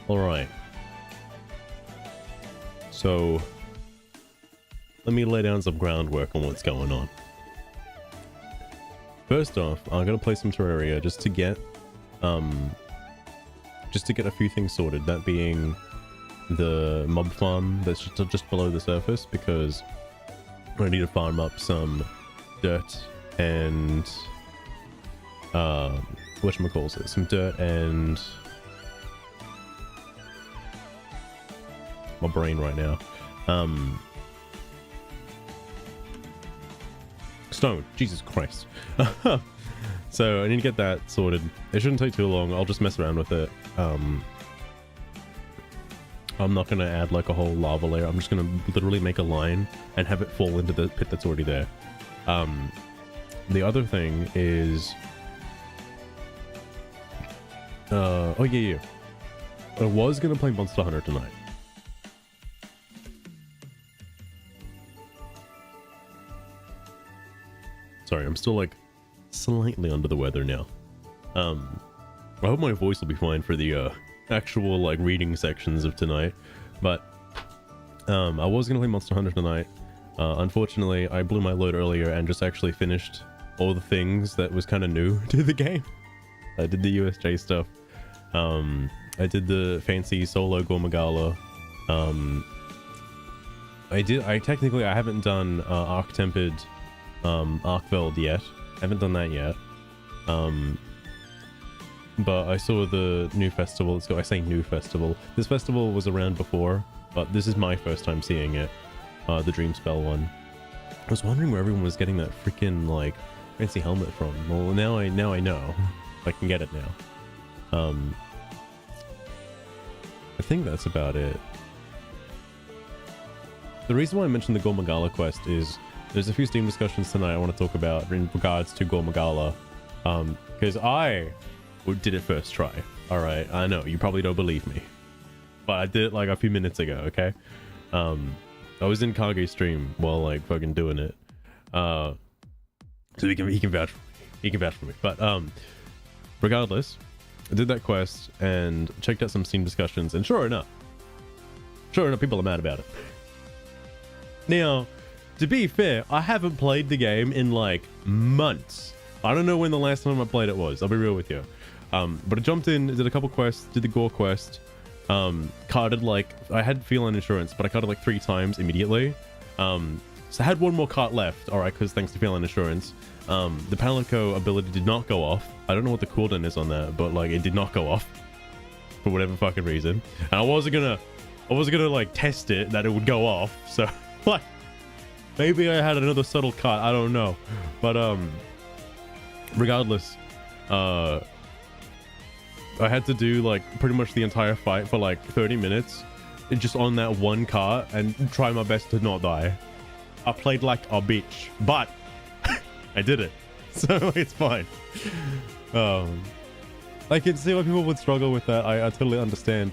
All right. So let me lay down some groundwork on what's going on. First off, I'm gonna play some Terraria just to get a few things sorted. That being the mob farm that's just below the surface, because I need to farm up some dirt and whatchamacallit, some dirt and my brain right now. Stone. Jesus Christ. So I need to get that sorted. It shouldn't take too long. I'll just mess around with it. I'm not gonna add like a whole lava layer. I'm just gonna literally make a line and have it fall into the pit that's already there. The other thing is oh yeah, I was gonna play Monster Hunter tonight. Sorry, I'm still like slightly under the weather now. I hope my voice will be fine for the actual like reading sections of tonight, but I was gonna play Monster Hunter tonight. Unfortunately, I blew my load earlier and just actually finished all the things that was kind of new to the game. I did the USJ stuff. I did the fancy solo Gormagala. I haven't done Arc Tempered Arkveld yet. I haven't done that yet. But I saw the new festival. I say new festival. This festival was around before, but this is my first time seeing it. The Dreamspell one. I was wondering where everyone was getting that freaking like fancy helmet from. Well, now I know. I can get it now. I think that's about it. The reason why I mentioned the Gormagala quest is there's a few Steam discussions tonight I want to talk about in regards to Gormagala. Because I did it first try. All right, I know you probably don't believe me, but I did it like a few minutes ago. Okay, I was in Kage's stream while like fucking doing it. So he can vouch for me. But regardless, I did that quest and checked out some Steam discussions, and sure enough, people are mad about it. Now, to be fair, I haven't played the game in like months. I don't know when the last time I played it was. I'll be real with you. But I jumped in, did a couple quests, did the Gore quest, carded like, I had feline insurance, but I carded like 3 times immediately. So I had one more cart left, alright, because thanks to feline insurance. The Palico ability did not go off. I don't know what the cooldown is on that, but like it did not go off for whatever fucking reason. And I wasn't gonna like test it that it would go off. So like maybe I had another subtle cut, I don't know. But regardless, I had to do like pretty much the entire fight for like 30 minutes just on that one cart and try my best to not die. I played like a bitch, but I did it, so it's fine. I can see why people would struggle with that. I totally understand.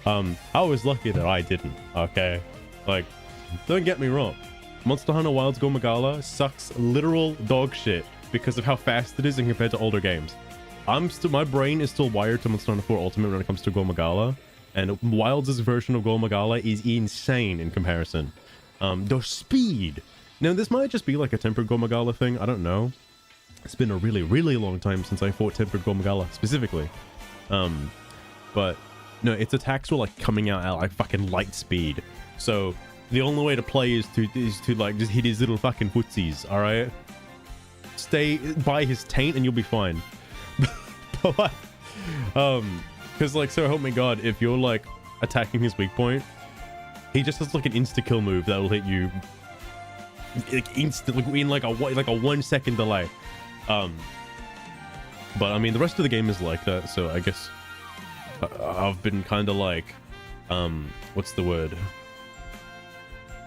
I was lucky that I didn't. Okay, like don't get me wrong, Monster Hunter Wilds Gormagala sucks literal dog shit because of how fast it is in compared to older games. My brain is still wired to Monster Hunter 4 Ultimate when it comes to Gormagala, and Wilds' version of Gormagala is insane in comparison. The speed. Now, this might just be like a Tempered Gormagala thing. I don't know. It's been a really, really long time since I fought Tempered Gormagala specifically. But no, its attacks were like coming out at like fucking light speed. So the only way to play is to like just hit his little fucking footsies. All right, stay by his taint and you'll be fine. But because like, so help me God, if you're like attacking his weak point, he just has like an insta kill move that will hit you like instantly in like a 1 second delay. But I mean the rest of the game is like that, so I guess I've been kind of like what's the word,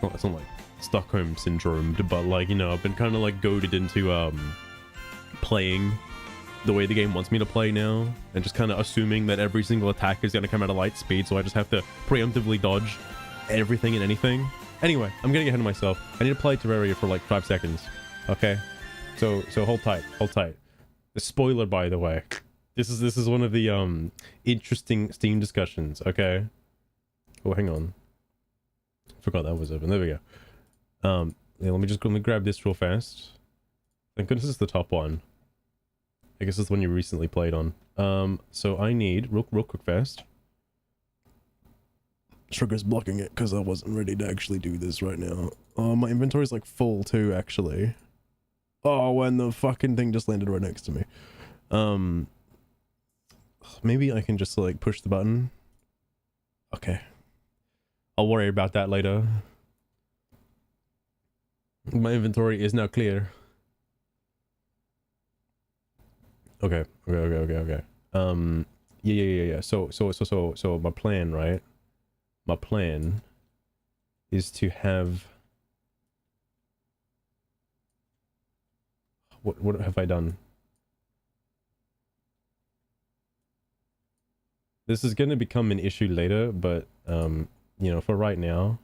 it's not like Stockholm syndrome, but like, you know, I've been kind of like goaded into playing the way the game wants me to play now, and just kind of assuming that every single attack is going to come at a light speed, so I just have to preemptively dodge everything and anything. Anyway, I'm gonna get ahead of myself. I need to play Terraria for like 5 seconds. Okay, so hold tight. The spoiler, by the way, This is one of the interesting Steam discussions. Okay. Oh, hang on. Forgot that was open. There we go. Yeah, let me grab this real fast. Thank goodness it's the top one. I guess it's the one you recently played on. So I need real quick fast. Sugar's blocking it because I wasn't ready to actually do this right now. Oh, my inventory's like full too, actually. Oh, and the fucking thing just landed right next to me. Maybe I can just like push the button. Okay. I'll worry about that later. My inventory is now clear. Okay. Yeah. So my plan, right? My plan is to have... What have I done? This is going to become an issue later, but, you know, for right now...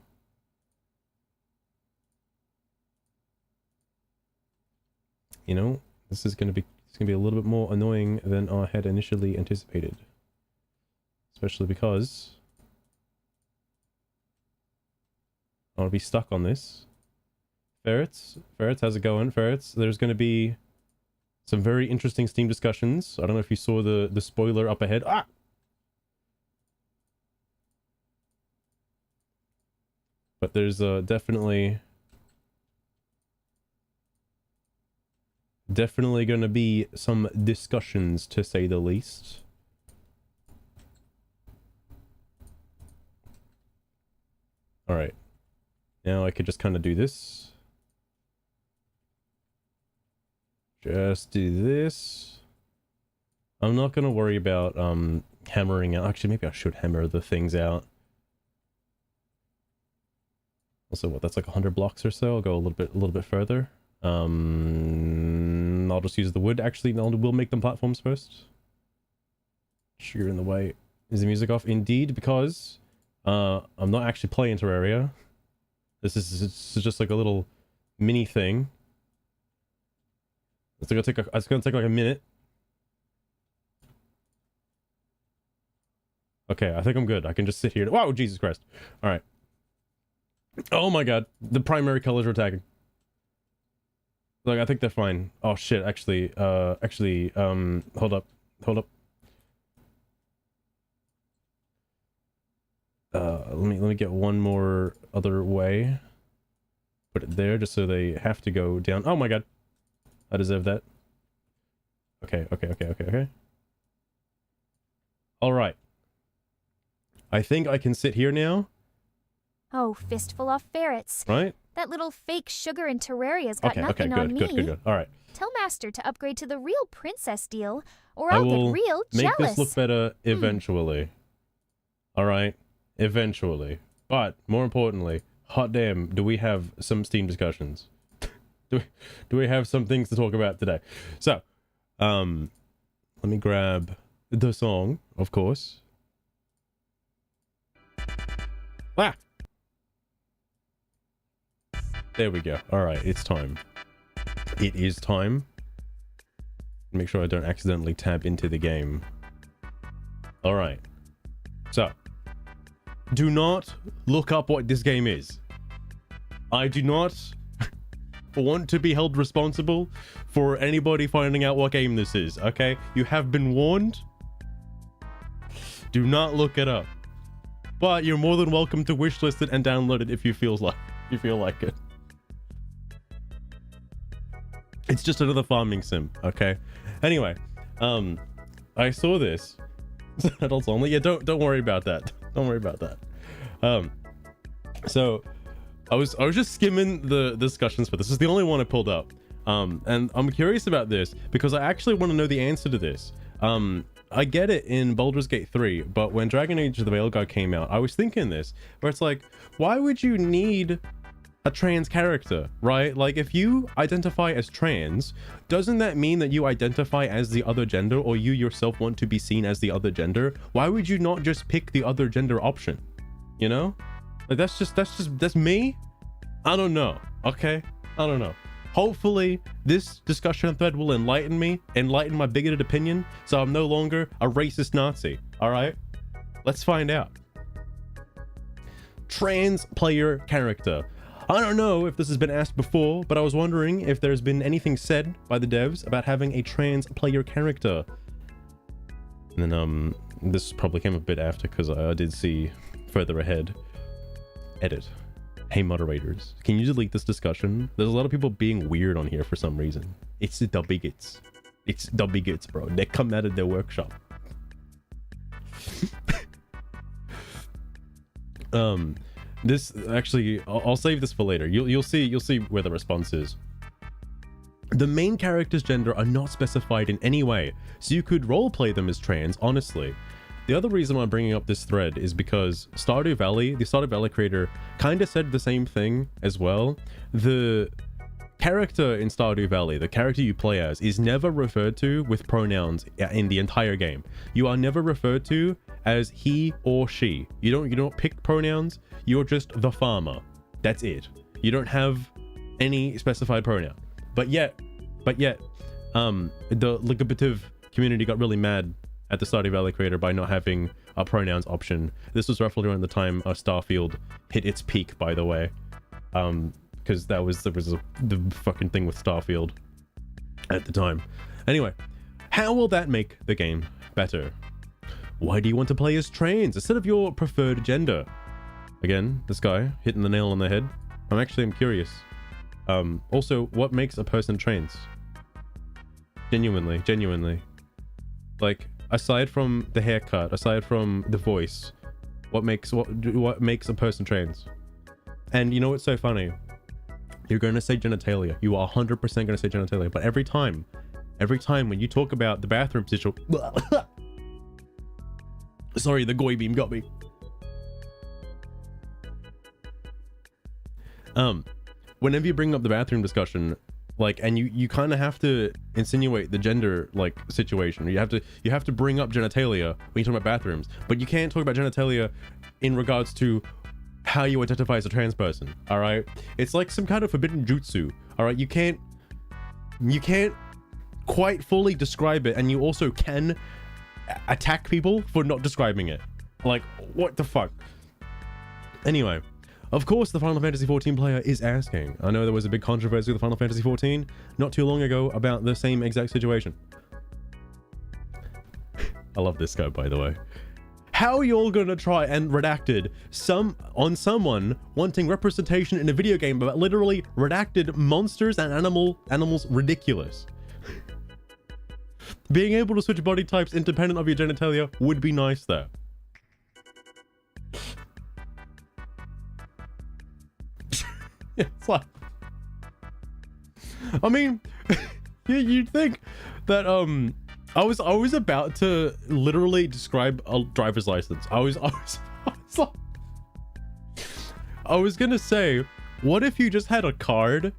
You know, this is going to be... It's going to be a little bit more annoying than I had initially anticipated. Especially because... I want to be stuck on this. Ferrets, how's it going? Ferrets, there's going to be some very interesting Steam discussions. I don't know if you saw the spoiler up ahead. Ah! But there's definitely going to be some discussions, to say the least. All right. Now I could just kind of do this. Just do this. I'm not going to worry about hammering out. Actually, maybe I should hammer the things out. Also, what, that's like 100 blocks or so. I'll go a little bit further. I'll just use the wood. Actually, no, we'll make them platforms first. Sugar in the way. Is the music off? Indeed, because I'm not actually playing Terraria. This is just like a little mini thing. It's gonna take like a minute. Okay, I think I'm good. I can just sit here. Wow, Jesus Christ! All right. Oh my God, the primary colors are attacking. Like, I think they're fine. Oh shit! Actually, hold up. Let me get one more other way. Put it there just so they have to go down. Oh my God. I deserve that. Okay. All right. I think I can sit here now. Oh, fistful of ferrets. Right? That little fake sugar in Terraria's got nothing on me. Good. All right. Tell Master to upgrade to the real princess deal, or I'll get real jealous. Make this look better eventually. All right. Eventually. But more importantly, hot damn, do we have some Steam discussions? do we have some things to talk about today? So, let me grab the song, of course. Ah! There we go. All right, it's time. It is time. Make sure I don't accidentally tab into the game. All right. So, do not look up what this game is. I do not want to be held responsible for anybody finding out what game this is, okay? You have been warned. Do not look it up. But you're more than welcome to wishlist it and download it if you feel like it. It's just another farming sim, okay? Anyway, I saw this. Adults only. Yeah, don't worry about that. Don't worry about that. So I was just skimming the discussions for this. This is the only one I pulled up. And I'm curious about this because I actually want to know the answer to this. I get it in Baldur's Gate 3, but when Dragon Age of the Veilguard came out, I was thinking this, where it's like, why would you need a trans character, right? Like, if you identify as trans, doesn't that mean that you identify as the other gender, or you yourself want to be seen as the other gender? Why would you not just pick the other gender option? You know? Like, that's me? I don't know. Okay? I don't know. hopefully this discussion thread will enlighten me, enlighten my bigoted opinion, so I'm no longer a racist Nazi. All right, let's find out. Trans player character. I don't know if this has been asked before, but I was wondering if there's been anything said by the devs about having a trans player character. And then this probably came a bit after, because I did see further ahead. Edit. Hey moderators, can you delete this discussion? There's a lot of people being weird on here for some reason. It's the bigots. It's the bigots, bro. They come out of their workshop. This actually, I'll save this for later. You'll see where the response is. The main character's gender are not specified in any way, so you could roleplay them as trans, honestly. The other reason why I'm bringing up this thread is because Stardew Valley, the Stardew Valley creator, kind of said the same thing as well. The character in Stardew Valley, the character you play as, is never referred to with pronouns in the entire game. You are never referred to as he or she. You don't pick pronouns. You're just the farmer. That's it. You don't have any specified pronoun. But yet, the ligative community got really mad at the Stardew Valley creator by not having a pronouns option. This was roughly around the time Starfield hit its peak, by the way, because there was the fucking thing with Starfield at the time. Anyway, how will that make the game better? Why do you want to play as trans instead of your preferred gender? Again, this guy hitting the nail on the head. I'm curious. Also, what makes a person trans? Genuinely. Like, aside from the haircut, aside from the voice, what makes a person trans? And you know what's so funny? You're going to say genitalia. You are 100% going to say genitalia. But every time when you talk about the bathroom position, sorry, the goy beam got me. Whenever you bring up the bathroom discussion, like, and you kind of have to insinuate the gender, like, situation. You have to bring up genitalia when you talk about bathrooms, but you can't talk about genitalia in regards to how you identify as a trans person. All right, it's like some kind of forbidden jutsu. All right, you can't quite fully describe it, and you also can attack people for not describing it. Like, what the fuck? Anyway, of course, the Final Fantasy XIV player is asking. I know there was a big controversy with Final Fantasy XIV not too long ago about the same exact situation. I love this guy, by the way. How are you all gonna try and redacted on someone wanting representation in a video game about literally redacted monsters and animals? Ridiculous. Being able to switch body types independent of your genitalia would be nice though. It's like, I mean, you'd think that I was about to literally describe a driver's license. I was gonna say, what if you just had a card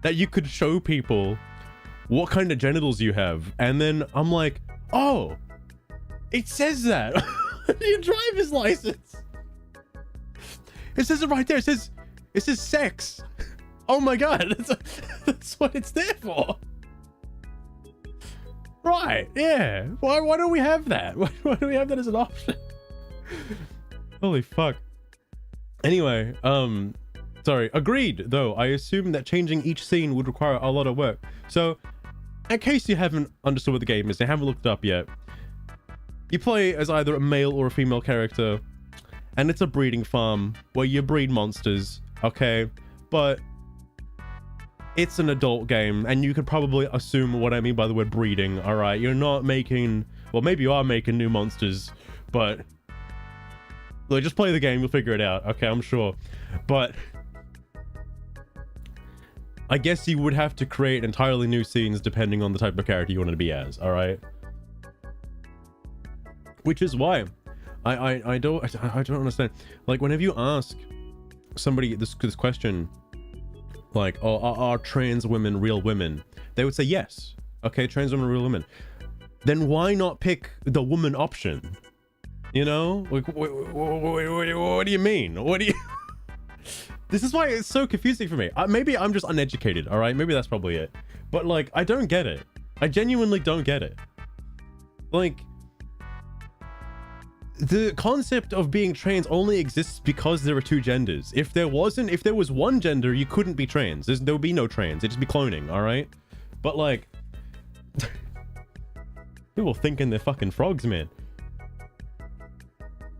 that you could show people what kind of genitals you have, and then I'm like, oh, it says that your driver's license. It says it right there. It says sex. Oh my god, that's what it's there for. Right, yeah. Why don't we have that? Why don't we have that as an option? Holy fuck. Anyway, sorry, agreed though. I assume that changing each scene would require a lot of work. So, in case you haven't understood what the game is, and haven't looked it up yet, you play as either a male or a female character, and it's a breeding farm where you breed monsters. Okay, but it's an adult game, and you could probably assume what I mean by the word breeding. All right, you're not making, well, maybe you are making new monsters, but look, just play the game, you'll figure it out. Okay, I'm sure. But I guess you would have to create entirely new scenes depending on the type of character you wanted to be as. All right, which is why I don't understand. Like, whenever you ask somebody this question, like, oh, are trans women real women? They would say yes. Okay, trans women are real women. Then why not pick the woman option? You know, like, what do you mean? What do you? This is why it's so confusing for me. Maybe I'm just uneducated, all right? Maybe that's probably it. But like, I don't get it. I genuinely don't get it. Like, the concept of being trans only exists because there are two genders. If there was one gender, you couldn't be trans. There would be no trans. It'd just be cloning, all right? But like, people thinking they're fucking frogs, man.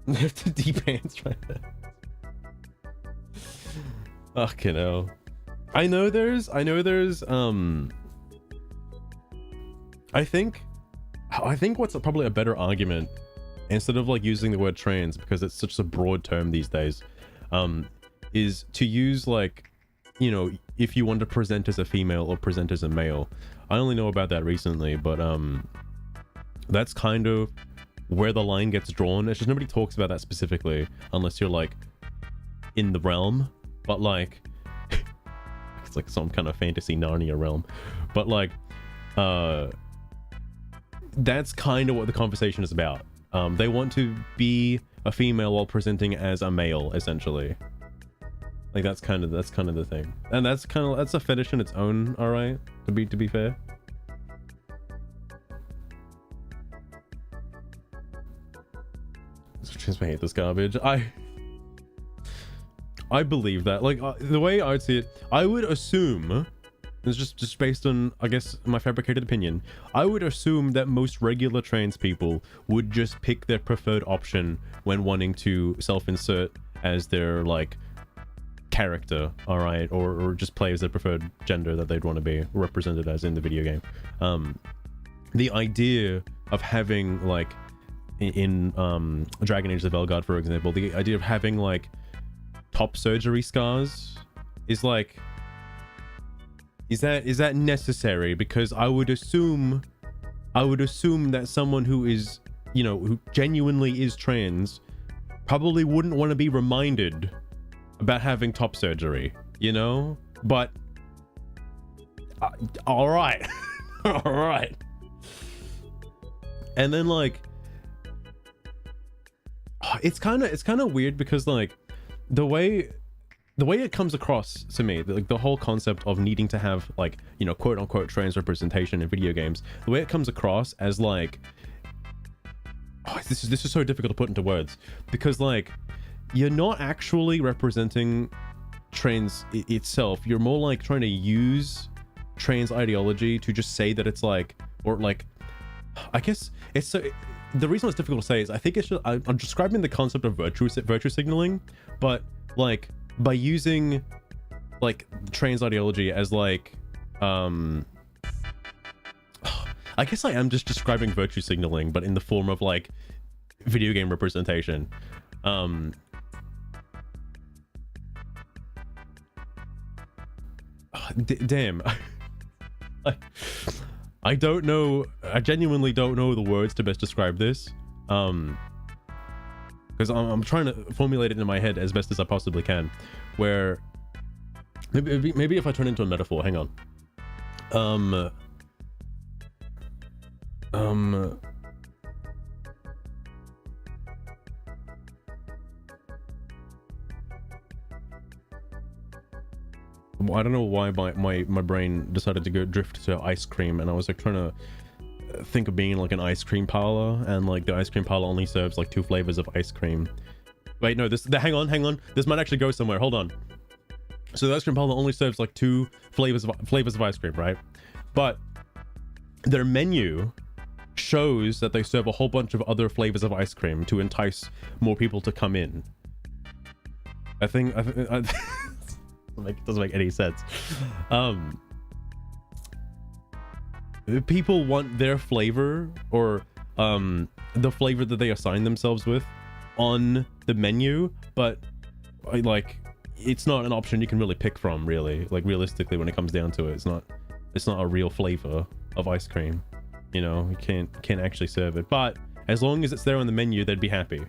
They have to deep hands right there. Fucking hell. I know there's I think what's probably a better argument, instead of like using the word trans because it's such a broad term these days, is to use like, you know, if you want to present as a female or present as a male. I only know about that recently, but that's kind of where the line gets drawn. It's just nobody talks about that specifically unless you're like in the realm, but like it's like some kind of fantasy Narnia realm, but like that's kind of what the conversation is about. They want to be a female while presenting as a male, essentially. Like that's kind of the thing, and that's a fetish in its own. All right, to be fair. Just hate this garbage. I believe that, like, the way I would see it, I would assume, it's just based on, I guess, my fabricated opinion, I would assume that most regular trans people would just pick their preferred option when wanting to self-insert as their, like, character, all right, or just play as their preferred gender that they'd want to be represented as in the video game. The idea of having, like, in Dragon Age of Highguard, for example, the idea of having, like, top surgery scars is like, is that necessary? Because I would assume that someone who is, you know, who genuinely is trans probably wouldn't want to be reminded about having top surgery, you know? But all right. All right. And then like, it's kind of weird because like the way it comes across to me, like the whole concept of needing to have, like, you know, quote unquote trans representation in video games, the way it comes across as like, this is so difficult to put into words, because like you're not actually representing trans itself. You're more like trying to use trans ideology to just say that it's like, or like, I guess it's so. The reason it's difficult to say is I think it's just, I'm describing the concept of virtue signaling, but like by using like trans ideology as like, I guess I am just describing virtue signaling, but in the form of like video game representation. Damn. I don't know. I genuinely don't know the words to best describe this. Because I'm trying to formulate it in my head as best as I possibly can. Where maybe if I turn into a metaphor, hang on. I don't know why my brain decided to go drift to ice cream, and I was like trying to think of being like an ice cream parlor, and like the ice cream parlor only serves like 2 flavors of ice cream. Wait, no, hang on, this might actually go somewhere. Hold on. So the ice cream parlor only serves like 2 flavors of ice cream, right? But their menu shows that they serve a whole bunch of other flavors of ice cream to entice more people to come in. I think it doesn't make any sense. People want their flavor, or the flavor that they assign themselves with, on the menu, but like it's not an option you can really pick from, really. Like realistically, when it comes down to it, it's not a real flavor of ice cream. You know, you can't actually serve it, but as long as it's there on the menu, they'd be happy.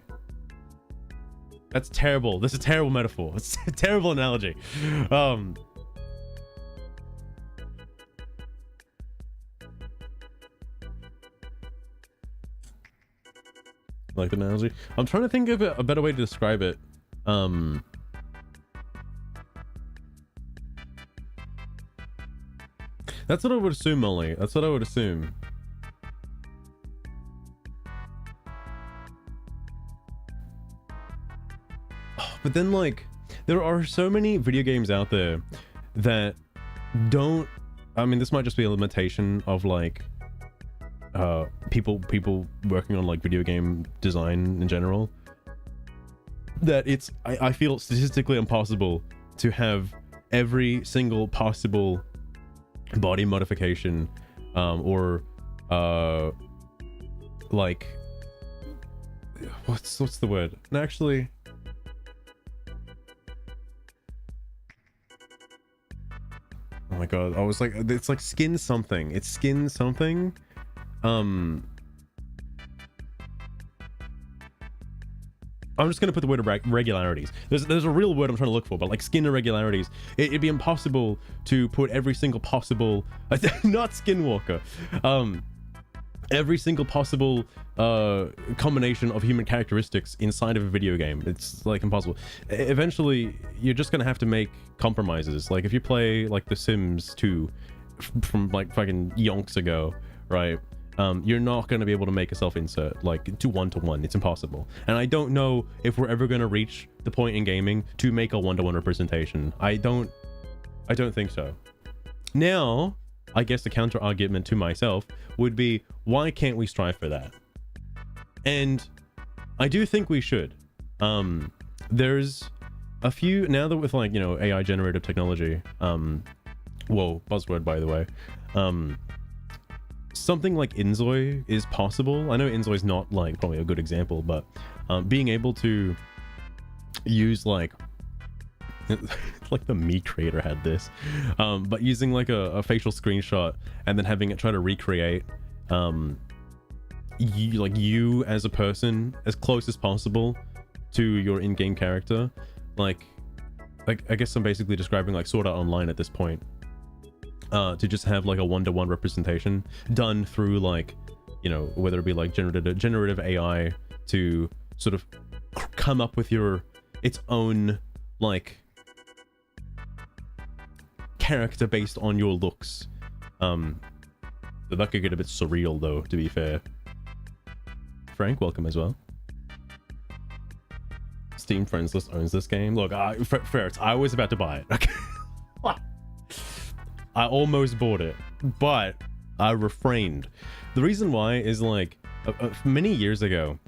That's terrible. This is a terrible metaphor. It's a terrible analogy. Like the analogy. I'm trying to think of a better way to describe it. That's what I would assume, Molly. That's what I would assume. Oh, but then, like, there are so many video games out there that don't... I mean, this might just be a limitation of, like, people working on, like, video game design in general. That it's... I feel statistically impossible to have every single possible body modification or like what's the word? And actually, oh my god, I was like, it's like skin something. It's skin something. I'm just gonna put the word regularities. There's a real word I'm trying to look for, but like skin irregularities. It'd be impossible to put every single possible, not skinwalker, every single possible combination of human characteristics inside of a video game. It's like impossible. Eventually, you're just gonna have to make compromises. Like if you play like The Sims 2 from like fucking yonks ago, right? You're not going to be able to make a self-insert like to one-to-one. It's impossible. And I don't know if we're ever going to reach the point in gaming to make a one-to-one representation. I don't think so. Now, I guess the counter argument to myself would be, why can't we strive for that? And I do think we should. There's a few, now that with like, you know, AI generative technology, whoa, buzzword by the way, something like Inzoi is possible. I know Inzoi is not like probably a good example, but being able to use like like the Me creator had this, but using like a facial screenshot and then having it try to recreate you as a person as close as possible to your in-game character. Like I guess I'm basically describing like Sword Art Online at this point. To just have like a one-to-one representation done through like, you know, whether it be like generative AI to sort of come up with its own like character based on your looks. But that could get a bit surreal though, to be fair. Frank, welcome as well. Steam Friends List owns this game. Look, Ferrets, I was about to buy it. Okay. I almost bought it, but I refrained. The reason why is like many years ago,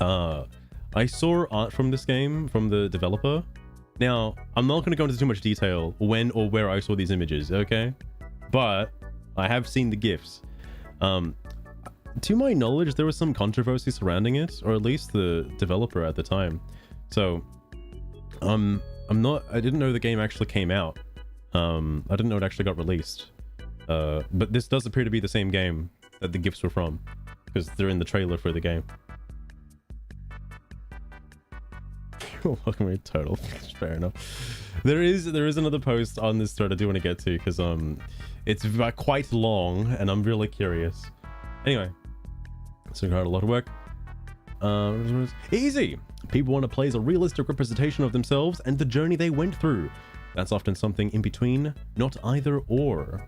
I saw art from this game from the developer. Now, I'm not going to go into too much detail when or where I saw these images, okay? But I have seen the GIFs. To my knowledge, there was some controversy surrounding it, or at least the developer at the time. So, I didn't know the game actually came out. I didn't know it actually got released. But this does appear to be the same game that the GIFs were from, because they're in the trailer for the game. Welcome to Total. Fair enough. There is another post on this thread I do want to get to, because it's quite long and I'm really curious. Anyway, so got a lot of work. Easy. People want to play as a realistic representation of themselves and the journey they went through. That's often something in between, not either or.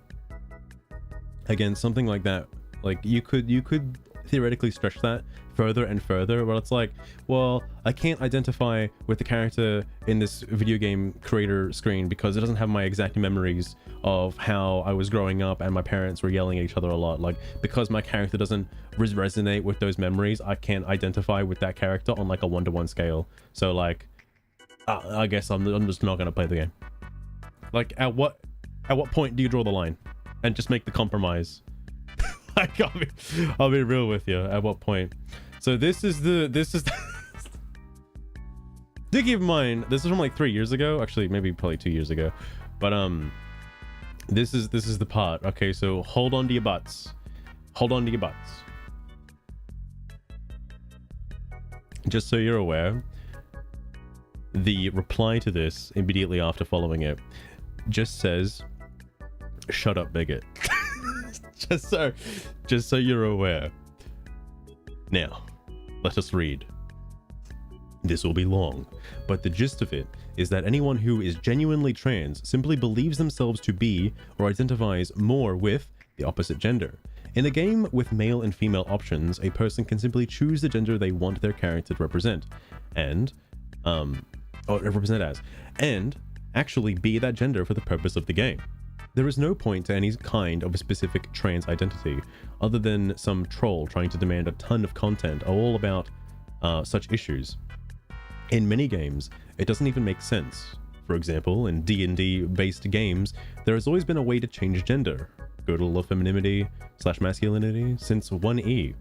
Again, something like that, like you could theoretically stretch that further and further, but it's like, well, I can't identify with the character in this video game creator screen because it doesn't have my exact memories of how I was growing up and my parents were yelling at each other a lot. Like, because my character doesn't resonate with those memories, I can't identify with that character on like a one-to-one scale. So like, I guess I'm just not gonna play the game. Like, at what point do you draw the line and just make the compromise? Like, I'll be real with you. At what point? So this is do keep in mind, this is from like 3 years ago. Actually, maybe probably 2 years ago. But this is the part. Okay, so hold on to your butts. Hold on to your butts. Just so you're aware, the reply to this immediately after following it just says, "Shut up, bigot." just so you're aware. Now, let us read. This will be long, but the gist of it is that anyone who is genuinely trans simply believes themselves to be or identifies more with the opposite gender. In a game with male and female options, a person can simply choose the gender they want their character to represent and actually be that gender for the purpose of the game. There is no point to any kind of a specific trans identity other than some troll trying to demand a ton of content all about such issues. In many games, it doesn't even make sense. For example, in D&D based games, there has always been a way to change gender. Girdle of femininity / masculinity since 1E.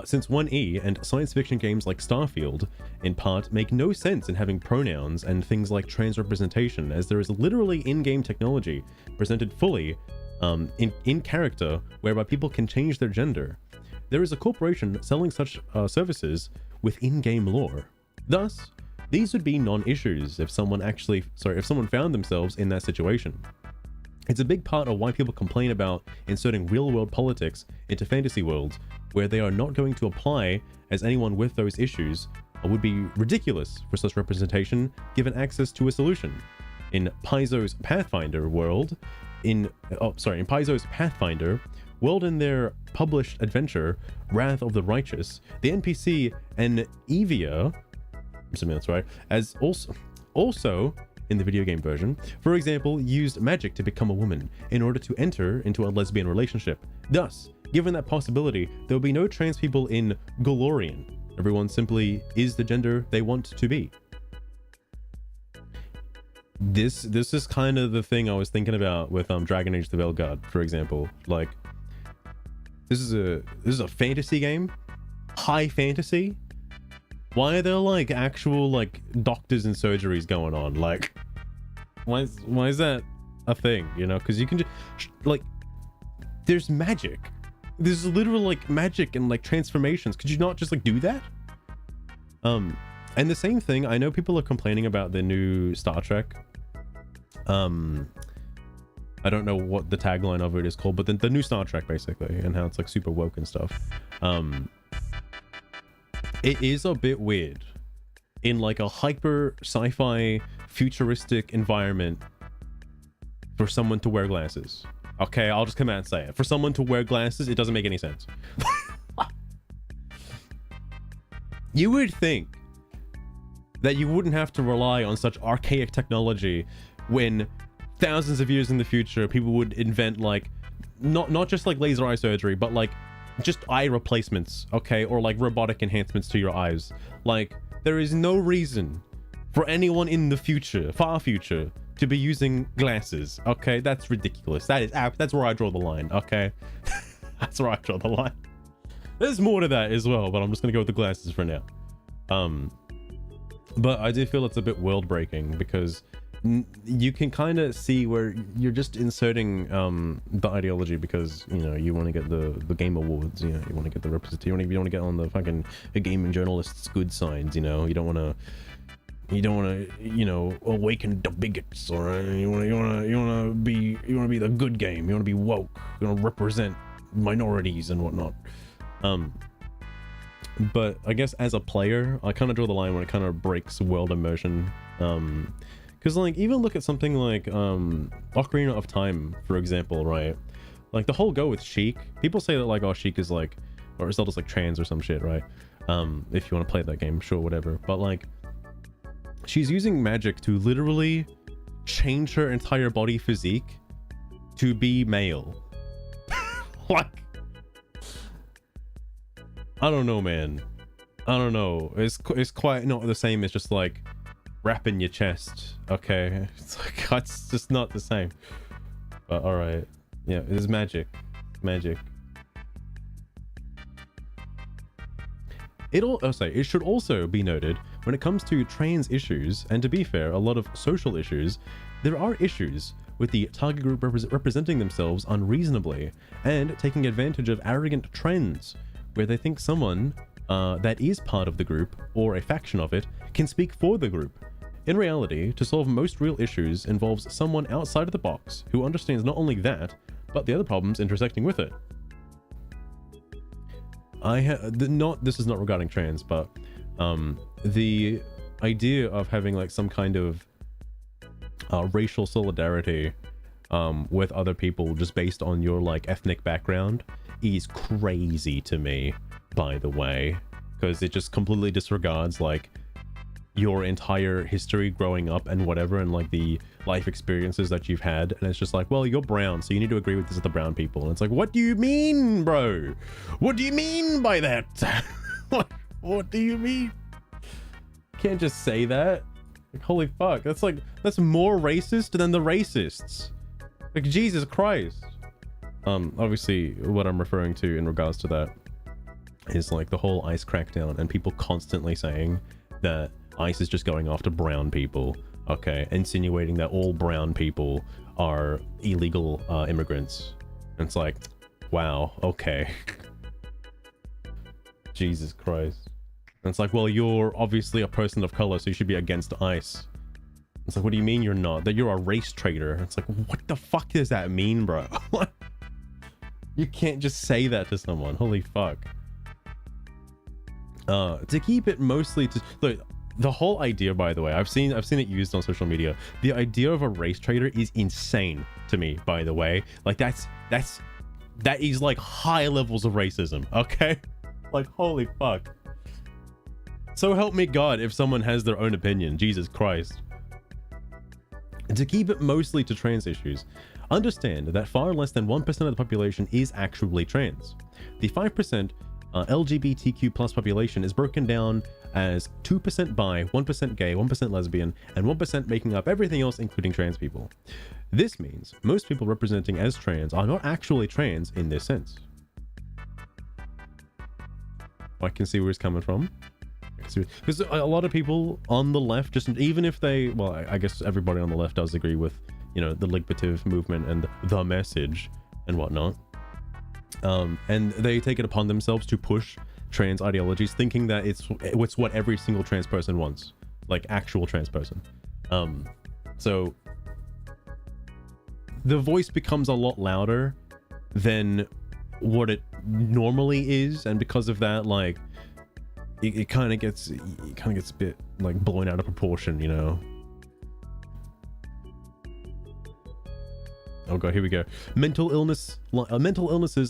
Since 1E and science fiction games like Starfield, in part, make no sense in having pronouns and things like trans representation, as there is literally in-game technology presented fully in character whereby people can change their gender. There is a corporation selling such services with in-game lore. Thus, these would be non-issues if someone found themselves in that situation. It's a big part of why people complain about inserting real-world politics into fantasy worlds where they are not going to apply, as anyone with those issues would be ridiculous for such representation given access to a solution. In Paizo's Pathfinder, in their published adventure, Wrath of the Righteous, the NPC Evia, assuming that's right, as also in the video game version, for example, used magic to become a woman in order to enter into a lesbian relationship. Thus, given that possibility, there will be no trans people in Golarion. Everyone simply is the gender they want to be. This is kind of the thing I was thinking about with Dragon Age the Veilguard, for example. Like, this is a fantasy game, high fantasy. Why are there like actual like doctors and surgeries going on? Like, why is that a thing? You know, because you can just like, there's magic. There's literal like magic and like transformations. Could you not just like do that? And the same thing, I know people are complaining about the new Star Trek. I don't know what the tagline of it is called, but the new Star Trek basically, and how it's like super woke and stuff. It is a bit weird in like a hyper sci-fi futuristic environment for someone to wear glasses. Okay, I'll just come out and say it. For someone to wear glasses, it doesn't make any sense. You would think that you wouldn't have to rely on such archaic technology when thousands of years in the future people would invent like not just like laser eye surgery, but like just eye replacements, okay, or like robotic enhancements to your eyes. Like, there is no reason for anyone in the future, far future, to be using glasses. Okay, that's ridiculous. That's where I draw the line. Okay, that's where I draw the line. There's more to that as well, but I'm just gonna go with the glasses for now. But I do feel it's a bit world breaking because you can kind of see where you're just inserting the ideology because, you know, you want to get the game awards, you know, you want to get the representation, you want to get on the fucking gaming journalists' good signs, you know, you don't want to, you know, awaken the bigots, or you want to be the good game, you want to be woke, you want to represent minorities and whatnot. But I guess as a player, I kind of draw the line when it kind of breaks world immersion. Because like, even look at something like Ocarina of Time, for example, right? Like the whole go with Sheik, people say that like, oh, Sheik is like, or Zelda's like trans or some shit, right? If you want to play that game, sure, whatever. But like, she's using magic to literally change her entire body physique to be male. Like, I don't know, man. I don't know. It's quite not the same as just like wrapping your chest. Okay, it's like, it's just not the same. But all right, yeah, it's magic. It should also be noted when it comes to trans issues, and to be fair, a lot of social issues, there are issues with the target group representing themselves unreasonably and taking advantage of arrogant trends where they think someone that is part of the group or a faction of it can speak for the group. In reality, to solve most real issues involves someone outside of the box who understands not only that, but the other problems intersecting with it. This is not regarding trans, but The idea of having like some kind of racial solidarity with other people just based on your like ethnic background is crazy to me, by the way, because it just completely disregards like your entire history growing up and whatever, and like the life experiences that you've had. And it's just like, well, you're brown, so you need to agree with this with the brown people. And it's like, what do you mean, bro? What do you mean by that? what do you mean? Can't just say that. Like, holy fuck, that's more racist than the racists. Like, Jesus Christ. Obviously what I'm referring to in regards to that is like the whole ICE crackdown and people constantly saying that ICE is just going after brown people, okay, insinuating that all brown people are illegal immigrants. And it's like, wow, okay. Jesus Christ. And it's like, well, you're obviously a person of color, so you should be against ICE. It's like, what do you mean you're not? That you're a race traitor. It's like, what the fuck does that mean, bro? You can't just say that to someone. Holy fuck. To keep it mostly to look, the whole idea, by the way, I've seen it used on social media. The idea of a race traitor is insane to me, by the way. Like that is like high levels of racism, okay? Like, holy fuck. So help me God if someone has their own opinion. Jesus Christ. And to keep it mostly to trans issues, understand that far less than 1% of the population is actually trans. The 5% LGBTQ plus population is broken down as 2% bi, 1% gay, 1% lesbian, and 1% making up everything else, including trans people. This means most people representing as trans are not actually trans in this sense. I can see where he's coming from. Because a lot of people on the left, just even if they, well, I guess everybody on the left does agree with, you know, the liberative movement and the message and whatnot. And they take it upon themselves to push trans ideologies, thinking that it's what every single trans person wants, like actual trans person. So the voice becomes a lot louder than what it normally is, and because of that, like it kind of gets a bit like blown out of proportion, you know. Oh god, here we go. Mental illnesses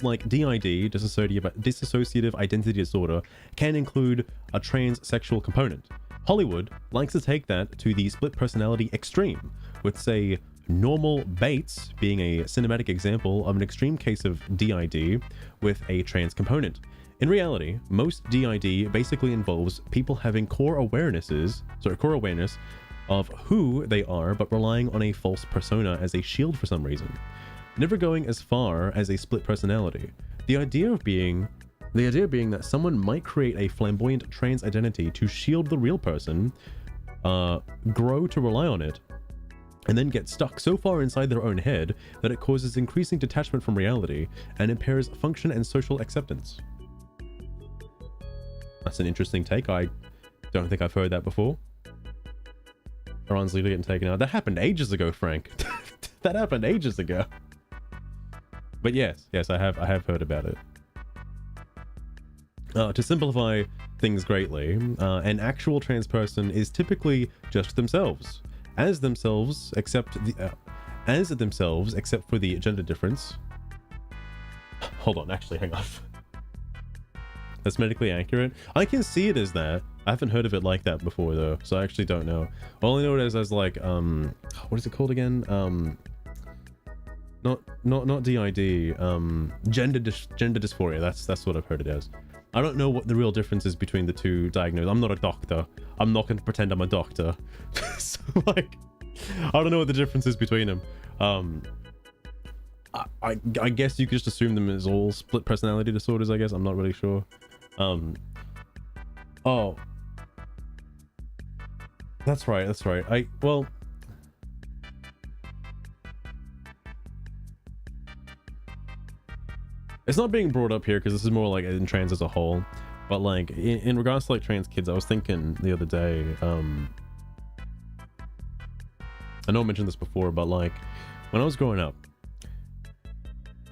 like DID, dissociative identity disorder, can include a transsexual component. Hollywood likes to take that to the split personality extreme, with, say, Normal Bates being a cinematic example of an extreme case of DID with a trans component. In reality, most DID basically involves people having core awareness of who they are, but relying on a false persona as a shield for some reason, never going as far as a split personality. The idea being that someone might create a flamboyant trans identity to shield the real person, grow to rely on it, and then get stuck so far inside their own head that it causes increasing detachment from reality and impairs function and social acceptance. That's an interesting take. I don't think I've heard that before. Iran's leader getting taken out. That happened ages ago, Frank. That happened ages ago. But yes, I have heard about it. To simplify things greatly, an actual trans person is typically just themselves, as themselves except for the gender difference. Hold on, actually, hang on. That's medically accurate. I can see it as that. I haven't heard of it like that before though, so I actually don't know. All I know it as like what is it called again? Not DID. Gender dysphoria. That's what I've heard it as. I don't know what the real difference is between the two diagnoses. I'm not a doctor. I'm not going to pretend I'm a doctor. So like, I don't know what the difference is between them. I guess you could just assume them as all split personality disorders, I guess. I'm not really sure. Oh. That's right. Well, it's not being brought up here because this is more like in trans as a whole, but like in regards to like trans kids, I was thinking the other day, I know I mentioned this before, but like when I was growing up,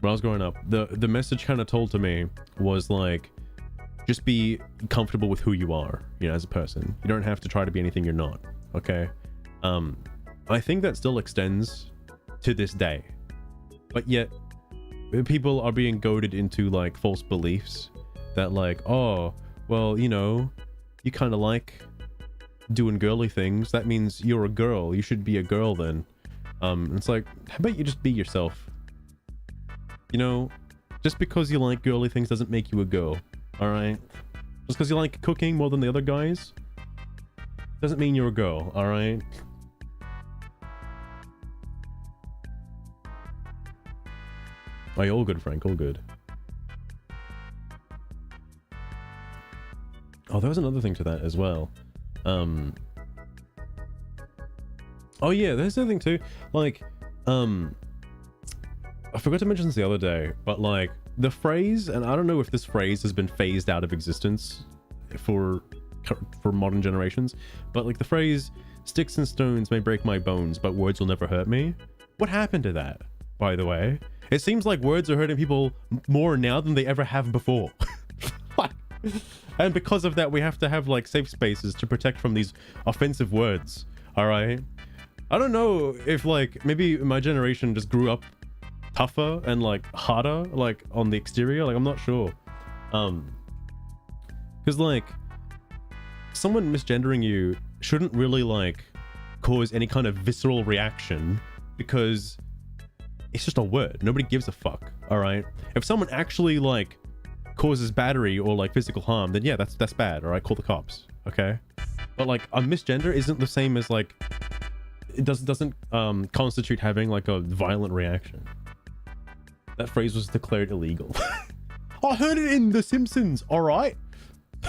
the message kind of told to me was like, just be comfortable with who you are, you know, as a person. You don't have to try to be anything you're not. Okay. I think that still extends to this day, but yet people are being goaded into like false beliefs that like, oh, well, you know, you kind of like doing girly things. That means you're a girl. You should be a girl then. It's like, how about you just be yourself? You know, just because you like girly things doesn't make you a girl. All right. Just because you like cooking more than the other guys doesn't mean you're a girl. All right. Oh, you're all good, Frank. All good. Oh, there was another thing to that as well. Oh yeah, there's the thing too. Like, I forgot to mention this the other day, but like the phrase, and I don't know if this phrase has been phased out of existence for modern generations, but like the phrase "sticks and stones may break my bones, but words will never hurt me." What happened to that, by the way? It seems like words are hurting people more now than they ever have before. And because of that, we have to have like safe spaces to protect from these offensive words. All right. I don't know if like maybe my generation just grew up tougher and like harder, like on the exterior. Like I'm not sure. Because like someone misgendering you shouldn't really like cause any kind of visceral reaction because it's just a word. Nobody gives a fuck. All right. If someone actually like causes battery or like physical harm, then yeah, that's bad. All right, call the cops. Okay. But like a misgender isn't the same as like it doesn't constitute having like a violent reaction. That phrase was declared illegal. I heard it in The Simpsons. All right.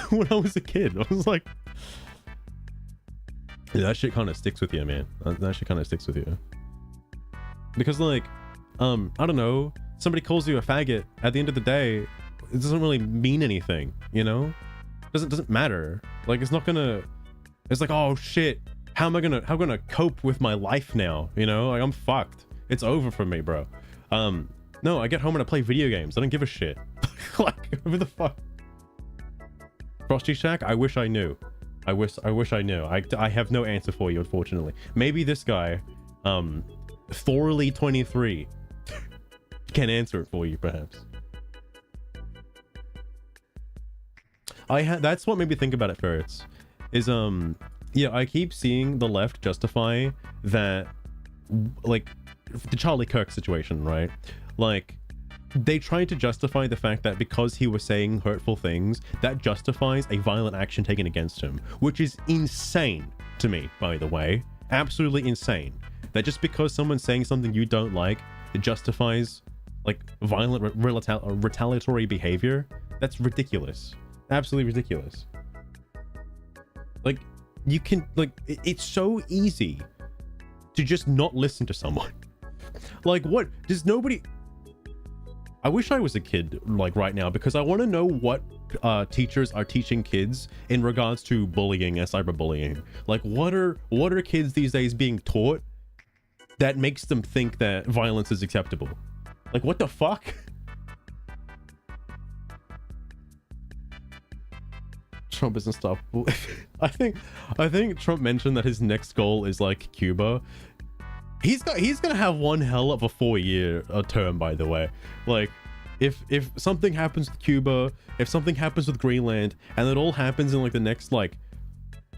When I was a kid, I was like, yeah, that shit kind of sticks with you, man. That shit kind of sticks with you. Because like, I don't know, somebody calls you a faggot, at the end of the day, it doesn't really mean anything, you know? Doesn't matter. Like, it's not gonna, it's like, oh shit, how am I gonna cope with my life now? You know, like I'm fucked. It's over for me, bro. No, I get home and I play video games. I don't give a shit. Like, who the fuck? Frosty Shack, I wish I knew. I wish I knew. I have no answer for you, unfortunately. Maybe this guy, Thorley 23 can answer it for you, perhaps. That's what made me think about it, Ferrets. Is yeah, I keep seeing the left justify that, like, the Charlie Kirk situation, right? Like, they tried to justify the fact that because he was saying hurtful things, that justifies a violent action taken against him, which is insane to me, by the way. Absolutely insane. That just because someone's saying something you don't like, it justifies like violent retaliatory behavior. That's ridiculous. Absolutely ridiculous. Like, you can, like, it's so easy to just not listen to someone. Like, what does nobody, I wish I was a kid like right now, because I want to know what teachers are teaching kids in regards to bullying and cyberbullying. Like, what are kids these days being taught that makes them think that violence is acceptable? Like, what the fuck? Trump isn't stoppable. I think Trump mentioned that his next goal is like Cuba. He's gonna have one hell of a 4-year term, by the way. Like, if something happens with Cuba, if something happens with Greenland, and it all happens in like the next like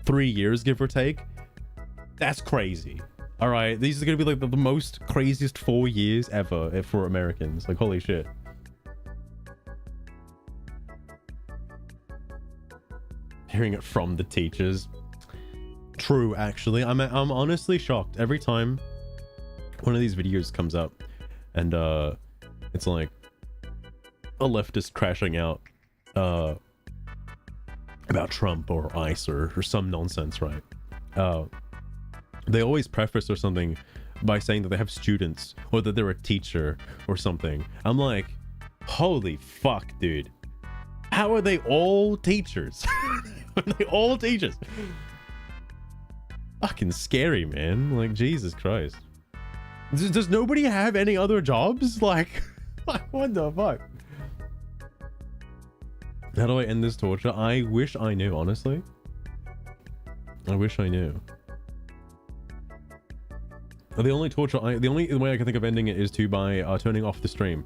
3 years, give or take, that's crazy. All right, these are gonna be like the most craziest 4 years ever for Americans. Like, holy shit. Hearing it from the teachers. True, actually. I'm honestly shocked every time one of these videos comes up and it's like a leftist crashing out about Trump or ICE or some nonsense, right? They always preface or something by saying that they have students or that they're a teacher or something. I'm like, holy fuck, dude. How are they all teachers? Are they all teachers? Fucking scary, man. Like, Jesus Christ. Does nobody have any other jobs? Like, what the fuck? How do I end this torture? I wish I knew, honestly. I wish I knew. The only the only way I can think of ending it is by turning off the stream.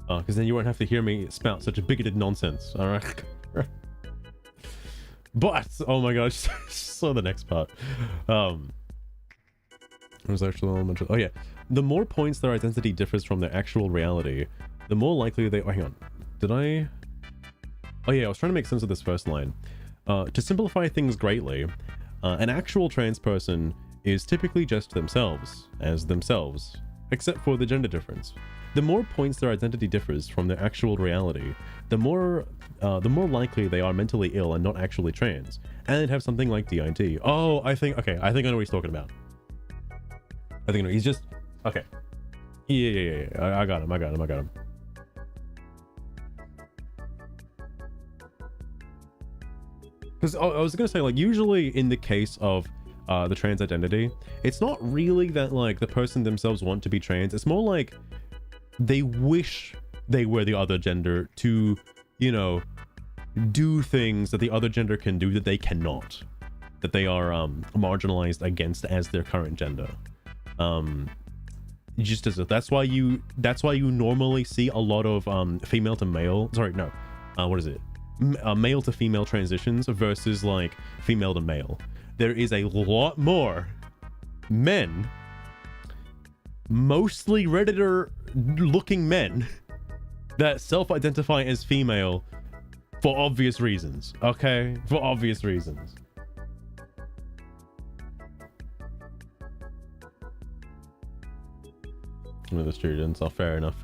Because then you won't have to hear me spout such a bigoted nonsense, alright? But, oh my gosh, saw the next part. There's actually a bunch of, oh yeah. The more points their identity differs from their actual reality, the more likely they, oh, hang on. Did I? Oh yeah, I was trying to make sense of this first line. To simplify things greatly, an actual trans person is typically just themselves, except for the gender difference. The more points their identity differs from their actual reality, the more likely they are mentally ill and not actually trans, and have something like DID. Oh, okay, I think I know what he's talking about. I think I know, he's just, okay. Yeah, I got him. Because I was gonna say, like, usually in the case of the trans identity, it's not really that, like, the person themselves want to be trans. It's more like they wish they were the other gender to, you know, do things that the other gender can do that they cannot, that they are marginalized against as their current gender. Just as that's why you normally see a lot of female to male, sorry, no, what is it, male to female transitions versus like female to male. There is a lot more men, mostly Redditor looking men, that self-identify as female for obvious reasons. Okay, for obvious reasons. One of the students. Oh, fair enough.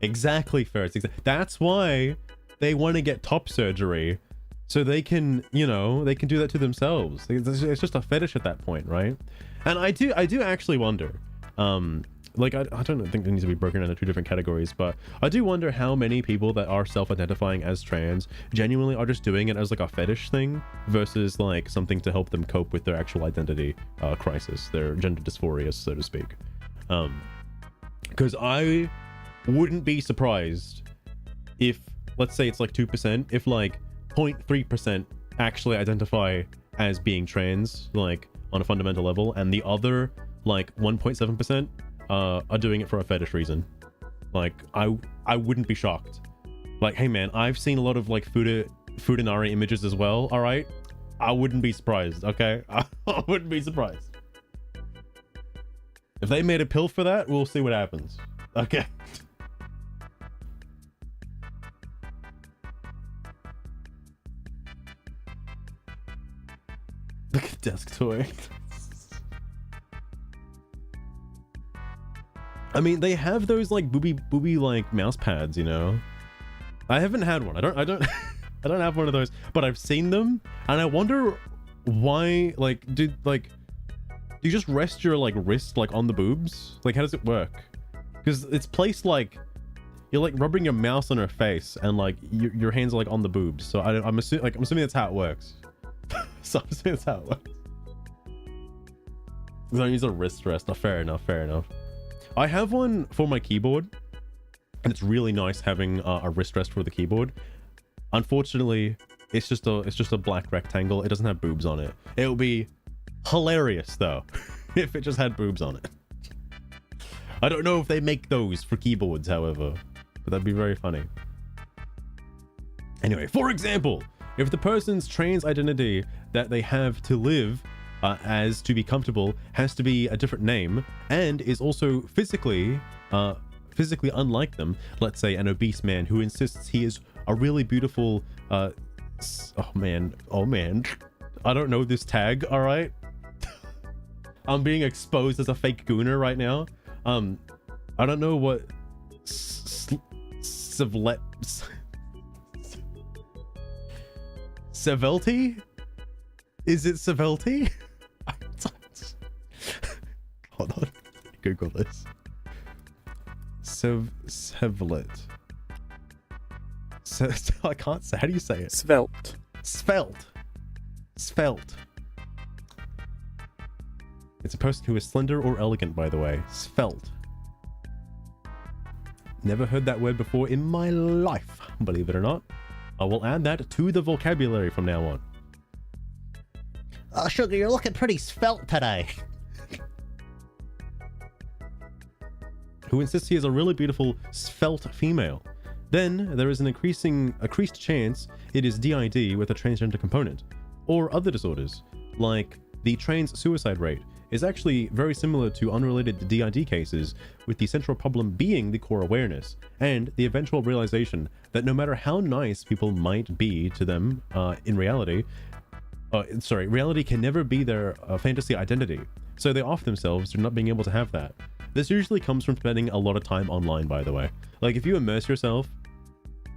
Exactly, fair. That's why they want to get top surgery, so they can, you know, they can do that to themselves. It's just a fetish at that point, right? And I do actually wonder, like, I don't think it needs to be broken into two different categories, but I do wonder how many people that are self-identifying as trans genuinely are just doing it as like a fetish thing versus like something to help them cope with their actual identity crisis, their gender dysphoria, so to speak. Because I wouldn't be surprised if, let's say it's like 2%, if like 0.3% actually identify as being trans, like on a fundamental level, and the other like 1.7% are doing it for a fetish reason. Like, I wouldn't be shocked. Like, hey man, I've seen a lot of like Fudanari images as well, all right? I wouldn't be surprised, okay? I wouldn't be surprised. If they made a pill for that, we'll see what happens. Okay. Look at desk toy. I mean, they have those like booby like mouse pads, you know. I haven't had one. I don't have one of those, but I've seen them, and I wonder why. Like, do you just rest your like wrist like on the boobs? Like, how does it work? Because it's placed like you're like rubbing your mouse on her face, and like your hands are like on the boobs. So I'm assuming that's how it works. So I'm assuming that's how it works. Because I use a wrist rest. Oh, fair enough. I have one for my keyboard, and it's really nice having a wrist rest for the keyboard. Unfortunately, it's just a black rectangle. It doesn't have boobs on it. It would be hilarious though if it just had boobs on it. I don't know if they make those for keyboards, however, but that'd be very funny. Anyway, for example, if the person's trans identity that they have to live as to be comfortable has to be a different name and is also physically unlike them, let's say an obese man who insists he is a really beautiful oh man, I don't know this tag, all right? I'm being exposed as a fake gooner right now. I don't know what Sevelti? Is it Sevelti? Hold on. Google this. Sevlet. I can't say. How do you say it? Svelte. It's a person who is slender or elegant, by the way. Svelte. Never heard that word before in my life, believe it or not. I will add that to the vocabulary from now on. Sugar, you're looking pretty svelte today. Who insists he is a really beautiful, svelte female. Then there is an increased chance it is DID with a transgender component, or other disorders, like the trans suicide rate is actually very similar to unrelated DID cases, with the central problem being the core awareness and the eventual realization that no matter how nice people might be to them in reality, reality can never be their fantasy identity, so they off themselves to not being able to have that. This usually comes from spending a lot of time online, by the way. Like, if you immerse yourself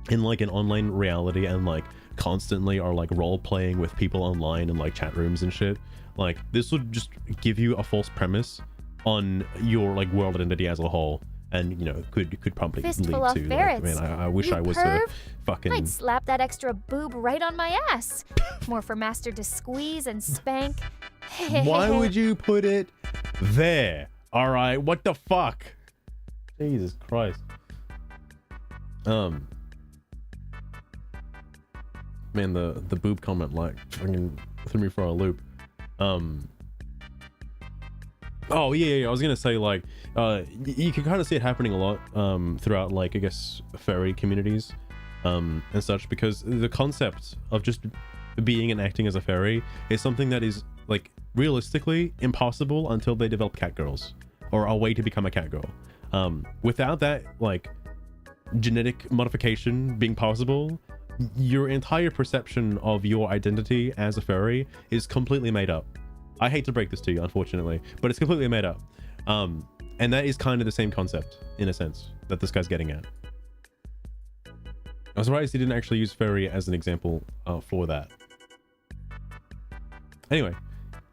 in like an online reality and like constantly are like role playing with people online and like chat rooms and shit, like this would just give you a false premise on your like world identity as a whole, and you know could probably Fistful lead of to ferrets. like, man, I wish You I was perv. fucking I'd slap that extra boob right on my ass. More for Master to squeeze and spank. Why would you put it there? All right, what the fuck? Jesus Christ. Man, the boob comment like fucking threw me for a loop. Oh yeah, I was gonna say like you can kind of see it happening a lot throughout like I guess furry communities and such, because the concept of just being and acting as a furry is something that is like realistically impossible until they develop cat girls or a way to become a cat girl. Without that like genetic modification being possible, your entire perception of your identity as a furry is completely made up. I hate to break this to you, unfortunately, but it's completely made up. And that is kind of the same concept in a sense that this guy's getting at. I'm surprised he didn't actually use furry as an example for that. Anyway,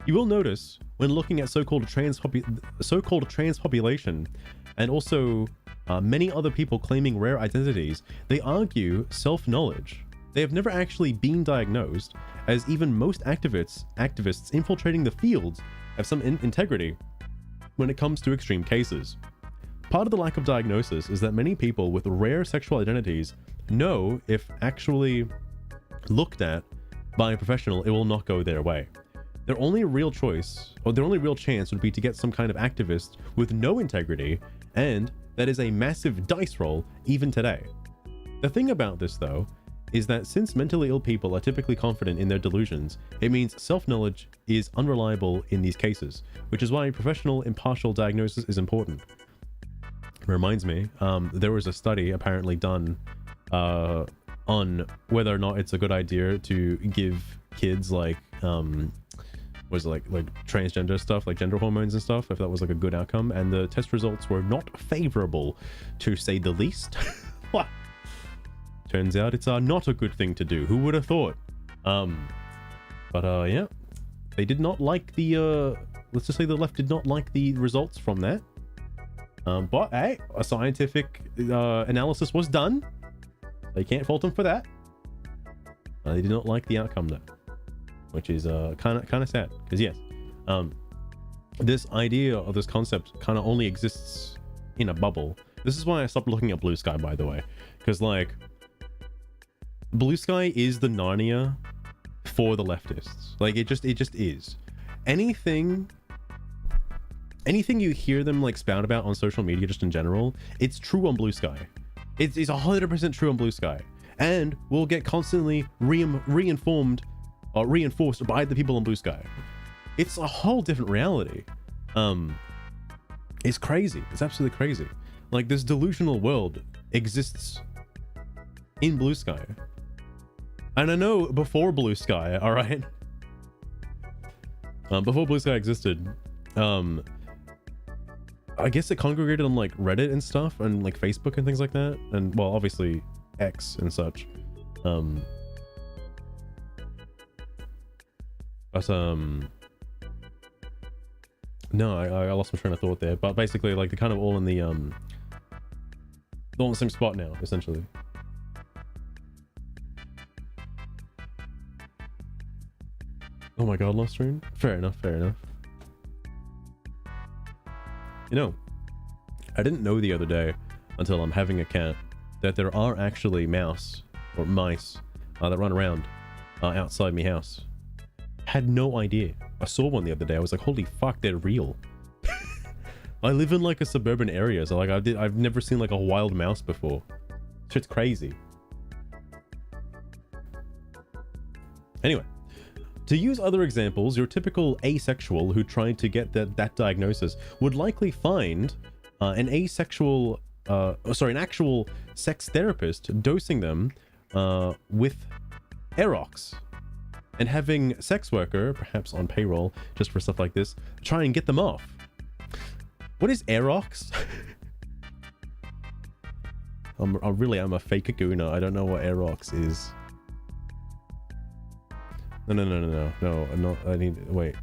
you will notice when looking at so-called trans population and also many other people claiming rare identities, they argue self-knowledge. They have never actually been diagnosed, as even most activists infiltrating the fields have some integrity when it comes to extreme cases. Part of the lack of diagnosis is that many people with rare sexual identities know if actually looked at by a professional, it will not go their way. Their only real choice, or their only real chance, would be to get some kind of activist with no integrity, and that is a massive dice roll even today. The thing about this though is that since mentally ill people are typically confident in their delusions, it means self-knowledge is unreliable in these cases, which is why professional impartial diagnosis is important. It reminds me, there was a study apparently done on whether or not it's a good idea to give kids like was like transgender stuff, like gender hormones and stuff, if that was like a good outcome, and the test results were not favorable, to say the least. Turns out it's not a good thing to do. Who would have thought? Yeah, they did not like the let's just say the left did not like the results from that. But hey, a scientific analysis was done. They can't fault them for that. They did not like the outcome though, which is kind of sad, because yes, this idea of this concept kind of only exists in a bubble. This is why I stopped looking at Blue Sky, by the way, because like Blue Sky is the Narnia for the leftists. Like it just is. Anything you hear them like spout about on social media, just in general, it's true on Blue Sky. It's 100% true on Blue Sky, and will get constantly reinforced by the people on Blue Sky. It's a whole different reality. It's crazy. It's absolutely crazy. Like, this delusional world exists in Blue Sky. And I know before Blue Sky, all right? Before Blue Sky existed, I guess it congregated on like Reddit and stuff, and like Facebook and things like that, and well, obviously X and such. No, I lost my train of thought there, but basically like they're kind of all in the same spot now, essentially. Oh my god, lost train. Fair enough. You know, I didn't know the other day, until I'm having a cat that there are actually mouse or mice that run around outside my house. Had no idea. I saw one the other day. I was like, holy fuck, they're real. I live in like a suburban area, so like I've never seen like a wild mouse before. Shit's crazy. Anyway, to use other examples, your typical asexual who tried to get that diagnosis would likely find an actual sex therapist dosing them with Aerox, and having sex worker, perhaps on payroll, just for stuff like this, try and get them off. What is Aerox? I'm a fake Aguna. I don't know what Aerox is. No, I need, wait.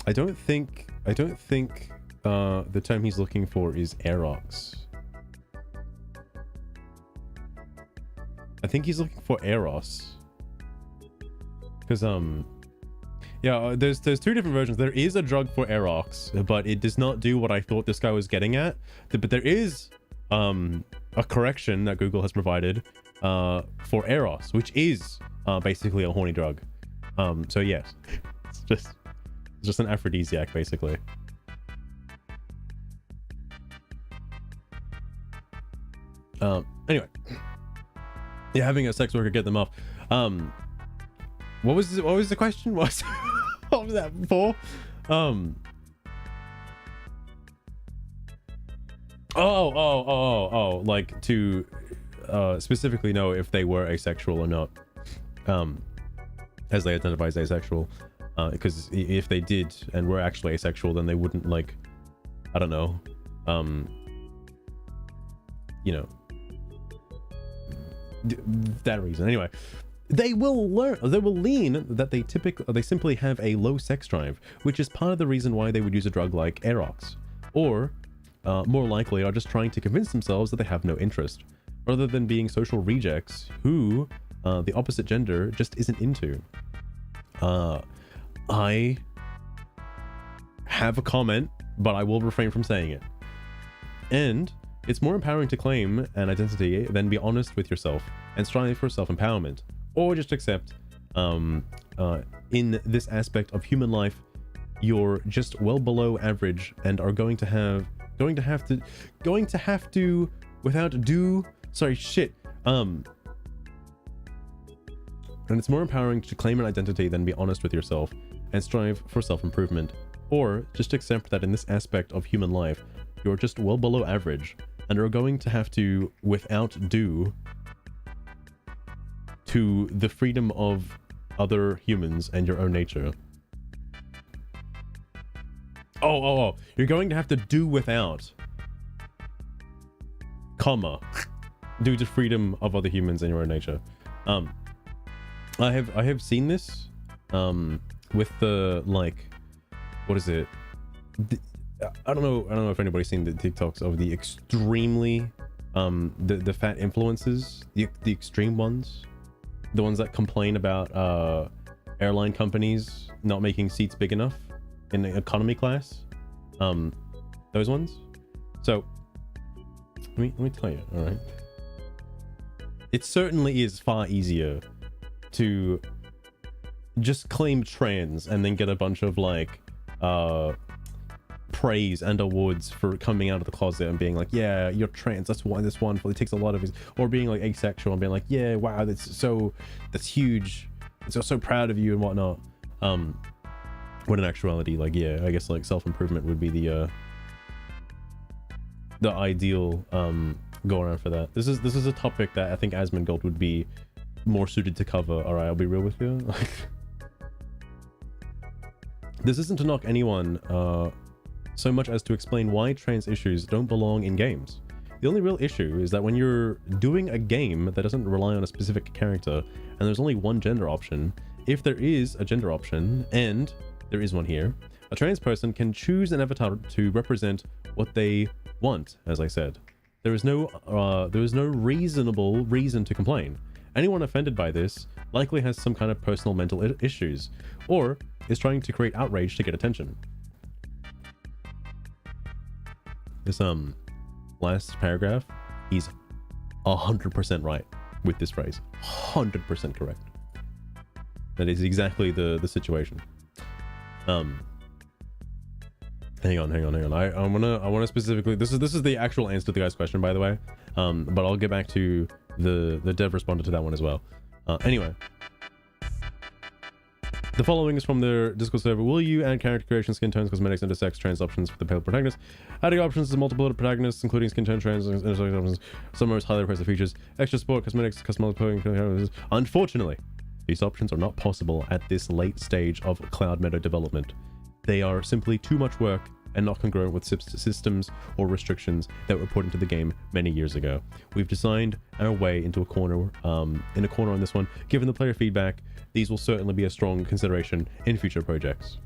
I don't think the term he's looking for is Aerox. I think he's looking for Eros. Because yeah, there's two different versions. There is a drug for Erox, but it does not do what I thought this guy was getting at. But there is a correction that Google has provided for Eros, which is basically a horny drug. So yes, it's just an aphrodisiac basically. Anyway, yeah, having a sex worker get them off. What was the question? What was that for? Like to specifically know if they were asexual or not, as they identify as asexual, because if they did and were actually asexual, then they wouldn't, like, I don't know, you know, that reason. Anyway, they will lean that they simply have a low sex drive, which is part of the reason why they would use a drug like Aerox, or more likely are just trying to convince themselves that they have no interest, rather than being social rejects who the opposite gender just isn't into. I have a comment, but I will refrain from saying it. And it's more empowering to claim an identity than be honest with yourself and strive for self-empowerment, or just accept in this aspect of human life you're just well below average and are going to have to without do sorry shit and it's more empowering to claim an identity than be honest with yourself and strive for self-improvement, or just accept that in this aspect of human life you're just well below average and are going to have to without do to the freedom of other humans and your own nature. Oh, you're going to have to do without, comma, due to freedom of other humans and your own nature. I have seen this with the, like, what is it? I don't know if anybody's seen the TikToks of the extremely the fat influencers, the extreme ones, the ones that complain about airline companies not making seats big enough in the economy class, those ones. So let me tell you, all right, it certainly is far easier to just claim trans and then get a bunch of, like, praise and awards for coming out of the closet and being like, yeah, you're trans, that's why this one, it takes a lot of it, or being like asexual and being like, yeah, wow, that's huge, so proud of you and whatnot. When in actuality, like, yeah, I guess, like, self-improvement would be the ideal go around for that. This is a topic that I think Asmongold would be more suited to cover. All right, I'll be real with you. This isn't to knock anyone so much as to explain why trans issues don't belong in games. The only real issue is that when you're doing a game that doesn't rely on a specific character and there's only one gender option, if there is a gender option, and there is one here, a trans person can choose an avatar to represent what they want. As I said, there is no reasonable reason to complain, Anyone offended by this likely has some kind of personal mental issues, or is trying to create outrage to get attention. This last paragraph, he's 100% right with this phrase. 100% correct. That is exactly the situation. Hang on. I wanna specifically, this is the actual answer to the guy's question, by the way. But I'll get back to the dev responded to that one as well. Anyway. The following is from their Discord server. Will you add character creation, skin tones, cosmetics, intersex, trans options for the pale protagonist? Adding options to multiple protagonists, including skin tone, trans, intersex options. Some most highly requested features. Extra support, cosmetics, cosmetics. Unfortunately, these options are not possible at this late stage of Cloud Meadow development. They are simply too much work and not congruent with systems or restrictions that were put into the game many years ago. We've designed our way into a corner, on this one. Given the player feedback, these will certainly be a strong consideration in future projects.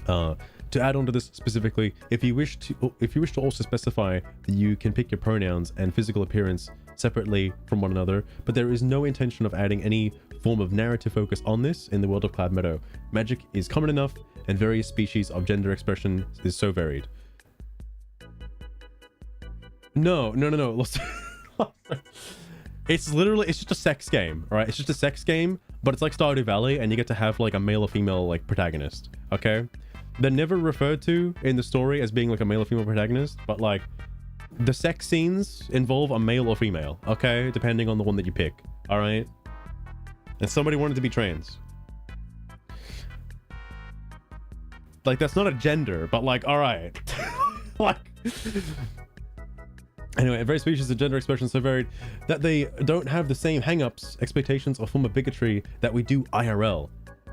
To add on to this specifically, if you wish to also specify that you can pick your pronouns and physical appearance separately from one another, but there is no intention of adding any form of narrative focus on this in the world of Cloud Meadow. Magic is common enough, and various species of gender expression is so varied. No. It's just a sex game, all right? It's just a sex game, but it's like Stardew Valley, and you get to have like a male or female like protagonist, okay? They're never referred to in the story as being like a male or female protagonist, but like the sex scenes involve a male or female, okay? Depending on the one that you pick, all right? And somebody wanted to be trans. Like, that's not a gender, but like, all right. Like... Anyway, various species of gender expression so varied that they don't have the same hang-ups, expectations, or form of bigotry that we do IRL.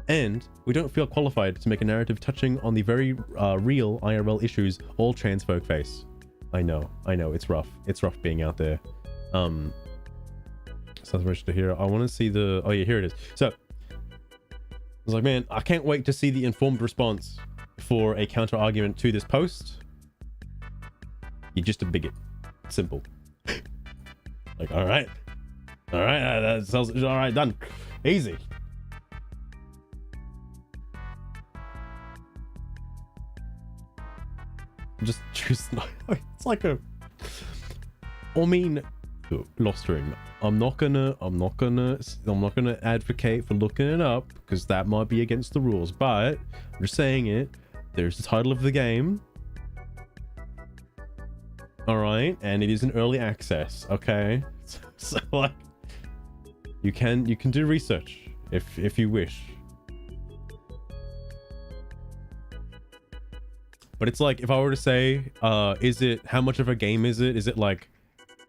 And we don't feel qualified to make a narrative touching on the very real IRL issues all trans folk face. I know, it's rough. It's rough being out there. Sounds rich to hear. I want to see the... Oh yeah, here it is. So, I was like, man, I can't wait to see the informed response for a counter argument to this post. You're just a bigot. Simple. Like, all right, that sounds all right. Done. Easy. Just choose. It's like a. I mean, lost ring. I'm not gonna advocate for looking it up because that might be against the rules. But I'm just saying it. There's the title of the game. All right, and it is an early access. Okay, so like, you can do research if you wish. But it's like, if I were to say, how much of a game is it? Is it like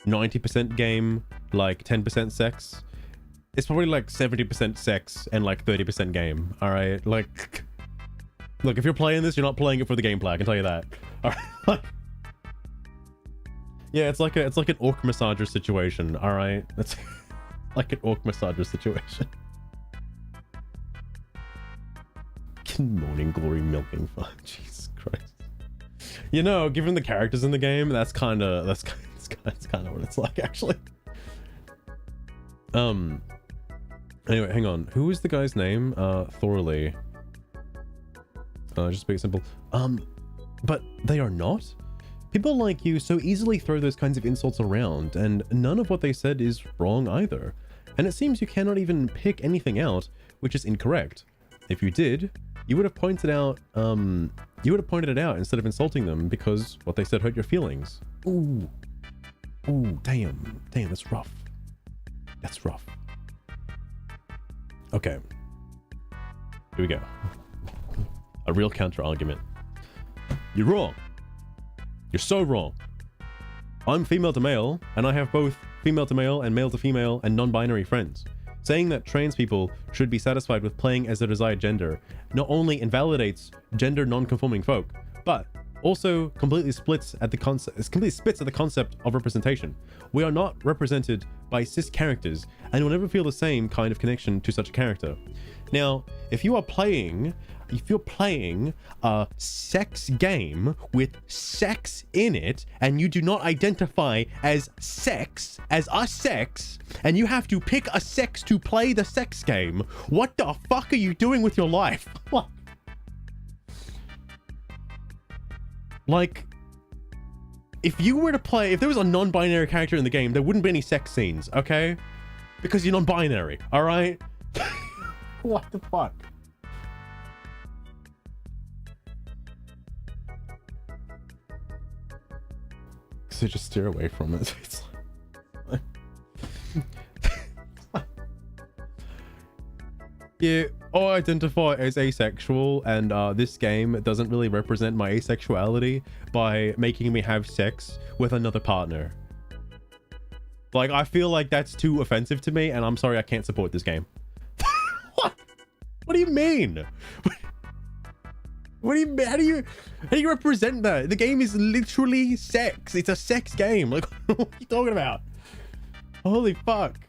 90% game, like 10% sex? It's probably like 70% sex and like 30% game. All right, like, look, if you're playing this, you're not playing it for the gameplay. I can tell you that. All right. Yeah, it's like an orc massager situation. All right, that's like an orc massager situation. Good morning, glory milking fun. Jesus Christ. You know, given the characters in the game, that's kind of what it's like, actually. Anyway, hang on. Who is the guy's name? Thorley. Just make it simple. But they are not. People like you so easily throw those kinds of insults around, and none of what they said is wrong either. And it seems you cannot even pick anything out, which is incorrect. If you did, you would have pointed it out instead of insulting them, because what they said hurt your feelings. Ooh, damn, that's rough. That's rough. Okay. Here we go. A real counter argument. You're wrong. You're so wrong. I'm female to male, and I have both female to male and male to female and non-binary friends. Saying that trans people should be satisfied with playing as their desired gender not only invalidates gender non-conforming folk, but also completely spits at the concept of representation. We are not represented by cis characters, and will never feel the same kind of connection to such a character. Now, if you're playing a sex game with sex in it, and you do not identify as sex, and you have to pick a sex to play the sex game, what the fuck are you doing with your life? Like, if you were to play, if there was a non-binary character in the game, there wouldn't be any sex scenes, okay? Because you're non-binary, all right? What the fuck? So just steer away from it. It's like... Yeah, I identify as asexual, and this game doesn't really represent my asexuality by making me have sex with another partner. Like, I feel like that's too offensive to me, and I'm sorry, I can't support this game. What do you mean? What do you mean? How do you represent that? The game is literally sex. It's a sex game. Like, what are you talking about? Holy fuck.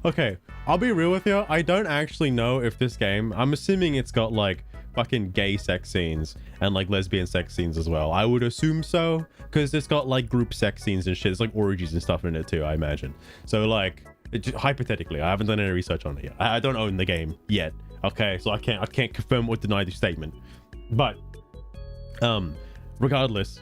Okay, I'll be real with you. I don't actually know if this game, I'm assuming it's got like fucking gay sex scenes and like lesbian sex scenes as well. I would assume so, because it's got like group sex scenes and shit. It's like orgies and stuff in it too, I imagine. So like, hypothetically, I haven't done any research on it yet. I don't own the game yet. Okay, so I can't confirm or deny the statement. But regardless,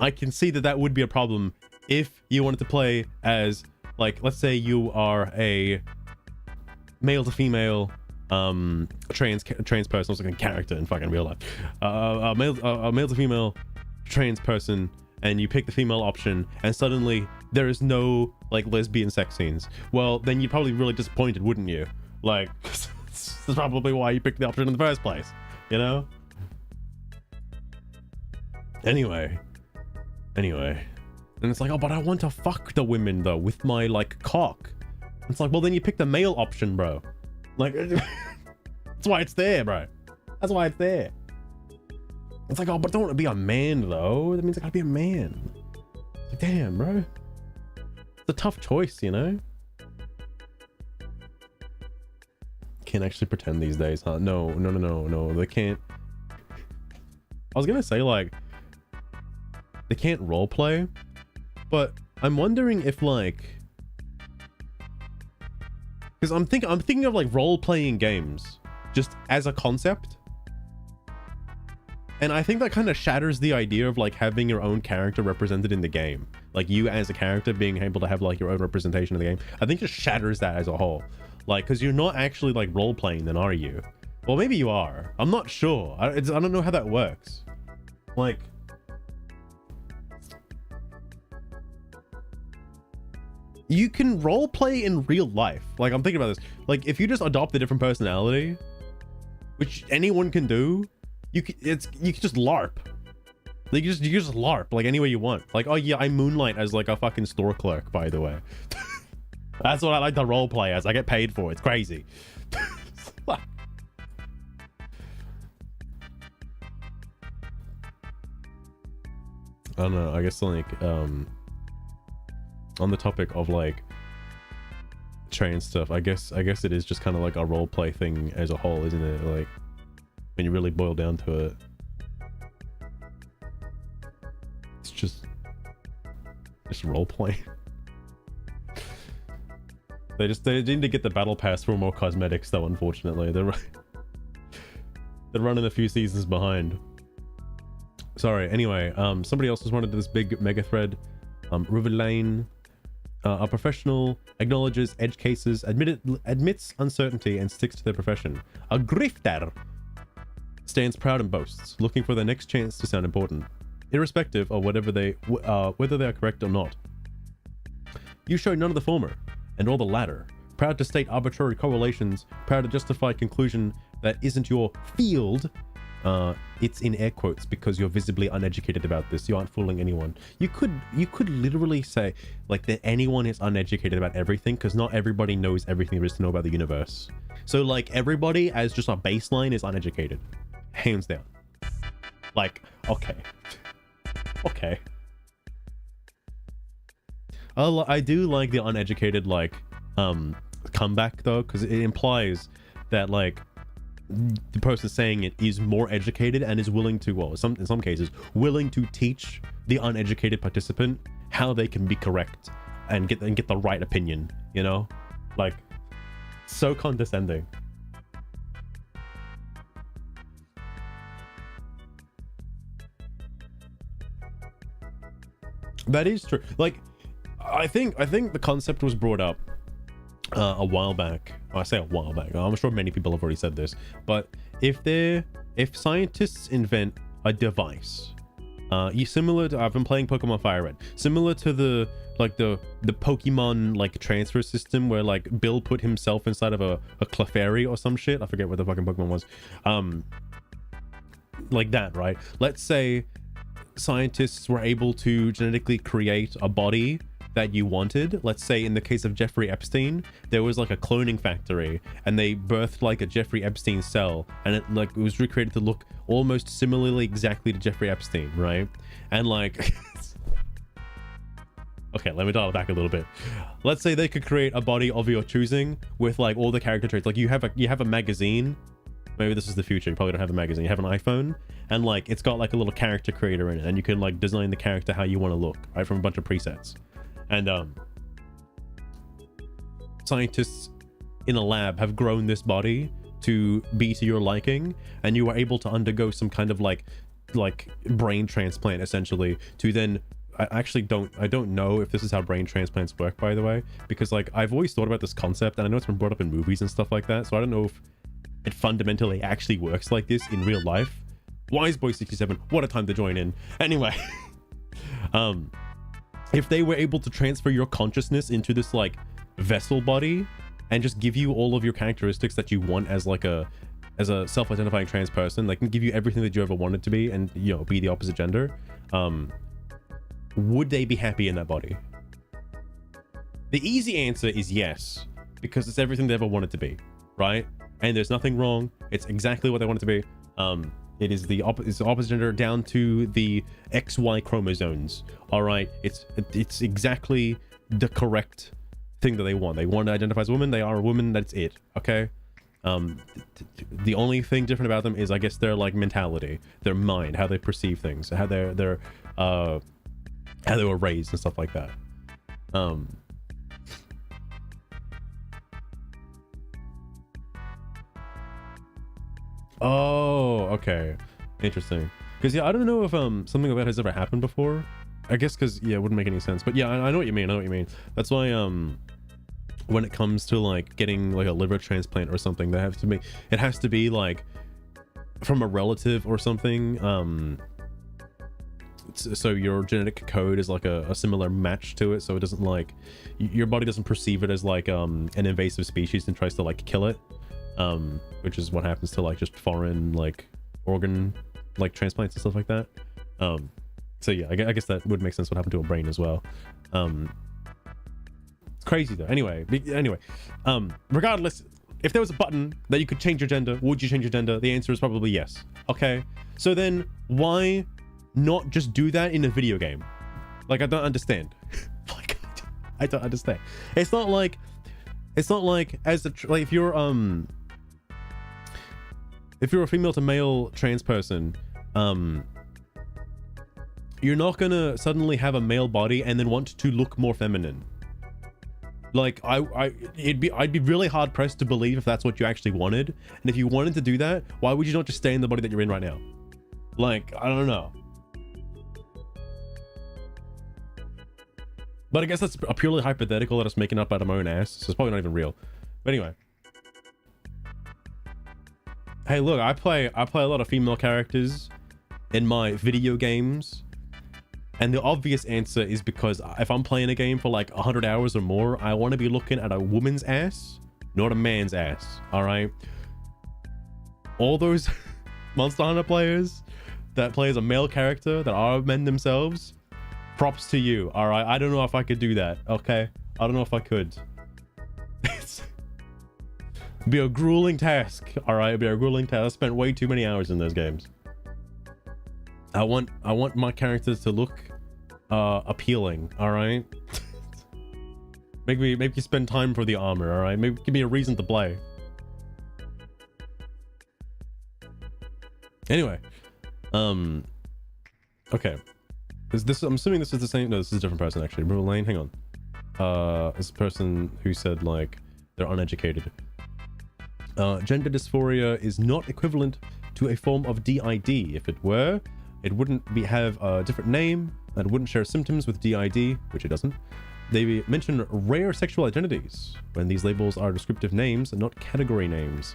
I can see that would be a problem if you wanted to play as, like, let's say you are a male to female trans person, also a character in fucking real life, a male to female trans person, and you pick the female option, and suddenly there is no like lesbian sex scenes. Well, then you're probably really disappointed, wouldn't you? Like, that's probably why you picked the option in the first place, you know? Anyway, and it's like, oh, but I want to fuck the women though with my like cock. It's like, well, then you pick the male option, bro. Like, that's why it's there, bro. That's why it's there. It's like, oh, but I don't want to be a man though. That means I gotta be a man. Like, damn, bro. It's a tough choice, you know? Can't actually pretend these days, huh? No, they can't. I was gonna say, like, they can't role play, but I'm wondering if, like, because I'm thinking of like role-playing games just as a concept, and I think that kind of shatters the idea of like having your own character represented in the game, like you as a character being able to have like your own representation in the game. I think just shatters that as a whole, like, because you're not actually like role-playing then, are you? Well, maybe you are, I'm not sure. I don't know how that works. Like, you can role play in real life. Like, I'm thinking about this. Like, if you just adopt a different personality, which anyone can do, you can just LARP. Like, you just LARP like any way you want. Like, oh yeah, I moonlight as like a fucking store clerk, by the way. That's what I like to role play as. I get paid for it. It's crazy. I don't know. I guess like on the topic of like trans stuff, I guess it is just kind of like a role play thing as a whole, isn't it? Like, when you really boil down to it, it's just role play. They need to get the battle pass for more cosmetics though, unfortunately. They're running a few seasons behind. Sorry. Anyway, somebody else just wanted this big mega thread. Riverlane, a professional, acknowledges edge cases, admits uncertainty, and sticks to their profession. A grifter stands proud and boasts, looking for the next chance to sound important, irrespective of whether they are correct or not. You show none of the former, and all the latter. Proud to state arbitrary correlations, proud to justify conclusion that isn't your field, it's in air quotes because you're visibly uneducated about this. You aren't fooling anyone. You could literally say like that anyone is uneducated about everything, because not everybody knows everything there is to know about the universe. So like everybody as just a baseline is uneducated, hands down. Like, okay. I do like the uneducated like comeback though, because it implies that like the person saying it is more educated and is willing to, well, in some cases willing to teach the uneducated participant how they can be correct and get the right opinion, you know? Like, so condescending. That is true. Like, I think the concept was brought up a while back. I say a while back. I'm sure many people have already said this, but if scientists invent a device, similar to, I've been playing Pokemon Fire Red, similar to the Pokemon like transfer system where like Bill put himself inside of a Clefairy or some shit. I forget what the fucking Pokemon was. Like that, right? Let's say scientists were able to genetically create a body that you wanted. Let's say in the case of Jeffrey Epstein, there was like a cloning factory and they birthed like a Jeffrey Epstein cell, and it was recreated to look almost similarly exactly to Jeffrey Epstein, right? And like okay, let me dial it back a little bit. Let's say they could create a body of your choosing with like all the character traits. Like you have a magazine. Maybe this is the future. You probably don't have a magazine. You have an iPhone, and like it's got like a little character creator in it, and you can like design the character how you want to look, right, from a bunch of presets. And scientists in a lab have grown this body to be to your liking, and you are able to undergo some kind of like brain transplant essentially to then, I don't know if this is how brain transplants work, by the way, because like I've always thought about this concept and I know it's been brought up in movies and stuff like that, so I don't know if it fundamentally actually works like this in real life. Wise Boy 67, what a time to join in. Anyway, if they were able to transfer your consciousness into this like vessel body and just give you all of your characteristics that you want as a self-identifying trans person, they can give you everything that you ever wanted to be and, you know, be the opposite gender, would they be happy in that body? The easy answer is yes, because it's everything they ever wanted to be, right? And there's nothing wrong. It's exactly what they want it to be. It is the opposite gender down to the XY chromosomes. All right, it's exactly the correct thing that they want. They want to identify as a woman. They are a woman. That's it. Okay. The only thing different about them is, I guess, their like mentality, their mind, how they perceive things, how how they were raised and stuff like that. Oh, okay, interesting. Because yeah, I don't know if something like that has ever happened before. I guess because yeah, it wouldn't make any sense. But yeah, I know what you mean. I know what you mean. That's why when it comes to like getting like a liver transplant or something, it has to be like from a relative or something. So your genetic code is like a similar match to it, so it doesn't like your body doesn't perceive it as like an invasive species and tries to like kill it. Which is what happens to like just foreign like organ like transplants and stuff like that. So yeah, I guess that would make sense what happened to a brain as well. It's crazy though. Anyway, regardless, if there was a button that you could change your gender, would you change your gender? The answer is probably yes. Okay, so then why not just do that in a video game? Like, I don't understand. Like, I don't understand. It's not like as like if you're a female to male trans person, you're not gonna suddenly have a male body and then want to look more feminine. Like I'd be really hard pressed to believe if that's what you actually wanted. And if you wanted to do that, why would you not just stay in the body that you're in right now? Like, I don't know. But I guess that's a purely hypothetical that I'm making up out of my own ass, so it's probably not even real. But anyway. Hey, look, I play a lot of female characters in my video games. And the obvious answer is because if I'm playing a game for like 100 hours or more, I want to be looking at a woman's ass, not a man's ass. All right. All those Monster Hunter players that play as a male character that are men themselves, props to you. All right, I don't know if I could do that. Okay, I don't know if I could. It's be a grueling task. All right, be a grueling task. I spent way too many hours in those games. I want my characters to look appealing. All right. make me spend time for the armor. All right, maybe give me a reason to play. Anyway, okay. Is this? I'm assuming this is the same. No, this is a different person actually. River Lane, hang on. This person who said like they're uneducated. Gender dysphoria is not equivalent to a form of DID. If it were, it wouldn't have a different name and wouldn't share symptoms with DID, which it doesn't. They mention rare sexual identities when these labels are descriptive names and not category names.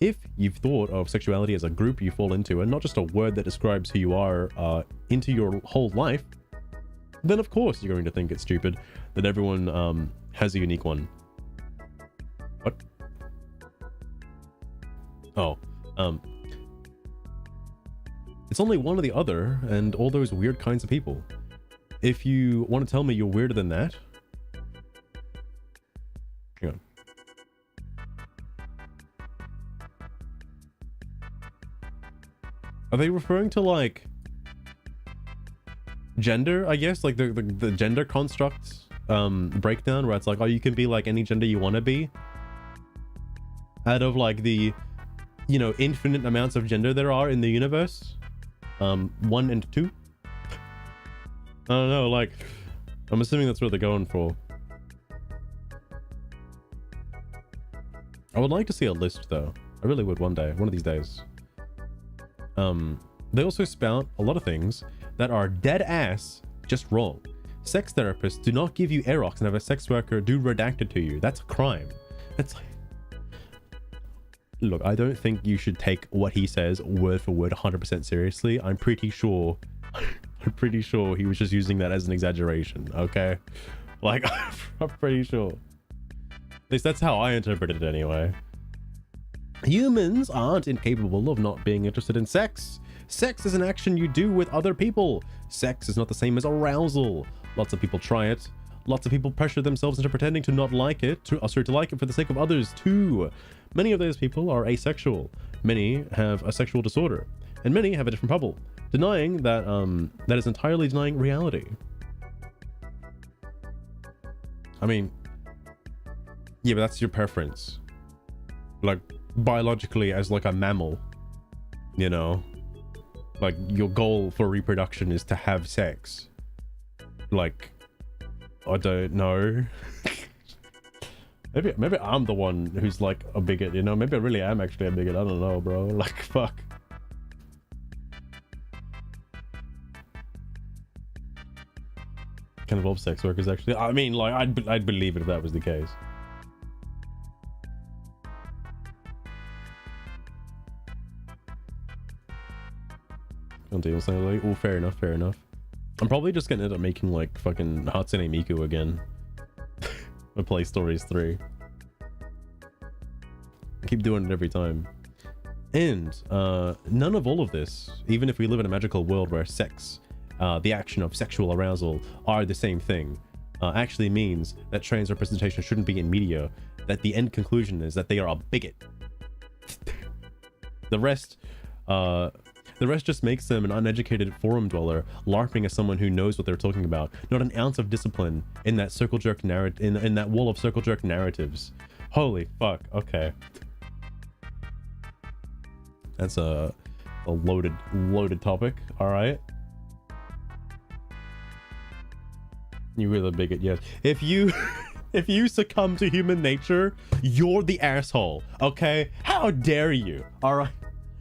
If you've thought of sexuality as a group you fall into and not just a word that describes who you are into your whole life, then of course you're going to think it's stupid that everyone has a unique one. What? Oh, it's only one or the other and all those weird kinds of people. If you want to tell me you're weirder than that, hang on. Are they referring to like gender, I guess, like the gender construct breakdown where it's like, oh, you can be like any gender you want to be out of like the, you know, infinite amounts of gender there are in the universe, 1 and 2. I don't know, like I'm assuming that's what they're going for. I would like to see a list though. I really would one day, one of these days. They also spout a lot of things that are dead ass just wrong. Sex therapists do not give you erox and have a sex worker do redacted to you. That's a crime. That's like... Look, I don't think you should take what he says word for word 100% seriously. I'm pretty sure he was just using that as an exaggeration, okay? Like, I'm pretty sure. At least that's how I interpreted it anyway. Humans aren't incapable of not being interested in sex. Sex is an action you do with other people. Sex is not the same as arousal. Lots of people try it. Lots of people pressure themselves into pretending to not like it, to like it for the sake of others too. Many of those people are asexual. Many have a sexual disorder. And many have a different problem. Denying that, that is entirely denying reality. I mean, yeah, but that's your preference. Like, biologically as like a mammal, you know, like your goal for reproduction is to have sex. Like, I don't know. maybe I'm the one who's like a bigot, you know? Maybe I really am actually a bigot. I don't know, bro. Like, fuck. Can involve sex workers actually. I mean, like, I'd believe it if that was the case. Like, oh, fair enough, fair enough. I'm probably just gonna end up making like fucking Hatsune Miku again. I play Stories 3. I keep doing it every time. And none of all of this, even if we live in a magical world where sex, the action of sexual arousal are the same thing, actually means that trans representation shouldn't be in media, that the end conclusion is that they are a bigot. The rest just makes them an uneducated forum dweller, LARPing as someone who knows what they're talking about. Not an ounce of discipline in that circle jerk in that wall of circle jerk narratives. Holy fuck. Okay. That's a loaded topic. All right. You were the bigot, yes. If you succumb to human nature, you're the asshole. Okay? How dare you? All right.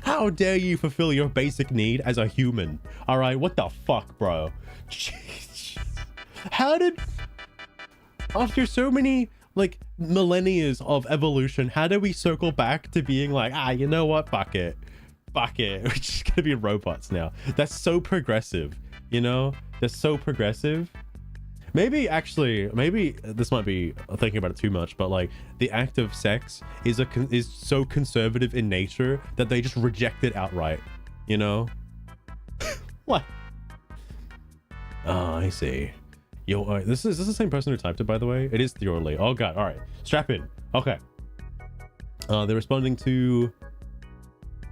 How dare you fulfill your basic need as a human? All right, what the fuck, bro? How did, after so many like millennia of evolution, how do we circle back to being like, you know what? Fuck it. We're just gonna be robots now. That's so progressive, you know? That's so progressive. Maybe actually, maybe this might be thinking about it too much, but like the act of sex is is so conservative in nature that they just reject it outright. You know? What? Oh, I see. Yo, this is the same person who typed it, by the way. It is Theorly. Oh god. All right, strap in. Okay. They're responding to.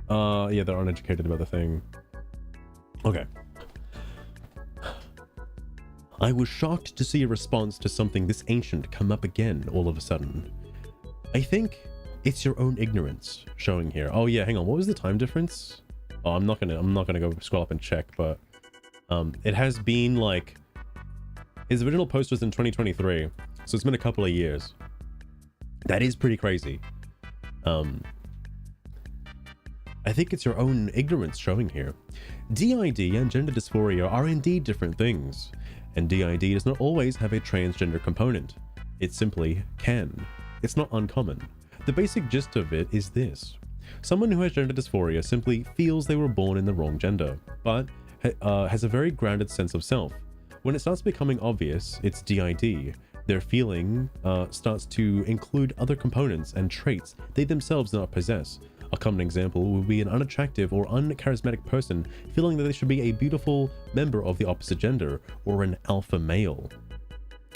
Yeah, they're uneducated about the thing. Okay. I was shocked to see a response to something this ancient come up again all of a sudden. I think it's your own ignorance showing here. Oh yeah, hang on. What was the time difference? Oh, I'm not gonna go scroll up and check, but it has been like his original post was in 2023, so it's been a couple of years. That is pretty crazy. I think it's your own ignorance showing here. DID and gender dysphoria are indeed different things, and DID does not always have a transgender component. It simply can. It's not uncommon. The basic gist of it is this. Someone who has gender dysphoria simply feels they were born in the wrong gender, but has a very grounded sense of self. When it starts becoming obvious it's DID, their feeling starts to include other components and traits they themselves do not possess. A common example would be an unattractive or uncharismatic person feeling that they should be a beautiful member of the opposite gender, or an alpha male.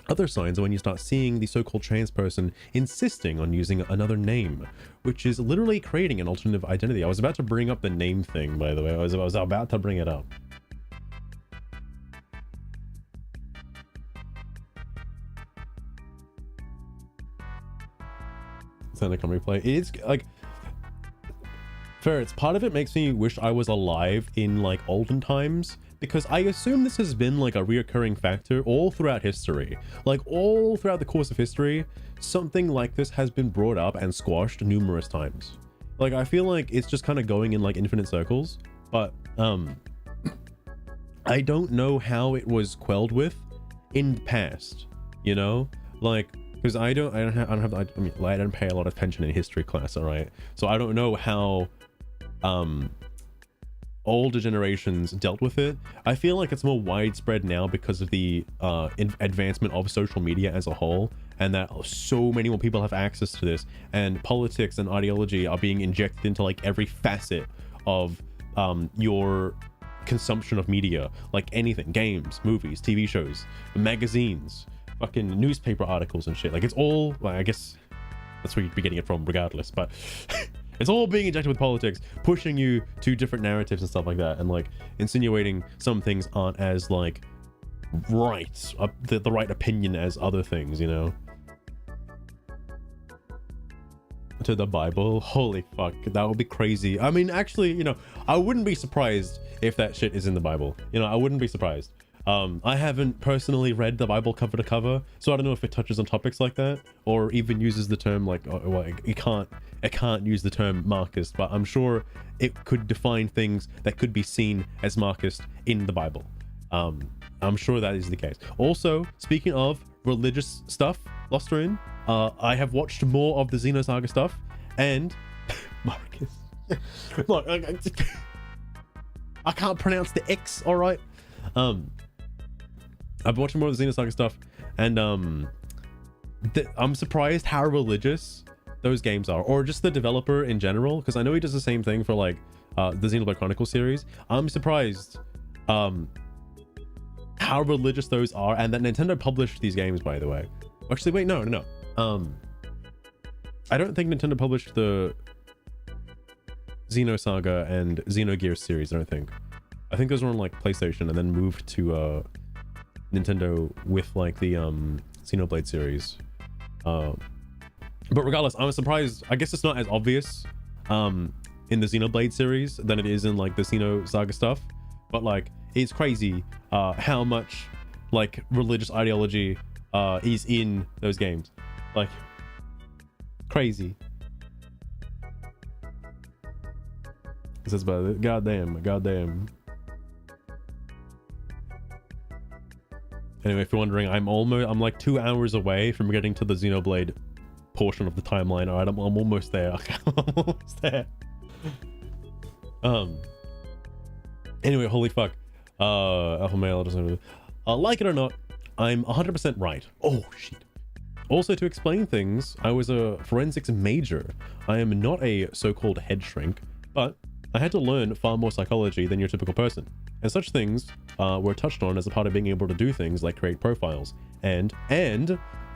Other signs are when you start seeing the so-called trans person insisting on using another name, which is literally creating an alternative identity. I was about to bring up the name thing, by the way. I was about to bring it up. Send a replay. It's like Ferrets, part of it makes me wish I was alive in like olden times, because I assume this has been like a reoccurring factor all throughout history. Like all throughout the course of history, something like this has been brought up and squashed numerous times. Like I feel like it's just kind of going in like infinite circles, but I don't know how it was quelled with in the past, you know? Like, because I don't pay a lot of attention in history class, all right? So I don't know how older generations dealt with it. I feel like it's more widespread now because of the advancement of social media as a whole, and that so many more people have access to this, and politics and ideology are being injected into like every facet of your consumption of media, like anything, games, movies, TV shows, magazines, fucking newspaper articles and shit. Like it's all, well, I guess that's where you'd be getting it from regardless, but it's all being injected with politics, pushing you to different narratives and stuff like that, and like insinuating some things aren't as like right, the right opinion as other things, you know? To the Bible, holy fuck, that would be crazy. I mean, actually, you know, I wouldn't be surprised if that shit is in the Bible. You know, I wouldn't be surprised. I haven't personally read the Bible cover to cover, so I don't know if it touches on topics like that, or even uses the term like, well, it can't use the term Marxist, but I'm sure it could define things that could be seen as Marxist in the Bible. I'm sure that is the case. Also, speaking of religious stuff, Losterin, I have watched more of the Xenosaga stuff, and Marcus, look, I can't pronounce the X, all right? I've watched more of the Xenosaga stuff, and I'm surprised how religious those games are, or just the developer in general, because I know he does the same thing for like the Xenoblade Chronicles series. I'm surprised how religious those are, and that Nintendo published these games, by the way. Actually, wait, no. I don't think Nintendo published the Xenosaga and Xenogears series, I don't think. I think those were on like PlayStation and then moved to Nintendo with like the Xenoblade series. But regardless, I'm surprised. I guess it's not as obvious in the Xenoblade series than it is in like the Xenosaga stuff. But like, it's crazy how much like religious ideology is in those games. Like, crazy. This is about it. Goddamn. Anyway, if you're wondering, I'm like 2 hours away from getting to the Xenoblade portion of the timeline. All right, I'm almost there. I'm almost there. Anyway, holy fuck. Alpha male doesn't really, like it or not, I'm 100% right. Oh, shit. Also, to explain things, I was a forensics major. I am not a so-called head shrink, but I had to learn far more psychology than your typical person. And such things were touched on as a part of being able to do things like create profiles and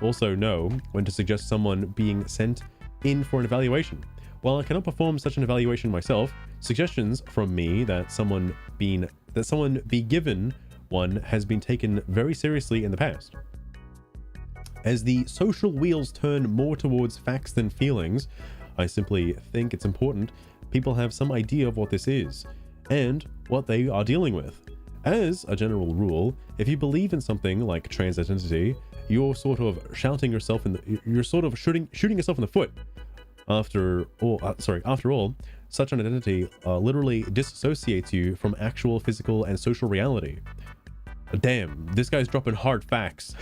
also know when to suggest someone being sent in for an evaluation. While I cannot perform such an evaluation myself, suggestions from me that someone be given one has been taken very seriously in the past. As the social wheels turn more towards facts than feelings, I simply think it's important people have some idea of what this is and what they are dealing with. As a general rule, if you believe in something like trans identity, you're sort of shooting yourself in the foot. After all, such an identity literally disassociates you from actual physical and social reality. Damn, this guy's dropping hard facts.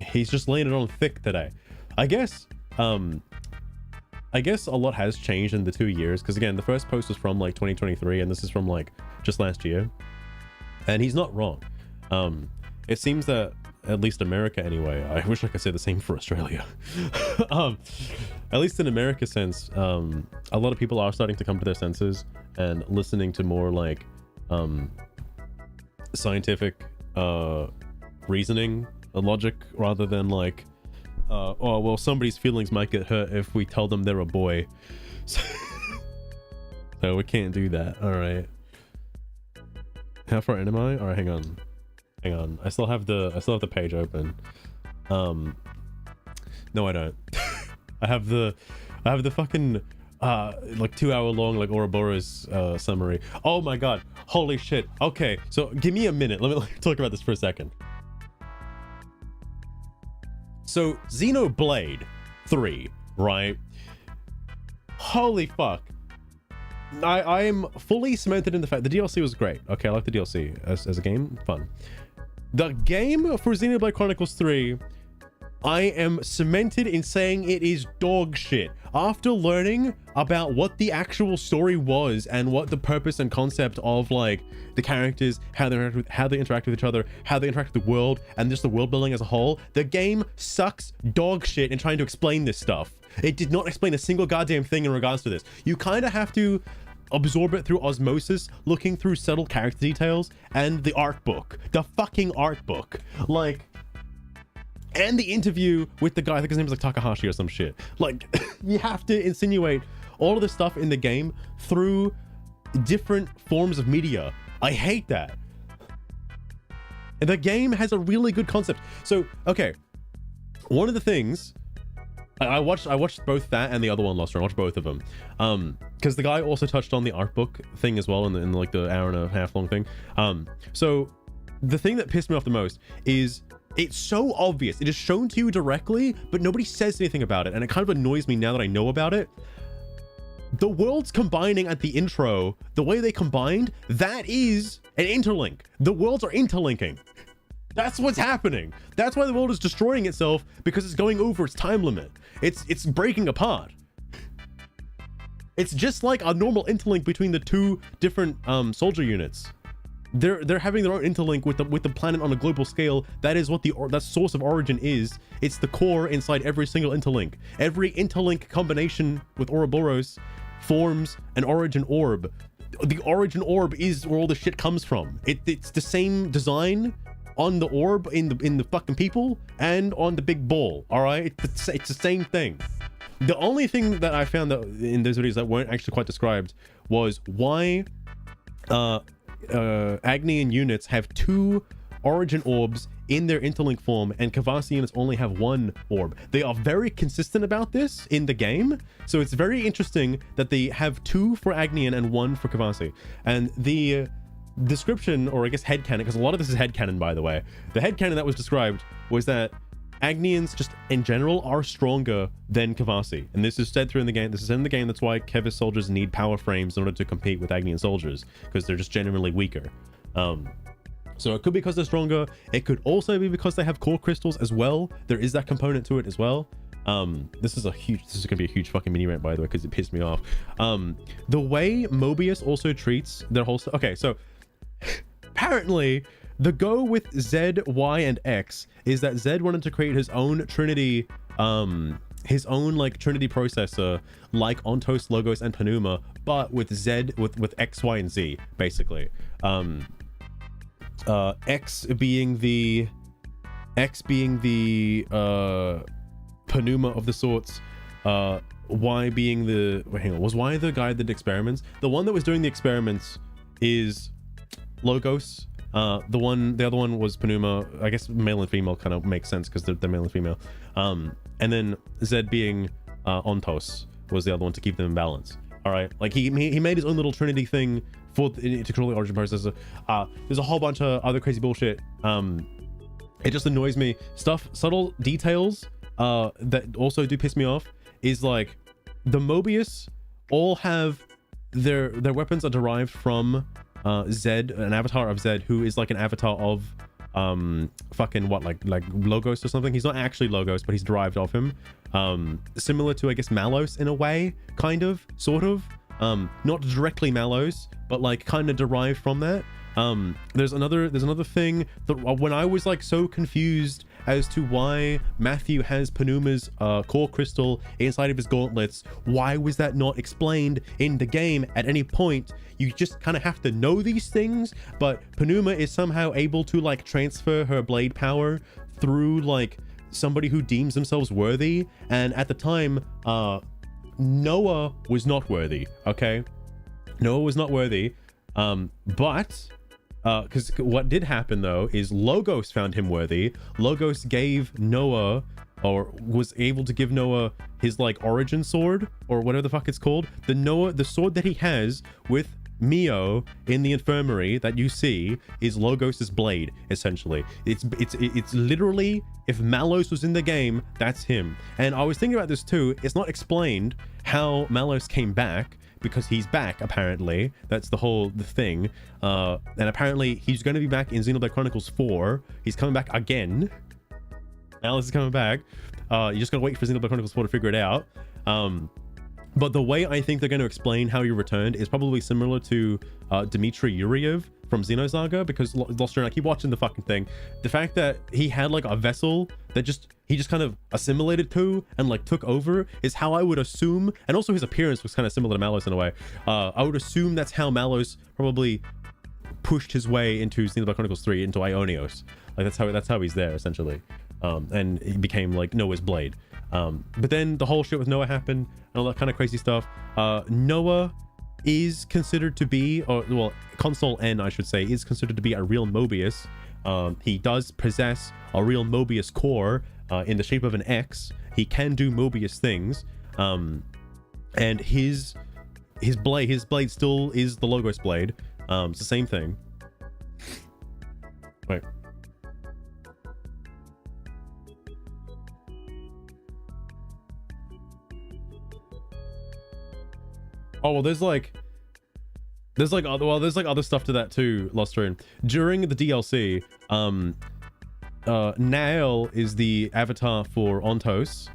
He's just laying it on thick today. I guess a lot has changed in the 2 years, because again, the first post was from like 2023 and this is from like just last year. And he's not wrong. It seems that at least America anyway, I wish I could say the same for Australia. At least in America's sense, a lot of people are starting to come to their senses and listening to more like scientific reasoning and logic rather than like oh well, somebody's feelings might get hurt if we tell them they're a boy. So we can't do that. All right, how far in am I? All right, hang on, I still have the page open. No, I don't. I have the fucking like 2 hour long like Ouroboros summary. Oh my god, holy shit. Okay, so give me a minute, let me talk about this for a second. So Xenoblade 3, right? Holy fuck, I am fully cemented in the fact the DLC was great. Okay, I like the DLC as a game, fun. The game for Xenoblade Chronicles 3, I am cemented in saying it is dog shit. After learning about what the actual story was and what the purpose and concept of like the characters, how they interact with each other, how they interact with the world, and just the world building as a whole, the game sucks dog shit in trying to explain this stuff. It did not explain a single goddamn thing in regards to this. You kind of have to absorb it through osmosis, looking through subtle character details and the art book, the fucking art book, like, and the interview with the guy, I think his name is like Takahashi or some shit. Like, you have to insinuate all of this stuff in the game through different forms of media. I hate that. And the game has a really good concept. So, okay, one of the things I watched both that and the other one, Lost. I watched both of them, because the guy also touched on the art book thing as well in like the hour and a half long thing. So the thing that pissed me off the most is it's so obvious. It is shown to you directly, but nobody says anything about it, and it kind of annoys me now that I know about it. The worlds combining at the intro, the way they combined, that is an interlink. The worlds are interlinking. That's what's happening. That's why the world is destroying itself, because it's going over its time limit. It's breaking apart. It's just like a normal interlink between the two different soldier units. They're having their own interlink with the planet on a global scale. That is what that source of origin is. It's the core inside every single interlink. Every interlink combination with Ouroboros forms an origin orb. The origin orb is where all the shit comes from. It's the same design on the orb in the fucking people and on the big ball. All right, it's the same thing. The only thing that I found that in those videos that weren't actually quite described was why Agnian units have two origin orbs in their interlink form and Kavasi units only have one orb. They are very consistent about this in the game, so it's very interesting that they have two for Agnian and one for Kavasi. And the description, or I guess headcanon, because a lot of this is headcanon, by the way, the headcanon that was described was that Agnians just in general are stronger than Kavasi, and this is said through in the game. This is in the game. That's why Kevis soldiers need power frames in order to compete with Agnian soldiers, because they're just generally weaker. So it could be because they're stronger. It could also be because they have core crystals as well. There is that component to it as well. This is gonna be a huge fucking mini rant, by the way, because it pissed me off. The way Mobius also treats their whole okay, so apparently The go with Z, Y, and X is that Z wanted to create his own Trinity, his own like Trinity processor, like Ontos, Logos, and Penuma, but with Z, with X, Y, and Z, basically. X being the Penuma of the sorts, Y being the, wait, hang on, was Y the guy that did experiments? The one that was doing the experiments is Logos. The other one was Penuma. I guess male and female kind of makes sense because they're male and female. And then Z being Ontos was the other one to keep them in balance. All right, like he made his own little Trinity thing for to control the origin processor. There's a whole bunch of other crazy bullshit. It just annoys me. Subtle details that also do piss me off is like the Mobius all have their weapons are derived from Zed, an avatar of Zed, who is like an avatar of fucking what, like Logos or something. He's not actually Logos, but he's derived of him. Similar to, I guess, Malos in a way, kind of, sort of. Not directly Malos, but like kind of derived from that. There's another thing that when I was like so confused as to why Matthew has Penuma's core crystal inside of his gauntlets, why was that not explained in the game at any point? You just kind of have to know these things, but Penuma is somehow able to like transfer her blade power through like somebody who deems themselves worthy, and at the time Noah was not worthy. Okay, Noah was not worthy, but because what did happen though is Logos found him worthy. Logos gave Noah, or was able to give Noah, his like origin sword, or whatever the fuck it's called. The sword that he has with Mio in the infirmary that you see is Logos's blade, essentially. It's literally, if Malos was in the game, that's him. And I was thinking about this too. It's not explained how Malos came back, because he's back, apparently. That's the thing. And apparently he's going to be back in Xenoblade Chronicles 4. He's coming back again. Alice is coming back. You just gotta wait for Xenoblade Chronicles 4 to figure it out. But the way I think they're going to explain how he returned is probably similar to Dmitry Yuriev from Xenosaga, because Lost Journey, I keep watching the fucking thing. The fact that he had like a vessel that he just kind of assimilated to and like took over is how I would assume, and also his appearance was kind of similar to Malos in a way. I would assume that's how Malos probably pushed his way into Xenoblade Chronicles 3 into Ionios. Like that's how he's there essentially. And he became like Noah's blade. But then the whole shit with Noah happened and all that kind of crazy stuff. Noah is considered to be, or well, Console N I should say, is considered to be a real Mobius. He does possess a real Mobius core in the shape of an X. He can do Mobius things, and his blade still is the Logos blade. It's the same thing. Wait. Oh well, there's like other stuff to that too, Lost Rune. During the DLC, Nael is the avatar for Ontos.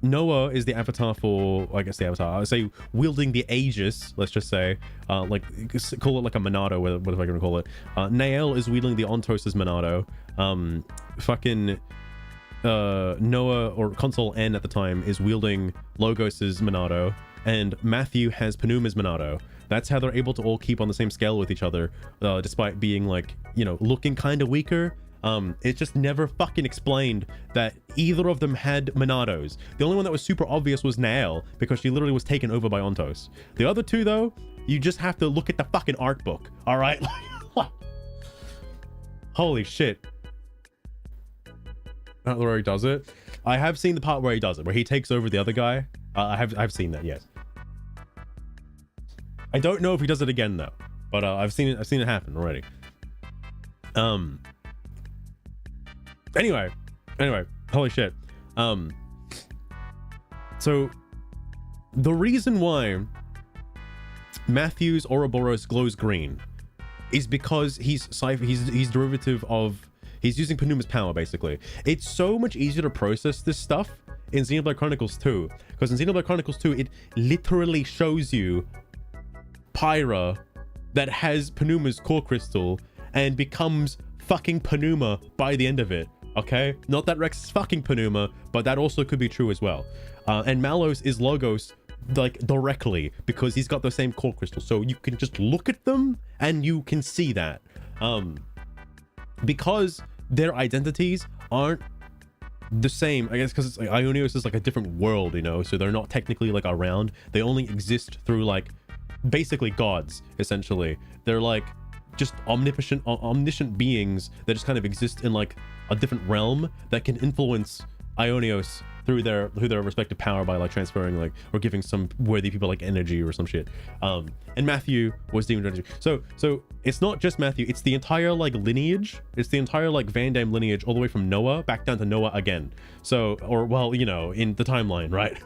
Noah is the avatar for, I guess, the avatar. I would say wielding the Aegis, let's just say. Like, call it like a Monado, whatever I'm gonna call it. Nael is wielding the Ontos' Monado. Noah, or Console N at the time, is wielding Logos's Monado. And Matthew has Penuma's Monado. That's how they're able to all keep on the same scale with each other, despite being like, you know, looking kind of weaker. It's just never fucking explained that either of them had Monados. The only one that was super obvious was Nael, because she literally was taken over by Ontos. The other two, though, you just have to look at the fucking art book, all right? Holy shit. Not where he does it. I have seen the part where he does it, where he takes over the other guy. I've seen that, yes. I don't know if he does it again though, but I've seen it happen already. Anyway, holy shit. So the reason why Matthew's Ouroboros glows green is because he's derivative of, he's using Penuma's power basically. It's so much easier to process this stuff in Xenoblade Chronicles 2, because in Xenoblade Chronicles 2 it literally shows you Pyra that has Penuma's core crystal, and becomes fucking Panuma by the end of it. Okay, not that Rex is fucking Panuma, but that also could be true as well. And Malos is Logos, like, directly, because he's got the same core crystal, so you can just look at them and you can see that. Because their identities aren't the same, I guess, because it's like Ionios is like a different world, you know, so they're not technically like around. They only exist through like basically gods, essentially. They're like just omniscient beings that just kind of exist in like a different realm that can influence Ionios through their respective power by like transferring like or giving some worthy people like energy or some shit. And Matthew was demon energy. So it's not just Matthew, it's the entire like lineage. It's the entire like Van Damme lineage all the way from Noah back down to Noah again. So, or well, you know, in the timeline, right?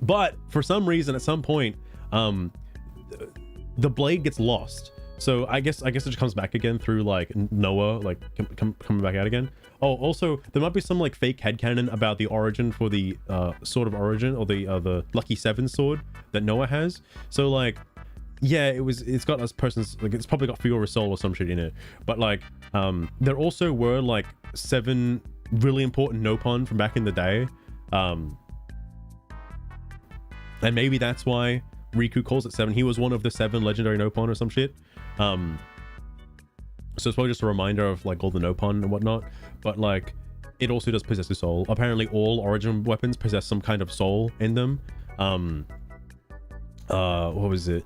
But for some reason at some point the blade gets lost. So I guess it just comes back again through like Noah, like coming back out again. Oh, also there might be some like fake headcanon about the origin for the Sword of Origin, or the Lucky Seven sword that Noah has. So like, yeah, it's got this person's, like, it's probably got Fiora's soul or some shit in it. But like, there also were like 7 really important Nopon from back in the day. And maybe that's why Riku calls it 7. He was one of the 7 legendary Nopon or some shit. So it's probably just a reminder of like all the Nopon and whatnot, but like it also does possess a soul. Apparently all origin weapons possess some kind of soul in them. What was it?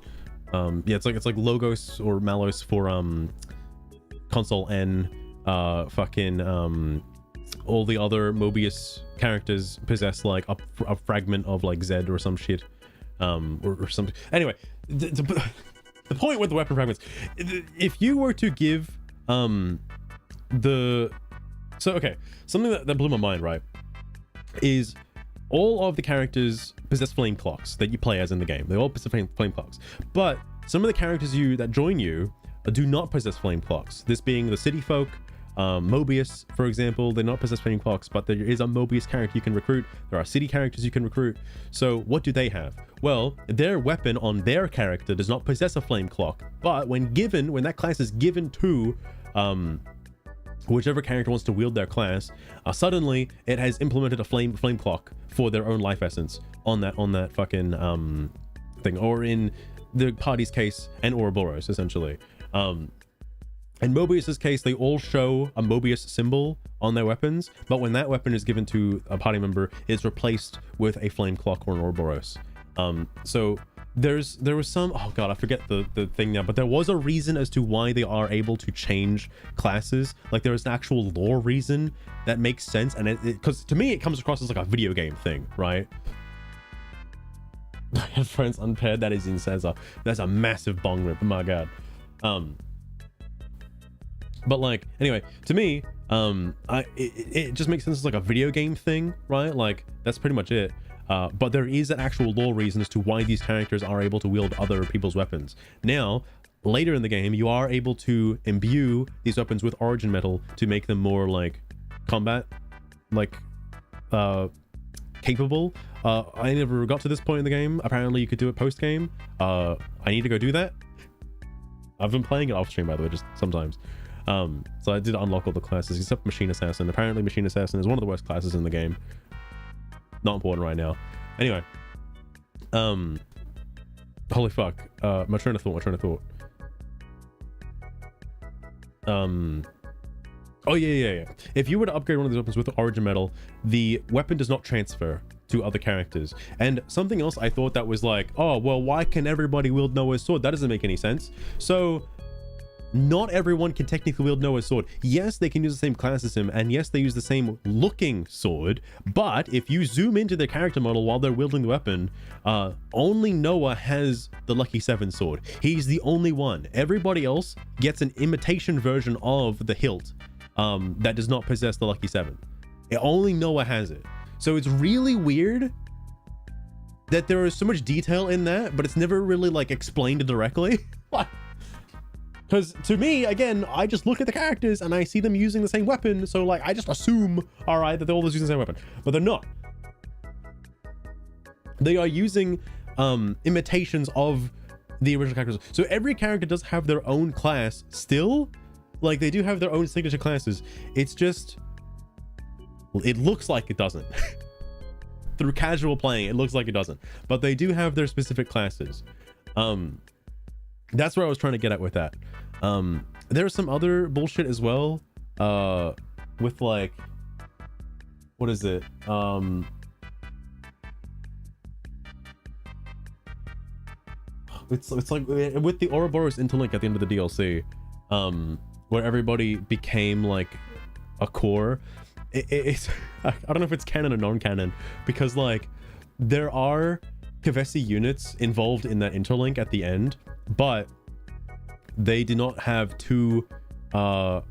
Yeah, it's like Logos or Malos for console N. Fucking all the other Mobius characters possess like a fragment of like Zed or some shit, or something. Anyway, the point with the weapon fragments, if you were to give okay, something that blew my mind, right, is all of the characters possess flame clocks that you play as in the game. They all possess flame clocks, but some of the characters that join you do not possess flame clocks. This being the city folk, Mobius, for example, they not possess flame clocks, but there is a Mobius character you can recruit. There are city characters you can recruit. So what do they have? Well, their weapon on their character does not possess a flame clock, but when that class is given to whichever character wants to wield their class, suddenly it has implemented a flame clock for their own life essence on that fucking thing, or in the party's case, and Ouroboros, essentially. In Mobius's case, they all show a Mobius symbol on their weapons, but when that weapon is given to a party member, it's replaced with a flame clock or an Ouroboros. So there was some, oh god, I forget the thing now, but there was a reason as to why they are able to change classes. Like there is an actual lore reason that makes sense, and because to me it comes across as like a video game thing, right? Friends unpaired, that is insane. That's a massive bong rip, oh my god. But like, anyway, to me, it just makes sense as like a video game thing, right? Like that's pretty much it. But there is an actual lore reason as to why these characters are able to wield other people's weapons. Now, later in the game, you are able to imbue these weapons with origin metal to make them more like combat, like capable. I never got to this point in the game. Apparently you could do it post game. I need to go do that. I've been playing it off stream, by the way, just sometimes. So I did unlock all the classes except Machine Assassin. Apparently Machine Assassin is one of the worst classes in the game. Not important right now. Anyway, holy fuck, my train of thought. Oh yeah. If you were to upgrade one of these weapons with origin metal, the weapon does not transfer to other characters. And something else I thought that was like, oh well, why can everybody wield Noah's sword? That doesn't make any sense. So not everyone can technically wield Noah's sword. Yes, they can use the same class as him, and yes, they use the same looking sword, but if you zoom into their character model while they're wielding the weapon, only Noah has the Lucky 7 sword. He's the only one. Everybody else gets an imitation version of the hilt that does not possess the Lucky 7. Only Noah has it. So it's really weird that there is so much detail in that, but it's never really like explained directly. What? Because to me, again, I just look at the characters and I see them using the same weapon. So like, I just assume, all right, that they're all using the same weapon, but they're not. They are using imitations of The original characters. So every character does have their own class still. Like, they do have their own signature classes. It's just, it looks like it doesn't. Through casual playing, it looks like it doesn't. But they do have their specific classes. That's where I was trying to get at with that. There's some other bullshit as well. With like, what is it? It's like with the Ouroboros interlink at the end of the DLC, where everybody became like a core. It's I don't know if it's canon or non-canon, because like there are Kavesi units involved in that interlink at the end, but they do not have two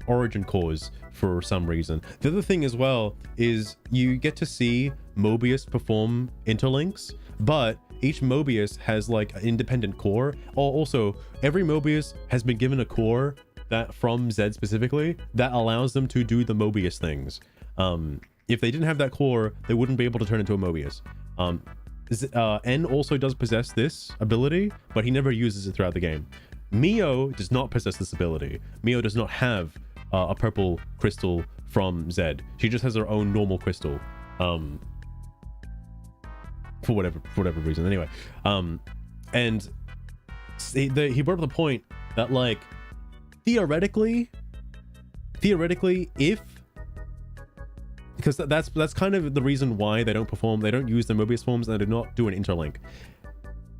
origin cores for some reason. The other thing as well is you get to see Mobius perform interlinks, but each Mobius has like an independent core. Also, every Mobius has been given a core that from Zed specifically that allows them to do the Mobius things. If they didn't have that core, they wouldn't be able to turn into a Mobius. N also does possess this ability, but he never uses it throughout the game. Mio does not possess this ability. Mio does not have a purple crystal from Zed. She just has her own normal crystal. For whatever reason. Anyway, and he brought up the point that like theoretically, if, because that's kind of the reason why they don't use the Mobius forms and they do not do an interlink,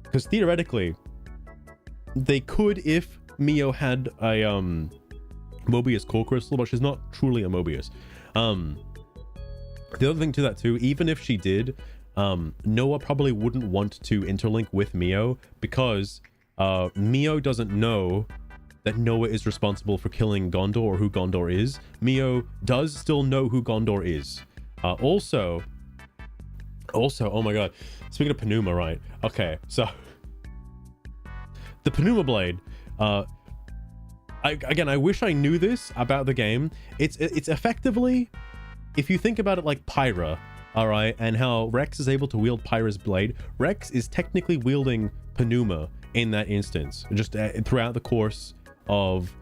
because theoretically they could if Mio had a Mobius core crystal, but she's not truly a Mobius. The other thing to that too, even if she did, Noah probably wouldn't want to interlink with Mio, because Mio doesn't know that Noah is responsible for killing Gondor or who Gondor is. Mio does still know who Gondor is. Also, oh my god, speaking of Penuma, right? Okay, so the Penuma blade, I wish I knew this about the game. It's effectively, if you think about it like Pyra, all right, and how Rex is able to wield Pyra's blade, Rex is technically wielding Penuma in that instance. Just throughout the course of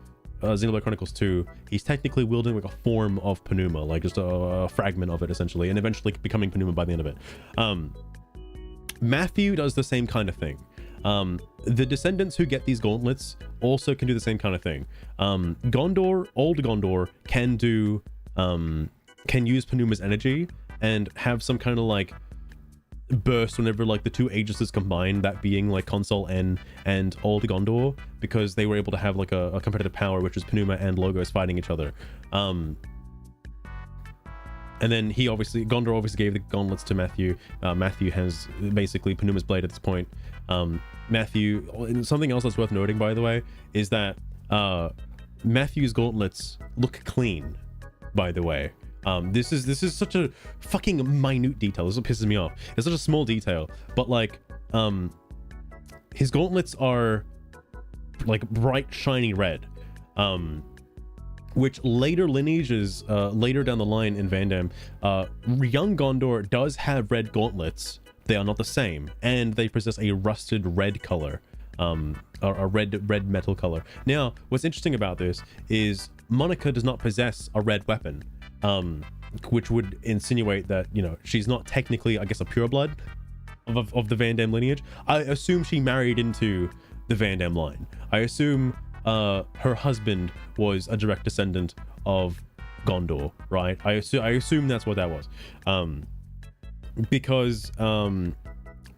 Xenoblade Chronicles 2, he's technically wielding like a form of Penuma, like just a fragment of it essentially, and eventually becoming Penuma by the end of it. Matthew does the same kind of thing. The descendants who get these gauntlets also can do the same kind of thing. Gondor, old Gondor, can use Penuma's energy and have some kind of like burst whenever like the two agencies combine, that being like Console N and Old Gondor, because they were able to have like a competitive power, which is Penuma and Logos fighting each other. And then Gondor obviously gave the gauntlets to Matthew. Matthew has basically Penuma's blade at this point. Matthew, something else that's worth noting, by the way, is that Matthew's gauntlets look clean, by the way. This is such a fucking minute detail. This is what pisses me off. It's such a small detail, but like, his gauntlets are like bright, shiny red. Which later lineages, later down the line in Vandam, young Gondor does have red gauntlets. They are not the same, and they possess a rusted red color, a red metal color. Now, what's interesting about this is Monica does not possess a red weapon, which would insinuate that, you know, she's not technically, I guess, a pureblood of the Vandam lineage. I assume she married into the Vandam line. I assume her husband was a direct descendant of Gondor, right? I assume that's what that was. Because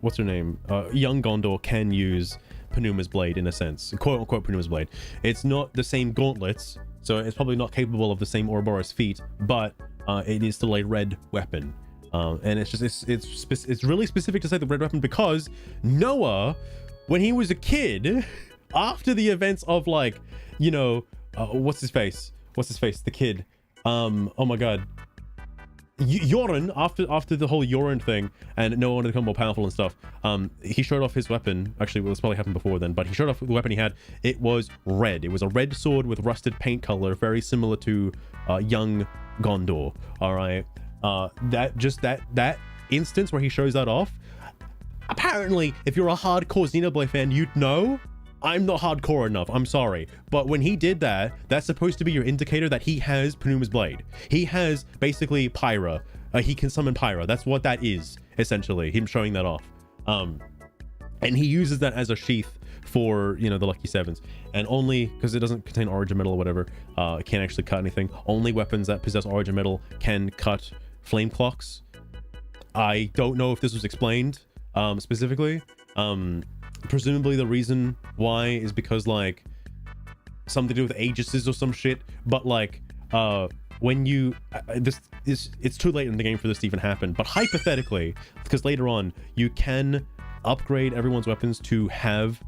what's her name? Young Gondor can use Penuma's blade in a sense, quote unquote Penuma's blade. It's not the same gauntlets, so it's probably not capable of the same Ouroboros feat, but it is still a red weapon. And it's really specific to say the red weapon, because Noah, when he was a kid, after the events of like, you know, what's his face, the kid, oh my god, Yoren, after the whole Yoren thing and Noah wanted to become more powerful and stuff, he showed off his weapon. Actually, well, this probably happened before then, but he showed off the weapon he had. It was red. It was a red sword with rusted paint color, very similar to young Gondor. All right, that instance where he shows that off, apparently if you're a hardcore Xenoblade fan, you'd know I'm not hardcore enough, I'm sorry, but when he did that, that's supposed to be your indicator that he has Panuma's blade. He has basically Pyra. He can summon Pyra. That's what that is, essentially, him showing that off. And he uses that as a sheath for, you know, the lucky sevens, and only because it doesn't contain origin metal or whatever, it can't actually cut anything. Only weapons that possess origin metal can cut flame clocks. I don't know if this was explained specifically. Presumably the reason why is because like something to do with aegises or some shit, but like when you it's too late in the game for this to even happen, but hypothetically, because later on you can upgrade everyone's weapons to have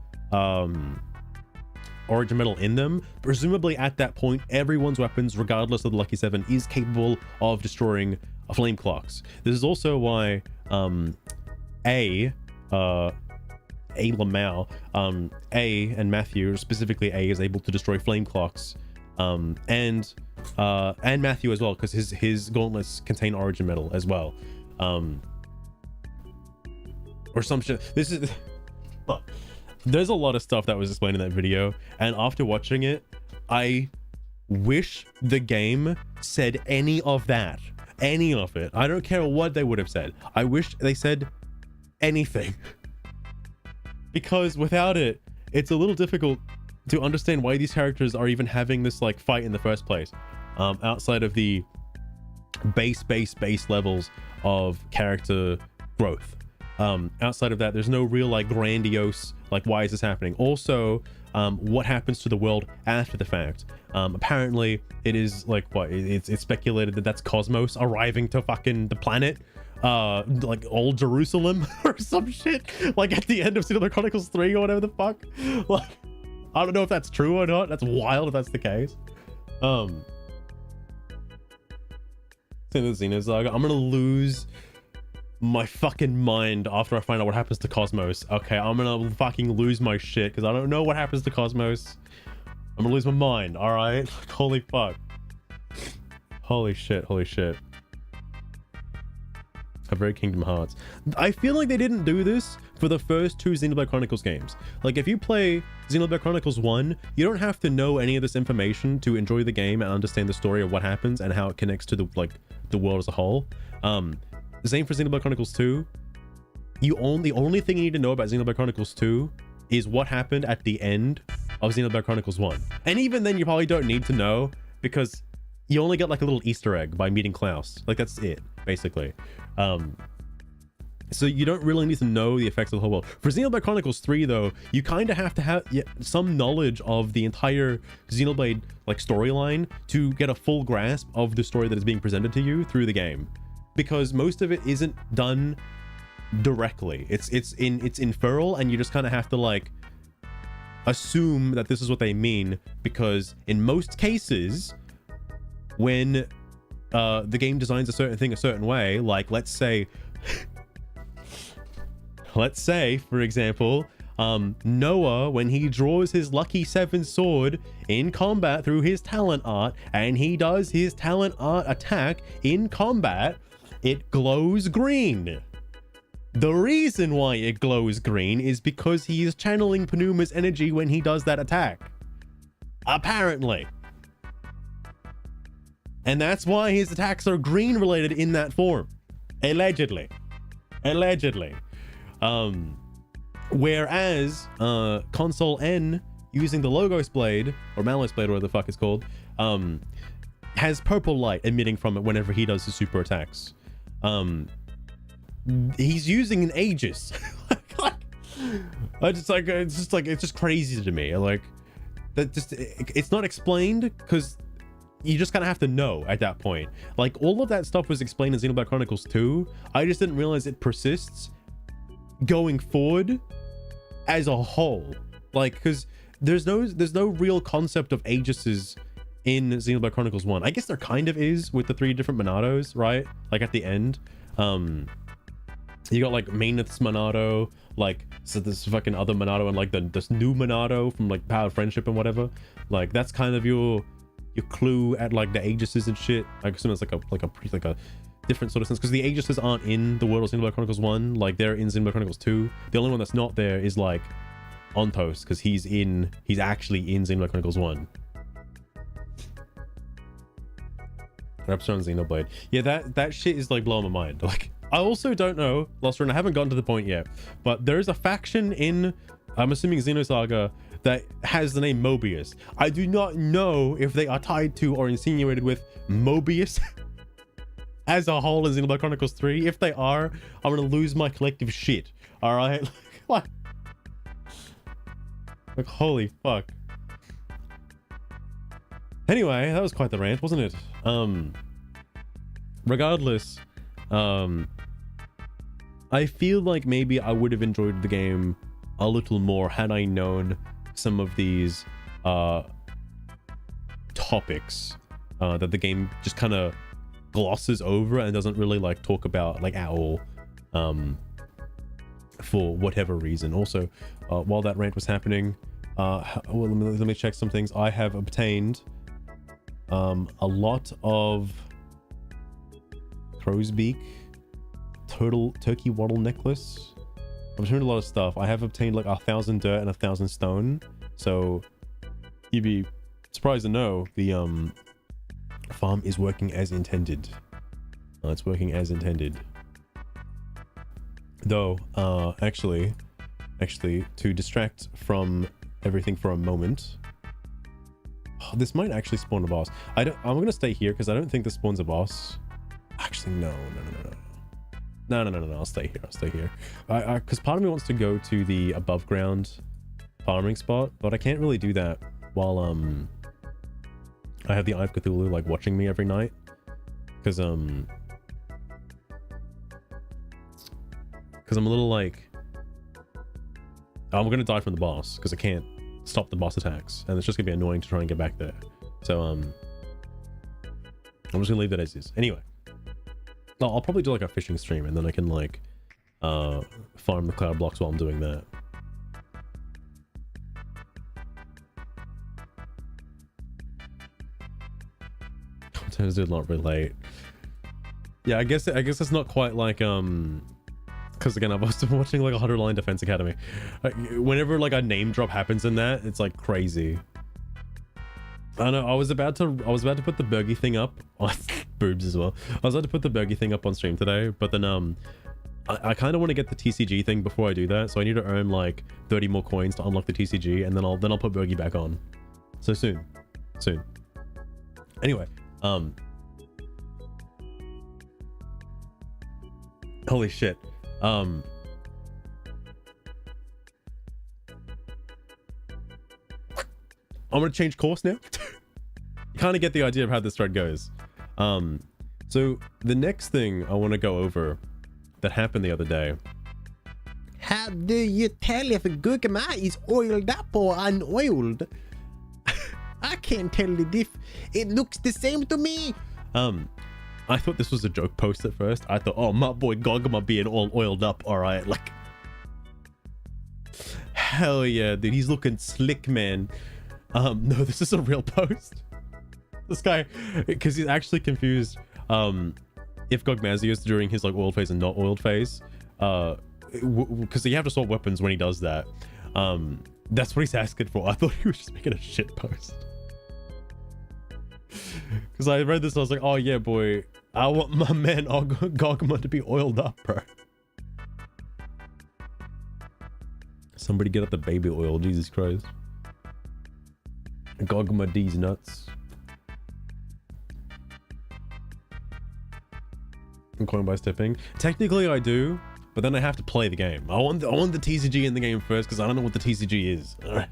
origin metal in them. Presumably at that point everyone's weapons, regardless of the lucky seven, is capable of destroying flame clocks. This is also why Lamau, A and Matthew, specifically A, is able to destroy flame clocks, and Matthew as well, because his gauntlets contain origin metal as well, or some shit. This is there's a lot of stuff that was explained in that video, and after watching it, I wish the game said any of that, any of it. I don't care what they would have said. I wish they said anything. Because without it, it's a little difficult to understand why these characters are even having this like fight in the first place, outside of the base levels of character growth. Outside of that, there's no real like grandiose like why is this happening. Also, what happens to the world after the fact. Apparently it is like what it's speculated that that's Cosmos arriving to fucking the planet, like old Jerusalem or some shit, like at the end of Xenoblade Chronicles 3 or whatever the fuck. Like, I don't know if that's true or not. That's wild if that's the case. Same with Xenosaga. I'm gonna lose my fucking mind after I find out what happens to Cosmos. Okay, I'm gonna fucking lose my shit because I don't know what happens to Cosmos. I'm gonna lose my mind, all right? Holy fuck. Holy shit, holy shit. A very Kingdom Hearts. I feel like they didn't do this for the first two Xenoblade Chronicles games. Like, if you play Xenoblade Chronicles 1, you don't have to know any of this information to enjoy the game and understand the story of what happens and how it connects to the world as a whole. The same for Xenoblade Chronicles 2. The only thing you need to know about Xenoblade Chronicles 2 is what happened at the end of Xenoblade Chronicles 1. And even then, you probably don't need to know because you only get like a little Easter egg by meeting Klaus. Like, that's it, basically. So you don't really need to know the effects of the whole world. For Xenoblade Chronicles 3, though, you kind of have to have some knowledge of the entire Xenoblade like storyline to get a full grasp of the story that is being presented to you through the game, because most of it isn't done directly. It's inferral, and you just kind of have to like assume that this is what they mean, because in most cases when the game designs a certain thing a certain way, like let's say for example, Noah, when he draws his lucky 7 sword in combat through his talent art, and he does his talent art attack in combat, it glows green. The reason why it glows green is because he is channeling Panuma's energy when he does that attack, apparently. And that's why his attacks are green related in that form, allegedly. Whereas Console N, using the Logos blade or Malus blade, or whatever the fuck it's called, has purple light emitting from it whenever he does his super attacks. He's using an Aegis. It's just crazy to me. Like, that just, it's not explained because you just kind of have to know at that point. Like, all of that stuff was explained in Xenoblade Chronicles 2. I just didn't realize it persists going forward as a whole. Like, because there's no real concept of Aegises in Xenoblade Chronicles 1. I guess there kind of is with the 3 different Monados, right? Like at the end, you got like Maineth's Monado, like, so this fucking other Monado, and like this new Monado from like Power of Friendship and whatever. Like, that's kind of your clue at like the Aegises and shit. I assume it's like a different sort of sense, because the Aegises aren't in the world of Xenoblade Chronicles 1. Like, they're in Xenoblade Chronicles 2. The only one that's not there is like on post because he's actually in Xenoblade Chronicles 1. Episode on Xenoblade. Yeah, that shit is like blowing my mind. Like, I also don't know, Lost Run, I haven't gotten to the point yet, but there is a faction in, I'm assuming, Xenosaga that has the name Mobius. I do not know if they are tied to or insinuated with Mobius as a whole in Xenoblade Chronicles 3. If they are, I'm gonna lose my collective shit. All right, like holy fuck. Anyway, that was quite the rant, wasn't it? Regardless, I feel like maybe I would have enjoyed the game a little more had I known some of these topics that the game just kind of glosses over and doesn't really like talk about like at all, for whatever reason. Also, while that rant was happening, well, let me check some things. I have obtained a lot of crow's beak, turkey wattle necklace. I've obtained a lot of stuff. I have obtained like 1,000 dirt and 1,000 stone. So you'd be surprised to know the farm is working as intended. It's working as intended. Though, actually, to distract from everything for a moment, this might actually spawn a boss. I'm gonna stay here because I don't think this spawns a boss. Actually, no. I'll stay here. Because part of me wants to go to the above ground farming spot, but I can't really do that while I have the Eye of Cthulhu like watching me every night. Because I'm a little like, I'm gonna die from the boss because I can't stop the boss attacks, and it's just gonna be annoying to try and get back there. So I'm just gonna leave that as is. Anyway, I'll probably do like a fishing stream, and then I can like farm the cloud blocks while I'm doing that. Sometimes did not relate. Yeah, I guess it's not quite like because again, I've also been watching like 100 Line Defense Academy. Whenever like a name drop happens in that, it's like crazy. I know I was about to put the Bergie thing up on boobs as well. I was about to put the Bergie thing up on stream today, but then I kind of want to get the TCG thing before I do that, so I need to earn like 30 more coins to unlock the TCG, and then I'll put Bergie back on. So soon. Anyway, holy shit. I'm gonna change course now. You kind of get the idea of how this thread goes. So the next thing I want to go over that happened the other day. How do you tell if a gugama is oiled up or unoiled? I can't tell the diff. It looks the same to me. I thought this was a joke post at first. I thought, oh, my boy Gogama being all oiled up, all right, like, hell yeah, dude, he's looking slick, man. No, this is a real post. This guy, because he's actually confused if Gogmazius during his like oiled phase and not oiled phase, because you have to swap weapons when he does that. That's what he's asking for. I thought he was just making a shit post. Because I read this, I was like, oh yeah, boy, I want my man Gogma to be oiled up, bro. Somebody get up the baby oil, Jesus Christ. Gogma D's nuts. I'm calling by stepping. Technically I do, but then I have to play the game. I want the TCG in the game first because I don't know what the TCG is. All right.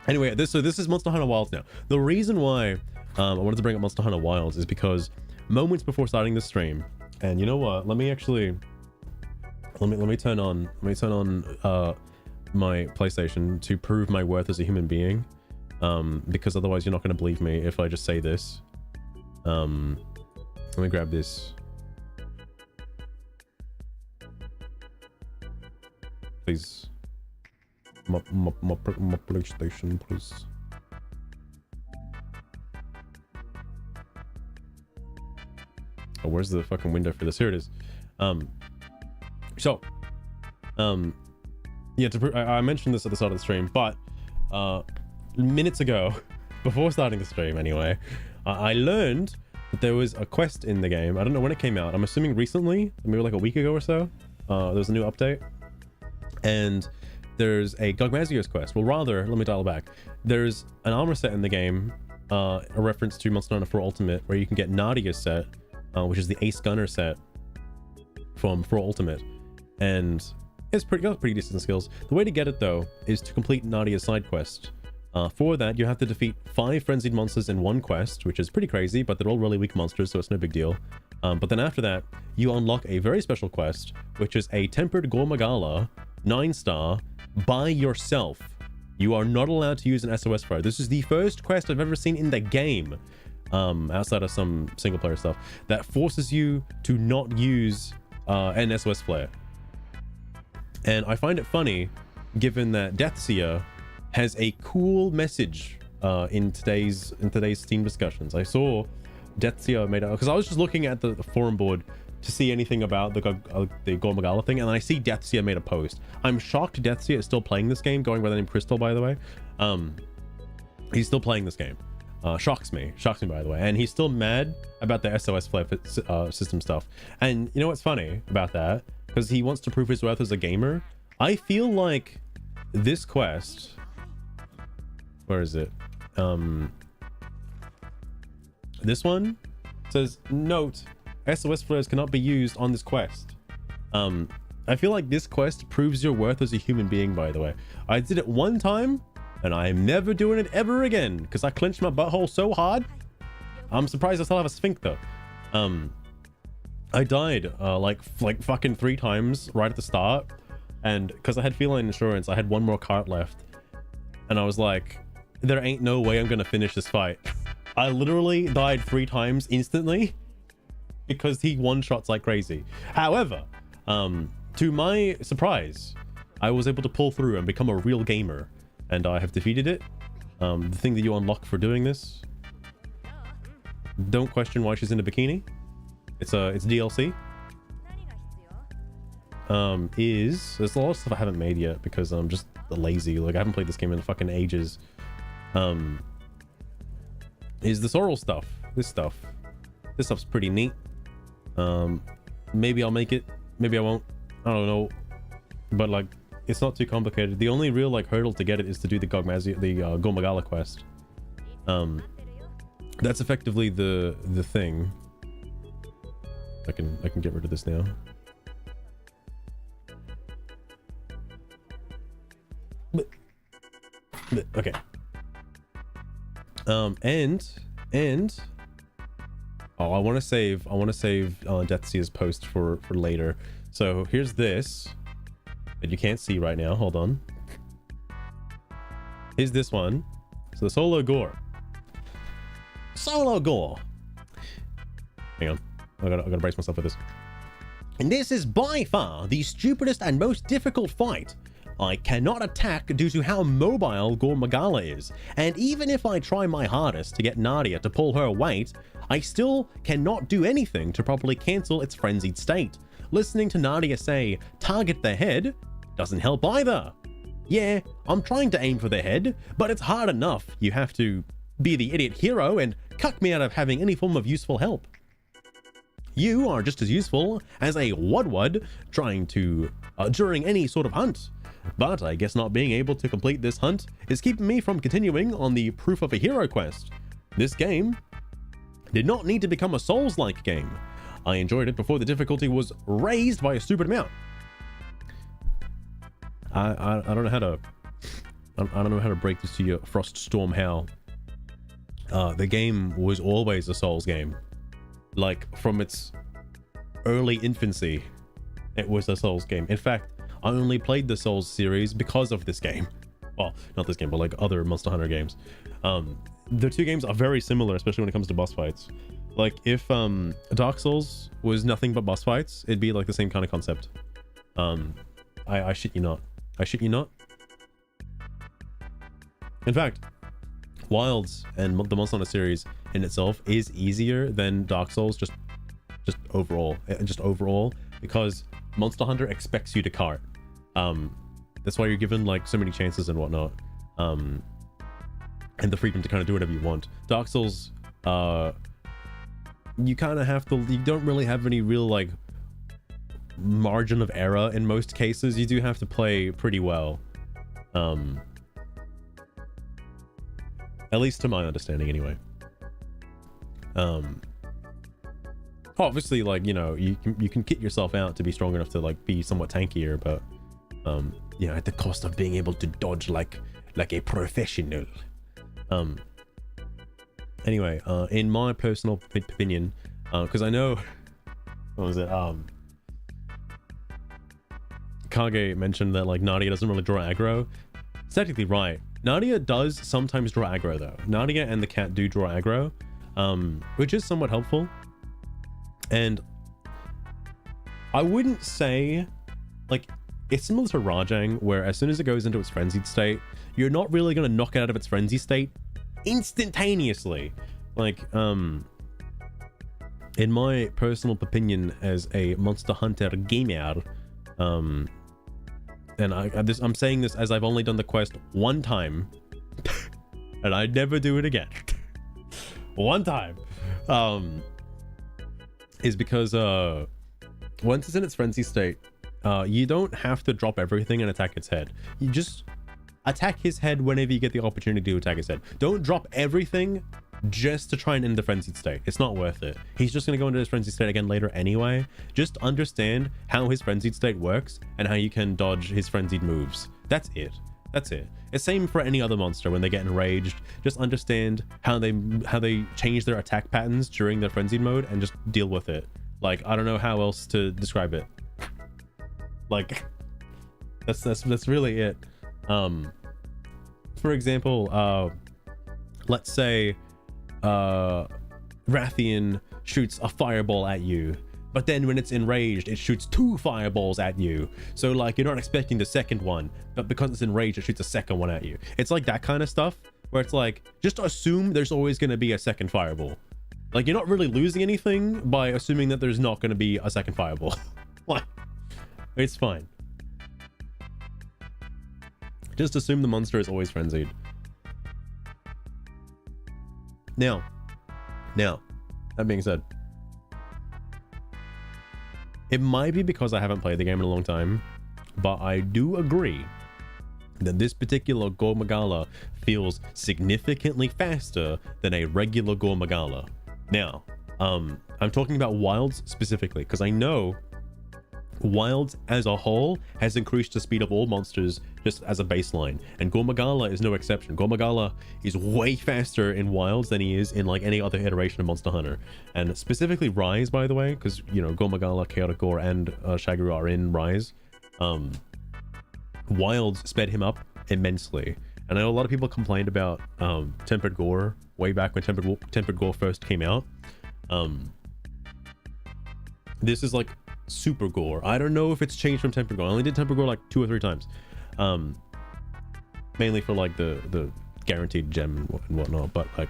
Anyway, this is Monster Hunter Wilds now. The reason why I wanted to bring up Monster Hunter Wilds is because moments before starting the stream, and you know what? Let me turn on my PlayStation to prove my worth as a human being, because otherwise you're not going to believe me if I just say this. Let me grab this. Please. My PlayStation, please. Oh, where's the fucking window for this? Here it is. So Yeah, I mentioned this at the start of the stream, but minutes ago, before starting the stream anyway, I learned that there was a quest in the game. I don't know when it came out. I'm assuming recently, maybe like a week ago or so. There was a new update, and there's a Gogmazios quest. Well, rather, let me dial back. There's an armor set in the game, a reference to Monster Hunter 4 Ultimate, where you can get Nadia's set, which is the Ace Gunner set from 4 Ultimate, and it's got pretty decent skills. The way to get it though is to complete Nadia's side quest. For that, you have to defeat 5 frenzied monsters in one quest, which is pretty crazy, but they're all really weak monsters, so it's no big deal. But then after that, you unlock a very special quest, which is a Tempered Gormagala 9-star by yourself. You are not allowed to use an SOS flare. This is the first quest I've ever seen in the game, outside of some single player stuff, that forces you to not use an SOS flare. And I find it funny, given that Deathseer has a cool message in today's Steam discussions. I saw Deathseer made it, because I was just looking at the forum board to see anything about the Gormagala thing, and I see Deathseer made a post. I'm shocked Deathseer is still playing this game, going by the name Crystal, by the way. He's still playing this game. Shocks me by the way, and he's still mad about the SOS flare system stuff. And you know what's funny about that? Because he wants to prove his worth as a gamer. I feel like this quest, where is it? This one says, note, SOS flares cannot be used on this quest. I feel like this quest proves your worth as a human being, by the way. I did it one time, and I am never doing it ever again, because I clenched my butthole so hard. I'm surprised I still have a sphinx, though. I died, like fucking 3 times right at the start, and because I had feline insurance, I had 1 more cart left, and I was like, there ain't no way I'm gonna finish this fight. I literally died 3 times instantly, because he one-shots like crazy. However, to my surprise, I was able to pull through and become a real gamer, and I have defeated it. The thing that you unlock for doing this, don't question why she's in a bikini. It's DLC. There's a lot of stuff I haven't made yet because I'm just lazy. Like, I haven't played this game in fucking ages. Is the Sorrel stuff. This stuff's pretty neat. Maybe I'll make it, maybe I won't, I don't know, but like, it's not too complicated. The only real like hurdle to get it is to do the Gormagala quest. That's effectively the thing. I can get rid of this now. Okay. And oh, I want to save Deathseer's post for later. So here's this that you can't see right now. Hold on. Here's this one. So the Solo Gore. Hang on. I gotta brace myself for this. And this is by far the stupidest and most difficult fight. I cannot attack due to how mobile Gormagala is, and even if I try my hardest to get Nadia to pull her weight, I still cannot do anything to properly cancel its frenzied state. Listening to Nadia say, target the head, doesn't help either. Yeah, I'm trying to aim for the head, but it's hard enough. You have to be the idiot hero and cuck me out of having any form of useful help. You are just as useful as a Wudwud trying to, during any sort of hunt. But I guess not being able to complete this hunt is keeping me from continuing on the Proof of a Hero quest. This game did not need to become a Souls-like game. I enjoyed it before the difficulty was raised by a stupid amount. I don't know how to I don't know how to break this to you, Froststorm Howl. The game was always a Souls game. Like, from its early infancy, it was a Souls game. In fact, I only played the Souls series because of this game. Well, not this game, but like other Monster Hunter games. The two games are very similar, especially when it comes to boss fights. Like, if Dark Souls was nothing but boss fights, it'd be like the same kind of concept. I shit you not. I shit you not. In fact, Wilds and the Monster Hunter series in itself is easier than Dark Souls, just overall, because Monster Hunter expects you to cart. That's why you're given like so many chances and whatnot, and the freedom to kind of do whatever you want. Dark Souls, you kind of have to, you don't really have any real like margin of error in most cases. You do have to play pretty well, at least to my understanding anyway. Obviously, like, you know, you can kit yourself out to be strong enough to like be somewhat tankier, but you know, at the cost of being able to dodge like a professional. Anyway, in my personal opinion, because I know, what was it, Kage mentioned that like Nadia doesn't really draw aggro. It's technically right. Nadia does sometimes draw aggro though. Nadia and the cat do draw aggro, which is somewhat helpful. And I wouldn't say, like, it's similar to Rajang, where as soon as it goes into its frenzied state, you're not really going to knock it out of its frenzy state instantaneously. Like, in my personal opinion as a Monster Hunter gamer, and I'm saying this as I've only done the quest one time, and I'd never do it again. One time. Is because once it's in its frenzy state, you don't have to drop everything and attack its head. You just attack his head whenever you get the opportunity to attack his head. Don't drop everything just to try and end the frenzied state. It's not worth it. He's just going to go into his frenzied state again later anyway. Just understand how his frenzied state works and how you can dodge his frenzied moves. That's it. That's it. It's same for any other monster when they get enraged. Just understand how they change their attack patterns during their frenzied mode and just deal with it. Like, I don't know how else to describe it. Like, that's really it. For example, let's say Rathian shoots a fireball at you, but then when it's enraged, it shoots 2 fireballs at you. So like, you're not expecting the second one, but because it's enraged, it shoots a second one at you. It's like that kind of stuff where it's like, just assume there's always going to be a second fireball. Like, you're not really losing anything by assuming that there's not going to be a second fireball. Like, it's fine. Just assume the monster is always frenzied. Now, that being said, it might be because I haven't played the game in a long time, but I do agree that this particular Gore Magala feels significantly faster than a regular Gore Magala. Now, I'm talking about Wilds specifically, because I know Wilds as a whole has increased the speed of all monsters just as a baseline, and Gore Magala is no exception. Gore Magala is way faster in Wilds than he is in like any other iteration of Monster Hunter, and specifically Rise, by the way, because you know Gore Magala, Chaotic Gore, and Shagru are in Rise. Wilds sped him up immensely, and I know a lot of people complained about Tempered Gore way back when Tempered Gore first came out. This is like Super Gore. I don't know if it's changed from Tempered Gore. I only did Tempered Gore like 2 or 3 times, mainly for like the guaranteed gem and whatnot. But like,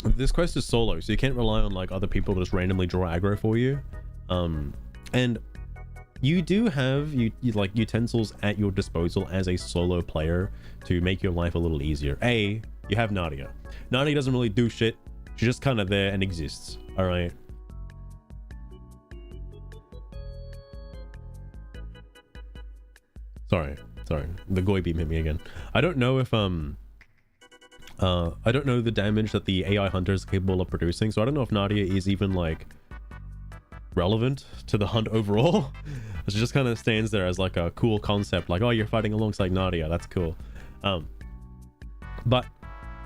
this quest is solo, so you can't rely on like other people to just randomly draw aggro for you. And you do have you like utensils at your disposal as a solo player to make your life a little easier. You have Nadia. Nadia doesn't really do shit. She's just kind of there and exists. All right. Sorry. The Goy beam hit me again. I don't know if I don't know the damage that the AI hunter is capable of producing, so I don't know if Nadia is even like relevant to the hunt overall. It just kind of stands there as like a cool concept, like, oh, you're fighting alongside Nadia, that's cool. But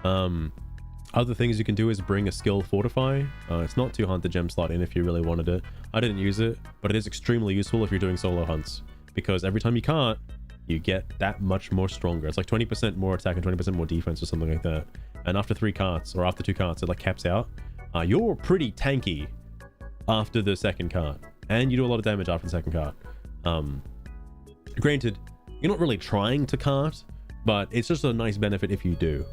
other things you can do is bring a skill Fortify. It's not too hard to gem slot in if you really wanted it. I didn't use it, but it is extremely useful if you're doing solo hunts, because every time you can't, you get that much more stronger. It's like 20% more attack and 20% more defense or something like that. And after 3 carts, or after 2 carts, it like caps out. You're pretty tanky after the second cart, and you do a lot of damage after the second cart. Granted, you're not really trying to cart, but it's just a nice benefit if you do,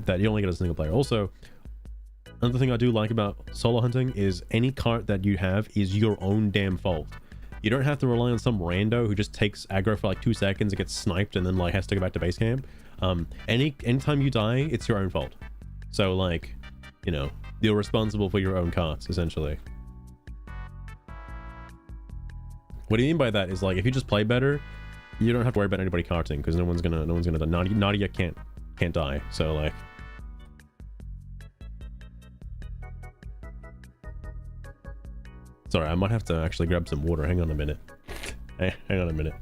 that you only get as a single player. Also, another thing I do like about solo hunting is any cart that you have is your own damn fault. you don't have to rely on some rando who just takes aggro for like 2 seconds and gets sniped and then like has to go back to base camp. Anytime you die, it's your own fault. So like, you know, you're responsible for your own carts essentially. What do you mean by that is like, if you just play better, you don't have to worry about anybody carting because no one's gonna die. Nadia can't die. So like, sorry, I might have to actually grab some water. Hang on a minute. Hang on a minute.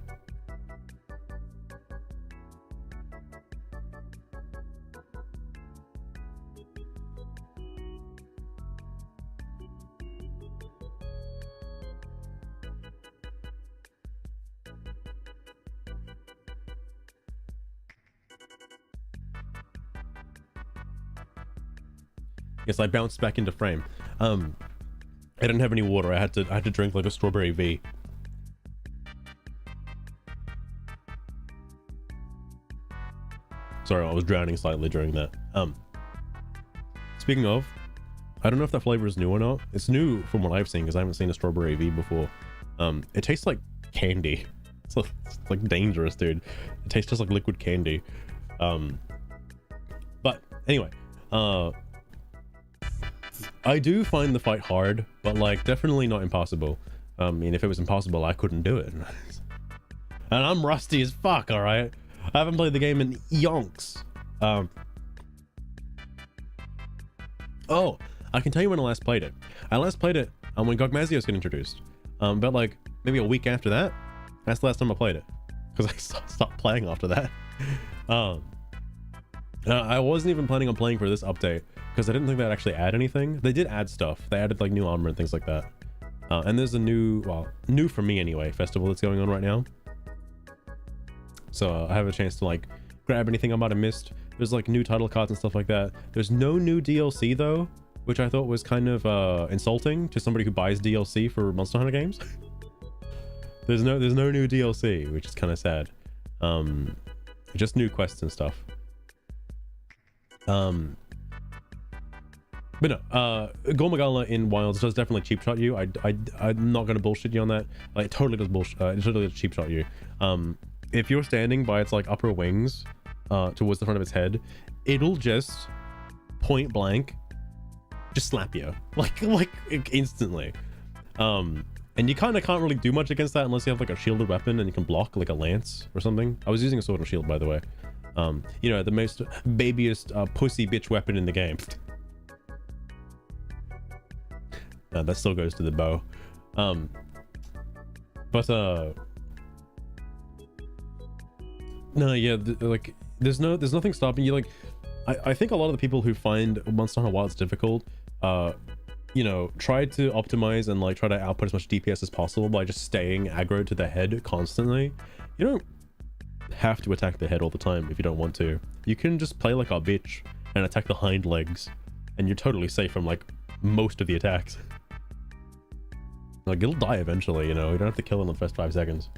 Yes, I bounced back into frame. I didn't have any water. I had to drink like a strawberry V. Sorry, I was drowning slightly during that. Speaking of, I don't know if that flavor is new or not. It's new from what I've seen because I haven't seen a strawberry V before. It tastes like candy. It's like dangerous, dude. It tastes just like liquid candy. But anyway, I do find the fight hard, but like definitely not impossible. I mean, if it was impossible, I couldn't do it. And I'm rusty as fuck, all right? I haven't played the game in yonks. Oh, I can tell you when I last played it. I last played it when Gogmazios got introduced. But like maybe a week after that, that's the last time I played it. Because I stopped playing after that. I wasn't even planning on playing for this update because I didn't think they'd actually add anything. They did add stuff. They added like new armor and things like that. And there's a new, well, new for me anyway, festival that's going on right now. So I have a chance to like grab anything I might have missed. There's like new title cards and stuff like that. There's no new DLC though, which I thought was kind of insulting to somebody who buys DLC for Monster Hunter games. There's no new DLC, which is kind of sad. Just new quests and stuff. But no, Gormagala in Wilds does definitely cheap shot you. I'm not gonna bullshit you on that. Like, it totally does bullshit. It totally does cheap shot you. If you're standing by its like upper wings, towards the front of its head, it'll just point blank, just slap you like instantly. And you kind of can't really do much against that unless you have like a shielded weapon and you can block like a lance or something. I was using a sword and shield, by the way. You know, the most babyest pussy bitch weapon in the game. That still goes to the bow. No, yeah, like there's nothing stopping you. Like I think a lot of the people who find Monster Hunter Wilds difficult, you know, try to optimize and like try to output as much DPS as possible by just staying aggro to the head constantly. You don't have to attack the head all the time if you don't want to. You can just play like a bitch and attack the hind legs, and you're totally safe from like most of the attacks. Like, it'll die eventually, you know. You don't have to kill it in the first 5 seconds.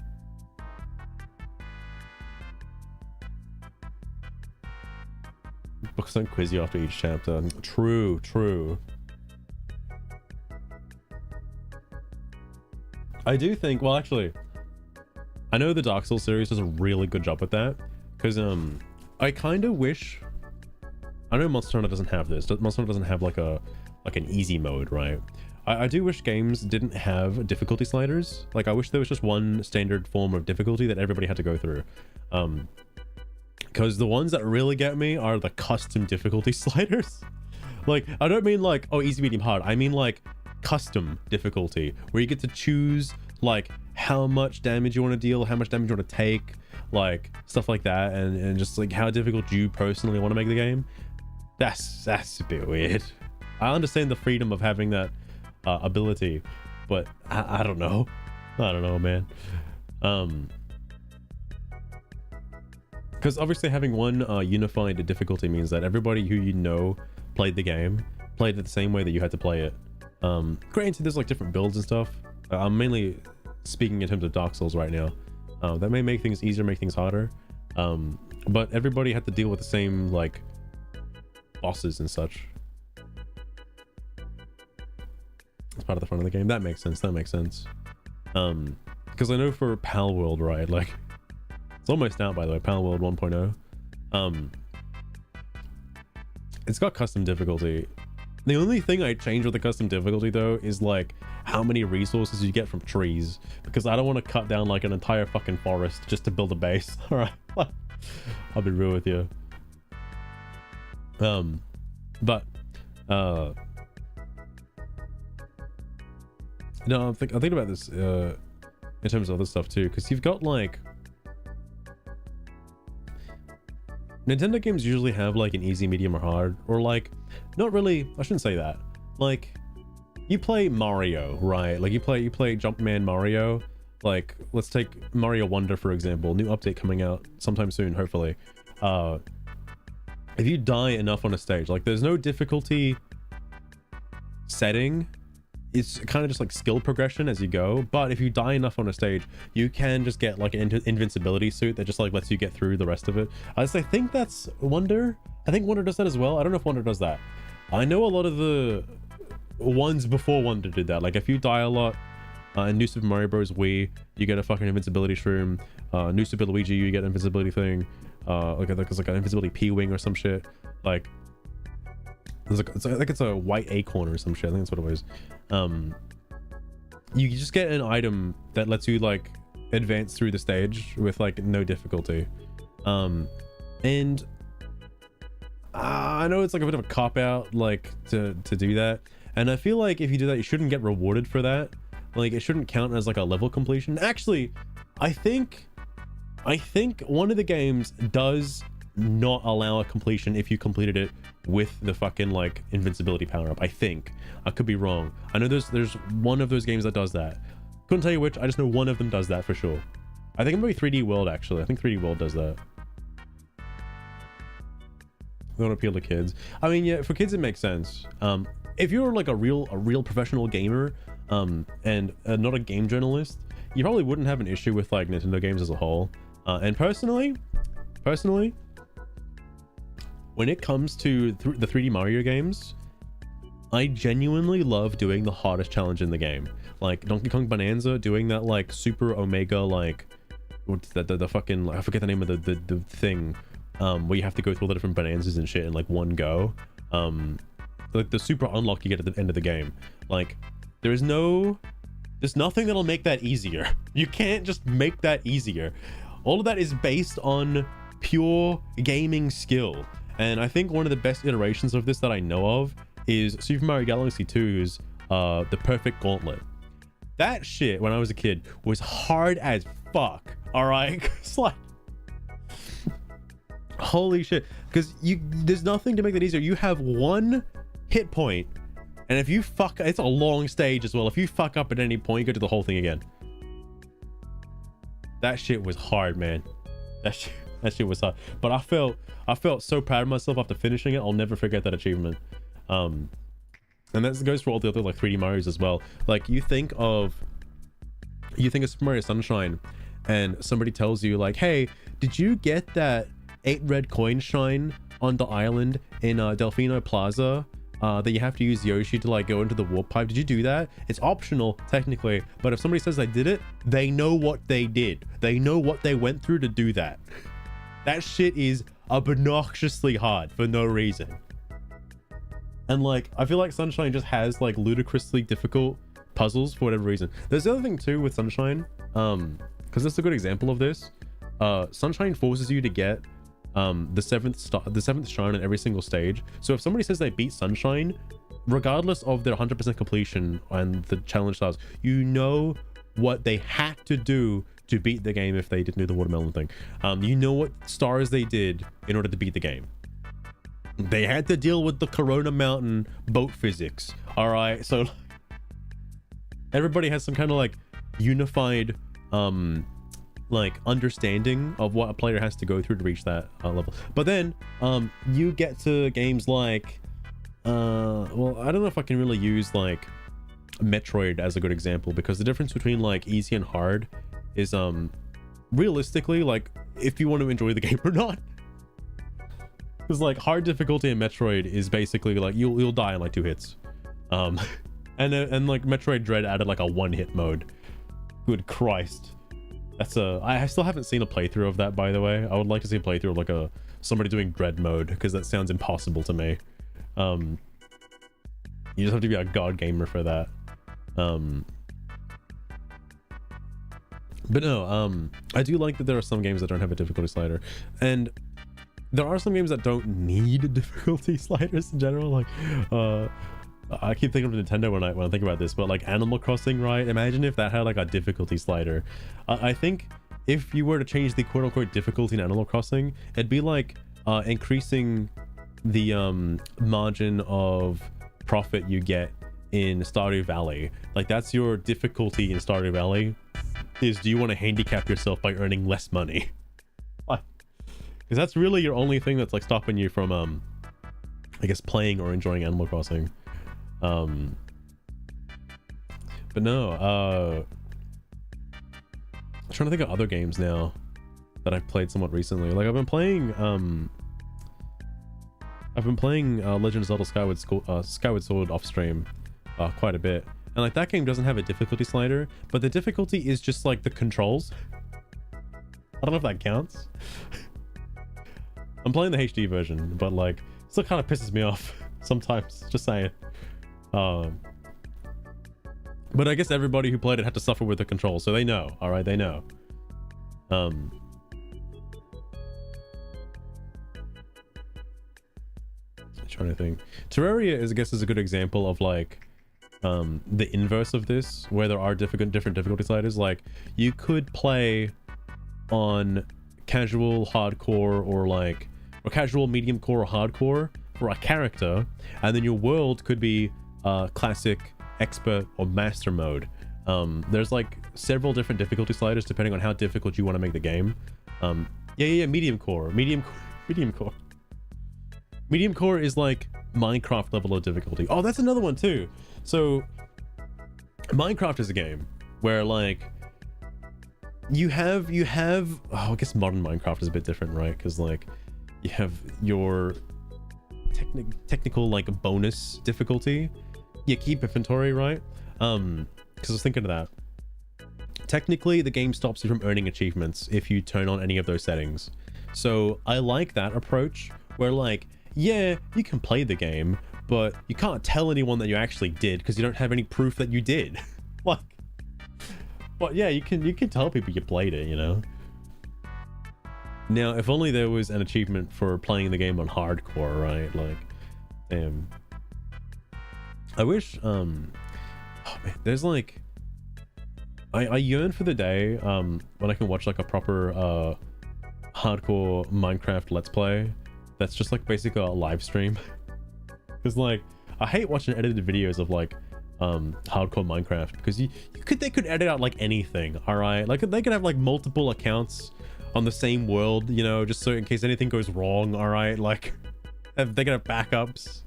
Books don't quiz you after each chapter. True, true. I do think, well, actually, I know the Dark Souls series does a really good job with that, because I kind of wish, I know Monster Hunter doesn't have this. Monster Hunter doesn't have like an easy mode, right? I do wish games didn't have difficulty sliders. Like, I wish there was just one standard form of difficulty that everybody had to go through. Because the ones that really get me are the custom difficulty sliders. Like, I don't mean like, oh, easy, medium, hard. I mean like custom difficulty, where you get to choose like how much damage you want to deal, how much damage you want to take, like stuff like that, and just like how difficult you personally want to make the game. That's a bit weird. I understand the freedom of having that ability, but I don't know. I don't know, man. Because obviously having one unified difficulty means that everybody who you know played the game played it the same way that you had to play it. Granted, there's like different builds and stuff. I'm mainly speaking in terms of Dark Souls right now. That may make things easier, make things harder. But everybody had to deal with the same like bosses and such. It's part of the fun of the game. That makes sense. That makes sense. Because I know for Pal World, right, like it's almost out, by the way, Pal World 1.0. It's got custom difficulty. The only thing I change with the custom difficulty though is like how many resources you get from trees, because I don't want to cut down like an entire fucking forest just to build a base. All right, I'll be real with you. But no, I'm thinking about this in terms of other stuff too, because you've got like Nintendo games usually have like an easy, medium, or hard, or like not really. I shouldn't say that. Like you play Mario, right? Like you play Jumpman Mario. Like let's take Mario Wonder for example. New update coming out sometime soon, hopefully. If you die enough on a stage, like there's no difficulty setting. It's kind of just like skill progression as you go, but if you die enough on a stage, you can just get like an invincibility suit that just like lets you get through the rest of it. I think that's Wonder. I think Wonder does that as well. I don't know if Wonder does that. I know a lot of the ones before Wonder did that. Like if you die a lot in New Super Mario Bros. Wii, you get a fucking invincibility shroom. New Super Luigi, you get an invincibility thing. Like an invincibility P-wing or some shit. Like I think it's a white acorn or some shit. I think that's what it was. You just get an item that lets you like advance through the stage with like no difficulty. And I know it's like a bit of a cop-out like to do that, and I feel like if you do that you shouldn't get rewarded for that. Like it shouldn't count as like a level completion. Actually, I think one of the games does not allow a completion if you completed it with the fucking like invincibility power-up. I think I could be wrong. I know there's one of those games that does that. Couldn't tell you which. I just know one of them does that for sure. I think it might be 3D World actually. I think 3D World does that. They don't appeal to kids. I mean, yeah, for kids it makes sense. If you're like a real professional gamer and not a game journalist, you probably wouldn't have an issue with like Nintendo games as a whole. And personally, when it comes to the 3D Mario games, I genuinely love doing the hardest challenge in the game. Like Donkey Kong Bonanza, doing that like super omega, like what's that, the fucking, I forget the name of the thing, where you have to go through all the different bonanzas and shit in like one go. Like the super unlock you get at the end of the game. Like there's nothing that'll make that easier. You can't just make that easier. All of that is based on pure gaming skill. And I think one of the best iterations of this that I know of is Super Mario Galaxy 2's The Perfect Gauntlet. That shit, when I was a kid, was hard as fuck. All right? It's like, holy shit. Because there's nothing to make that easier. You have one hit point, and if you fuck, it's a long stage as well. If you fuck up at any point, you go to the whole thing again. That shit was hard, man. That shit was hard. But I felt so proud of myself after finishing it. I'll never forget that achievement. And that goes for all the other like 3D Marios as well. Like you think of Super Mario Sunshine, and somebody tells you like, hey, did you get that 8 red coins shine on the island in Delfino Plaza that you have to use Yoshi to like go into the warp pipe? Did you do that? It's optional technically, but if somebody says they did it, they know what they did. They know what they went through to do that. That shit is obnoxiously hard for no reason. And like I feel like Sunshine just has like ludicrously difficult puzzles for whatever reason. There's the other thing too with Sunshine, because that's a good example of this. Sunshine forces you to get the seventh shrine on every single stage. So if somebody says they beat Sunshine, regardless of their 100% completion and the challenge stars, you know what they had to do to beat the game if they didn't do the watermelon thing. You know what stars they did in order to beat the game. They had to deal with the Corona Mountain boat physics. All right, so everybody has some kind of like unified like understanding of what a player has to go through to reach that level. But then you get to games like well, I don't know if I can really use like Metroid as a good example, because the difference between like easy and hard is realistically like if you want to enjoy the game or not. Because like hard difficulty in Metroid is basically like you'll die in like 2 hits. And like Metroid Dread added like a 1-hit mode. Good Christ. That's I still haven't seen a playthrough of that, by the way. I would like to see a playthrough of like somebody doing dread mode, because that sounds impossible to me. You just have to be a god gamer for that. But no, I do like that there are some games that don't have a difficulty slider, and there are some games that don't need difficulty sliders in general. Like, I keep thinking of Nintendo when I think about this, but like Animal Crossing, right? Imagine if that had like a difficulty slider. I think if you were to change the quote-unquote difficulty in Animal Crossing, it'd be like increasing the margin of profit you get in Stardew Valley. Like, that's your difficulty in Stardew Valley, is do you want to handicap yourself by earning less money? Because that's really your only thing that's like stopping you from I guess playing or enjoying Animal Crossing. But no, I'm trying to think of other games now that I've played somewhat recently. Like, I've been playing Legend of Zelda Skyward Sword off stream quite a bit, and like that game doesn't have a difficulty slider, but the difficulty is just like the controls. I don't know if that counts. I'm playing the HD version, but like still kind of pisses me off sometimes, just saying. But I guess everybody who played it had to suffer with the controls, so they know. All right, they know. I'm trying to think. Terraria is, I guess, is a good example of like the inverse of this, where there are different difficulty sliders. Like, you could play on casual, hardcore, or casual, medium core, or hardcore for a character, and then your world could be classic, expert, or master mode. There's like several different difficulty sliders depending on how difficult you want to make the game. Medium core. Medium core is like Minecraft level of difficulty. Oh, that's another one too. So Minecraft is a game where like you have I guess modern Minecraft is a bit different, right? Because like you have your technical like bonus difficulty. You keep inventory, right? Because I was thinking of that. Technically, the game stops you from earning achievements if you turn on any of those settings. So I like that approach, where like, yeah, you can play the game, but you can't tell anyone that you actually did because you don't have any proof that you did. Like, but yeah, you can tell people you played it, you know? Now, if only there was an achievement for playing the game on hardcore, right? Like, damn. I wish, oh man, there's like, I yearn for the day when I can watch like a proper hardcore Minecraft Let's Play that's just like basically a live stream. Because like, I hate watching edited videos of like hardcore Minecraft, because they could edit out like anything, all right? Like, they could have like multiple accounts on the same world, you know, just so in case anything goes wrong, all right? Like, they could have backups.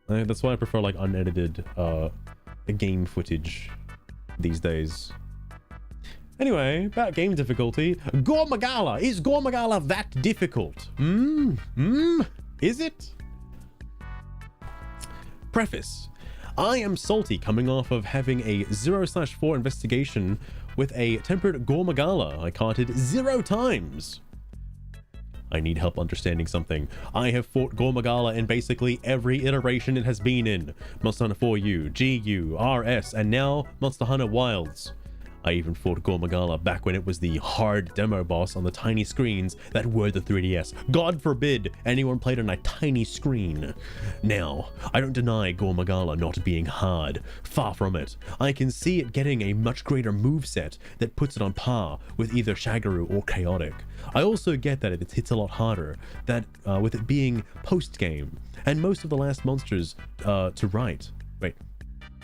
That's why I prefer like unedited game footage these days. Anyway, about game difficulty. Gormagala! Is Gormagala that difficult? Is it? Preface. I am salty coming off of having a 0/4 investigation with a tempered Gormagala I carted 0 times. I need help understanding something. I have fought Gormagala in basically every iteration it has been in. Monster Hunter 4U, GU, RS, and now Monster Hunter Wilds. I even fought Gormagala back when it was the hard demo boss on the tiny screens that were the 3DS. God forbid anyone played on a tiny screen. Now, I don't deny Gormagala not being hard. Far from it. I can see it getting a much greater moveset that puts it on par with either Shagaru or Chaotic. I also get that it hits a lot harder, that with it being post-game, and most of the last monsters to right. Wait.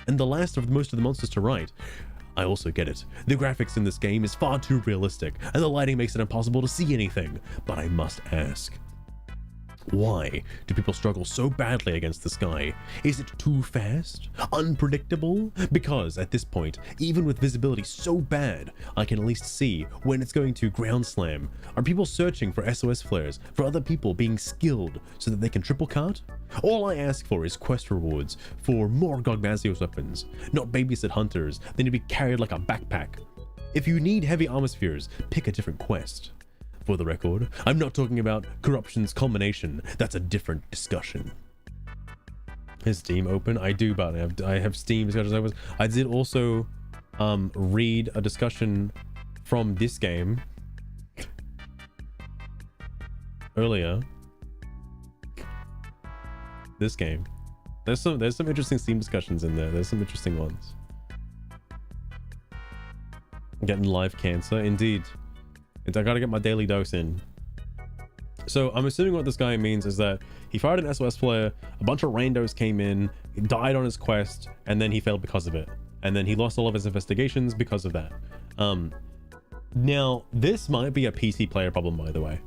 And the last of most of the monsters to right. I also get it. The graphics in this game is far too realistic, and the lighting makes it impossible to see anything. But I must ask, Why do people struggle so badly against this guy? Is it too fast? Unpredictable? Because at this point, even with visibility so bad, I can at least see when it's going to ground slam. Are people searching for SOS flares, for other people being skilled so that they can triple cart? All I ask for is quest rewards for more Gogmazios weapons, not babysit hunters that need to be carried like a backpack. If you need heavy armor spheres, pick a different quest. For the record, I'm not talking about corruption's culmination. That's a different discussion. Is Steam open? I do, but I have Steam discussions open. I did also read a discussion from this game earlier. This game. There's some interesting Steam discussions in there. There's some interesting ones. Getting live cancer, indeed. I gotta get my daily dose in. So I'm assuming what this guy means is that he fired an SOS flare, a bunch of randos came in, he died on his quest, and then he failed because of it. And then he lost all of his investigations because of that. Now, this might be a PC player problem, by the way,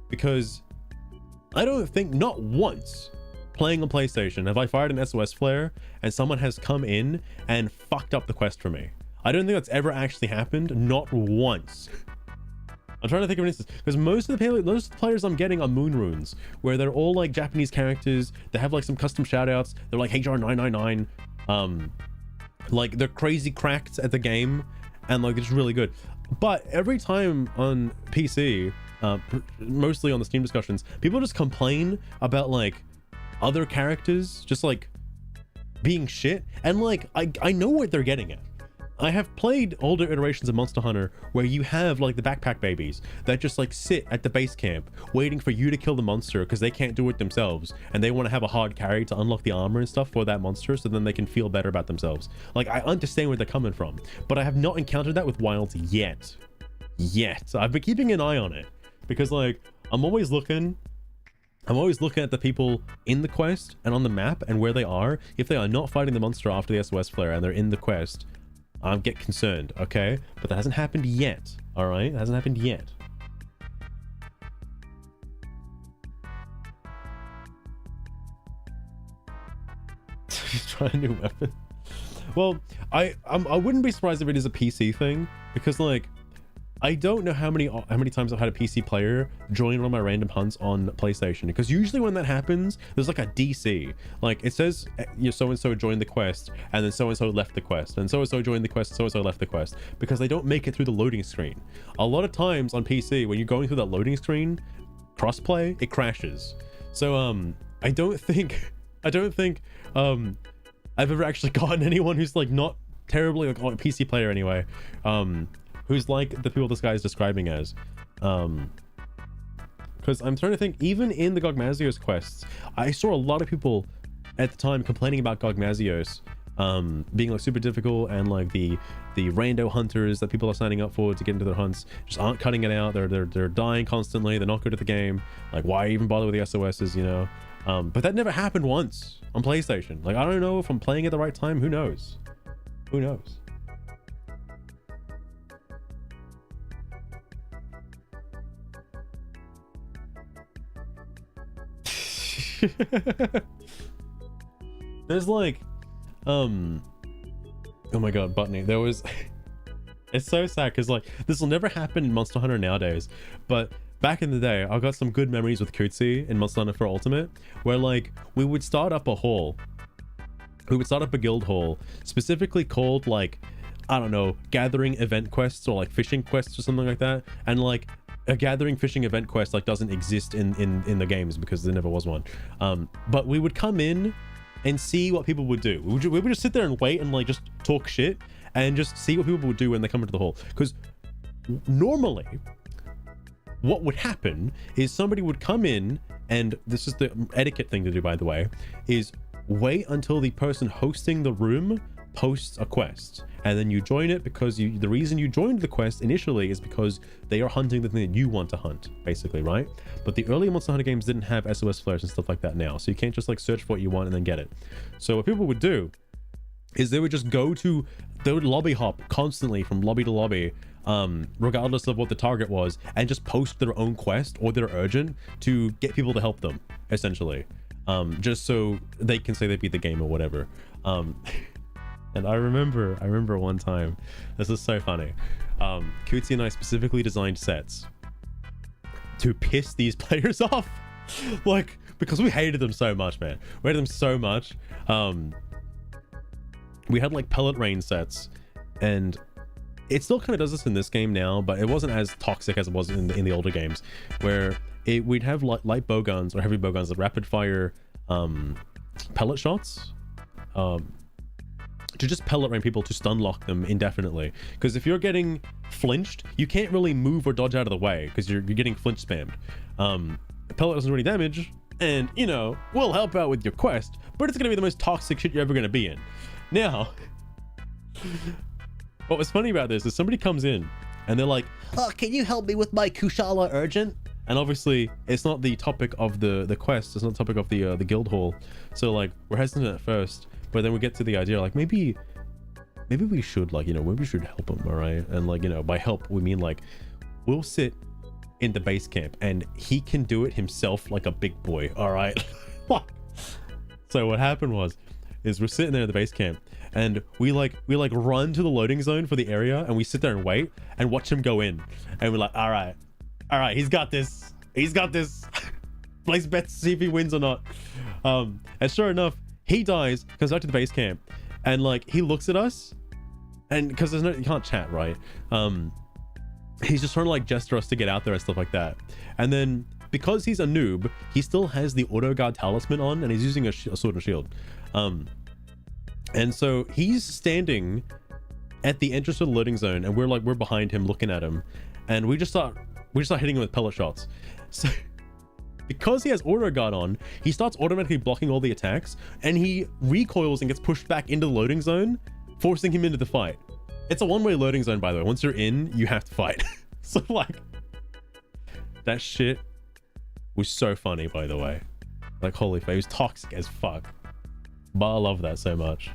because I don't think, not once, playing on PlayStation, have I fired an SOS flare and someone has come in and fucked up the quest for me. I don't think that's ever actually happened, not once. I'm trying to think of an instance, because most of the players I'm getting are moon runes, where they're all like Japanese characters. They have like some custom shoutouts. They're like HR999. Like they're crazy cracked at the game, and like it's really good. But every time on PC, mostly on the Steam discussions, people just complain about like other characters just like being shit, and like I know what they're getting at. I have played older iterations of Monster Hunter where you have like the backpack babies that just like sit at the base camp waiting for you to kill the monster because they can't do it themselves, and they want to have a hard carry to unlock the armor and stuff for that monster so then they can feel better about themselves. Like, I understand where they're coming from, but I have not encountered that with Wilds yet. I've been keeping an eye on it because like I'm always looking at the people in the quest and on the map and where they are. If they are not fighting the monster after the SOS flare and they're in the quest, I get concerned, okay? But that hasn't happened yet, all right? It hasn't happened yet. Try a new weapon. Well, I wouldn't be surprised if it is a PC thing, because like I don't know how many times I've had a PC player join one of my random hunts on PlayStation, because usually when that happens, there's like a DC. Like it says, you know, so-and-so joined the quest, and then so-and-so left the quest, and so-and-so joined the quest, so-and-so left the quest, because they don't make it through the loading screen. A lot of times on PC, when you're going through that loading screen, crossplay, it crashes. So I don't think I've ever actually gotten anyone who's like not terribly like a PC player anyway. Who's like the people this guy is describing as. Because I'm trying to think, even in the Gogmazios quests, I saw a lot of people at the time complaining about Gogmazios being like super difficult, and like the rando hunters that people are signing up for to get into their hunts just aren't cutting it out. They're dying constantly. They're not good at the game. Like, why even bother with the SOSs, you know? But that never happened once on PlayStation. Like, I don't know if I'm playing at the right time. Who knows? Who knows? There's like oh my god, Botany, there was it's so sad because like this will never happen in Monster Hunter nowadays, but back in the day I got some good memories with Kutsi in Monster Hunter for Ultimate, where like we would start up a guild hall specifically called like, I don't know, gathering event quests or like fishing quests or something like that, and like a gathering fishing event quest like doesn't exist in the games because there never was one. But we would come in and see what people would do. We would just sit there and wait and like just talk shit and just see what people would do when they come into the hall. Because normally what would happen is somebody would come in, and this is the etiquette thing to do, by the way, is wait until the person hosting the room posts a quest, and then you join it, because the reason you joined the quest initially is because they are hunting the thing that you want to hunt, basically, right? But the early Monster Hunter games didn't have SOS flares and stuff like that now, so you can't just like search for what you want and then get it. So what people would do is they would just they would lobby hop constantly from lobby to lobby, regardless of what the target was, and just post their own quest or their urgent to get people to help them, essentially, just so they can say they beat the game or whatever. And I remember one time, this is so funny, Cootsy and I specifically designed sets to piss these players off, like, because we hated them so much, man. We hated them so much. We had like pellet rain sets, and it still kind of does this in this game now, but it wasn't as toxic as it was in the older games, where we'd have light bow guns or heavy bow guns, the rapid fire pellet shots, to just pellet rain people to stun lock them indefinitely. Because if you're getting flinched, you can't really move or dodge out of the way because you're getting flinch spammed. Pellet doesn't really damage, and you know, will help out with your quest, but it's gonna be the most toxic shit you're ever gonna be in. Now, what was funny about this is somebody comes in and they're like, oh, can you help me with my Kushala urgent? And obviously it's not the topic of the quest, it's not the topic of the guild hall, so like we're hesitant at first, but then we get to the idea like maybe we should, like, you know, maybe we should help him, all right? And like, you know, by help we mean like we'll sit in the base camp and he can do it himself like a big boy, all right? So what happened is we're sitting there at the base camp and we run to the loading zone for the area, and we sit there and wait and watch him go in, and we're like, all right, he's got this, place bets to see if he wins or not. And sure enough, he dies, comes back to the base camp, and like he looks at us, and because you can't chat, right? He's just trying to like gesture us to get out there and stuff like that. And then because he's a noob, he still has the auto guard talisman on, and he's using a sword and shield. And so he's standing at the entrance to the loading zone, and we're behind him looking at him, and we just start hitting him with pellet shots. So because he has auto guard on, he starts automatically blocking all the attacks, and he recoils and gets pushed back into the loading zone, forcing him into the fight. It's a one-way loading zone, by the way. Once you're in, you have to fight. So like, that shit was so funny, by the way. Like, holy fuck, it was toxic as fuck, but I love that so much.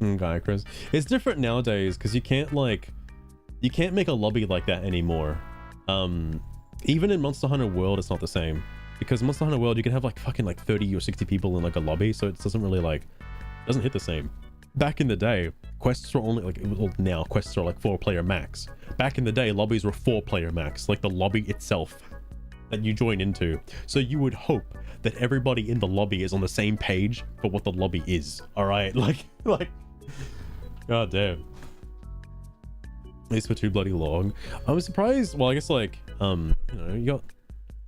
Okay, Chris, it's different nowadays because you can't make a lobby like that anymore. Even in Monster Hunter World, it's not the same, because Monster Hunter World you can have like fucking like 30 or 60 people in like a lobby, so it doesn't really doesn't hit the same. Back in the day, quests were only like, well, now quests are like 4-player max. Back in the day, lobbies were 4-player max, like the lobby itself that you join into. So you would hope that everybody in the lobby is on the same page for what the lobby is. All right, like, god damn. These were too bloody long. I was surprised. Well, I guess like, you know, you got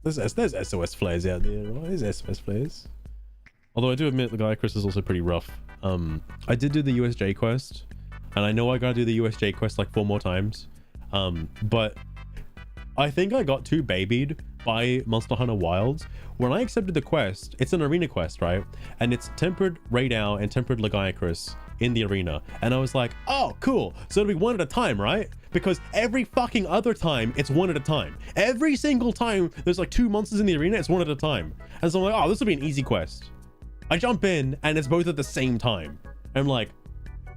there's SOS flares out there, right? There's SOS flares. Although I do admit the guy Chris is also pretty rough. I did do the USJ quest, and I know I gotta do the USJ quest like 4 more times. But I think I got too babied by Monster Hunter Wilds. When I accepted the quest, it's an arena quest, right? And it's tempered Radow and tempered Lagiacrus in the arena. And I was like, oh, cool. So it'll be one at a time, right? Because every fucking other time, it's one at a time. Every single time there's like 2 monsters in the arena, it's one at a time. And so I'm like, oh, this will be an easy quest. I jump in and it's both at the same time. I'm like,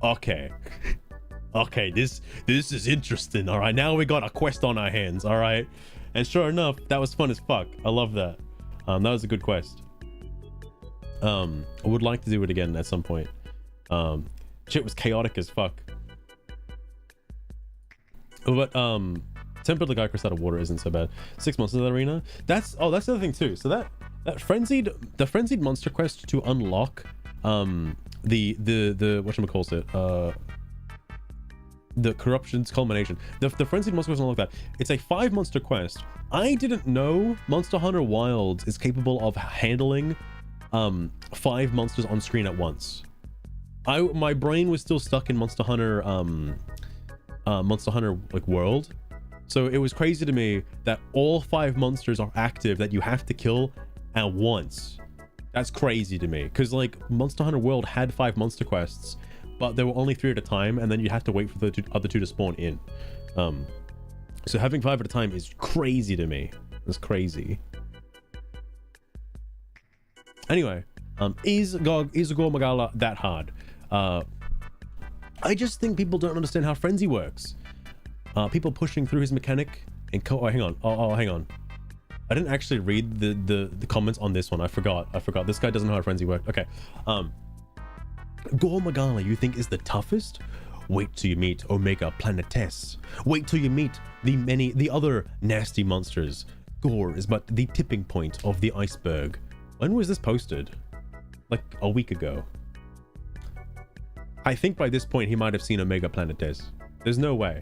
okay. Okay, this is interesting. All right, now we got a quest on our hands. All right. And sure enough, that was fun as fuck. I love that. That was a good quest. I would like to do it again at some point. Shit was chaotic as fuck. But tempered Lagiacrus out of water isn't so bad. 6 months in the arena. That's the other thing too. So that frenzied monster quest to unlock the whatchamacallit, the corruption's culmination. The frenzied monster quest unlock that. It's a 5 monster quest. I didn't know Monster Hunter Wilds is capable of handling 5 monsters on screen at once. My brain was still stuck in Monster Hunter like World, so it was crazy to me that all 5 monsters are active that you have to kill at once. That's crazy to me, because like Monster Hunter World had 5 monster quests, but there were only 3 at a time, and then you have to wait for the other 2 to spawn in. So having 5 at a time is crazy to me. It's crazy. Anyway, is Gore Magala that hard? I just think people don't understand how frenzy works. People pushing through his mechanic and oh, hang on. Oh, hang on. I didn't actually read the comments on this one. I forgot. This guy doesn't know how frenzy works. Okay. Gore Magala, you think is the toughest? Wait till you meet Omega Planetes. Wait till you meet the other nasty monsters. Gore is but the tipping point of the iceberg. When was this posted? Like a week ago. I think by this point he might have seen Omega Planetes. There's no way.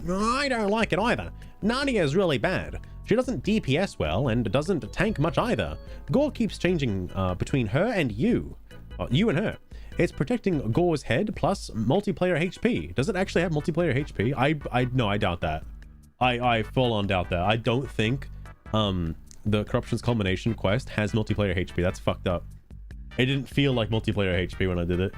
I don't like it either. Nadia is really bad. She doesn't DPS well and doesn't tank much either. Gore keeps changing between her and you. You and her. It's protecting Gore's head plus multiplayer HP. Does it actually have multiplayer HP? I doubt that. I full on doubt that. I don't think the Corruption's Culmination quest has multiplayer HP. That's fucked up. It didn't feel like multiplayer HP when I did it.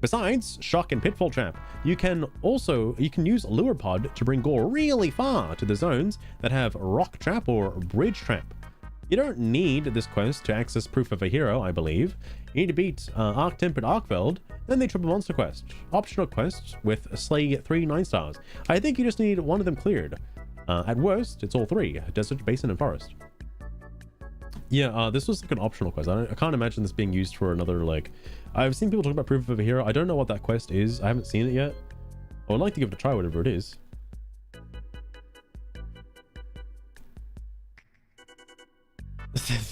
Besides Shock and Pitfall Trap, you can use Lure Pod to bring Gore really far to the zones that have Rock Trap or Bridge Trap. You don't need this quest to access Proof of a Hero, I believe. You need to beat Arc-Tempered Arkveld, then they triple monster quest. Optional quests with Slay 3 9-stars. I think you just need one of them cleared. At worst, it's all three: Desert, Basin, and Forest. Yeah, this was like an optional quest. I can't imagine this being used for another, like... I've seen people talk about Proof of a Hero. I don't know what that quest is. I haven't seen it yet. I would like to give it a try, whatever it is.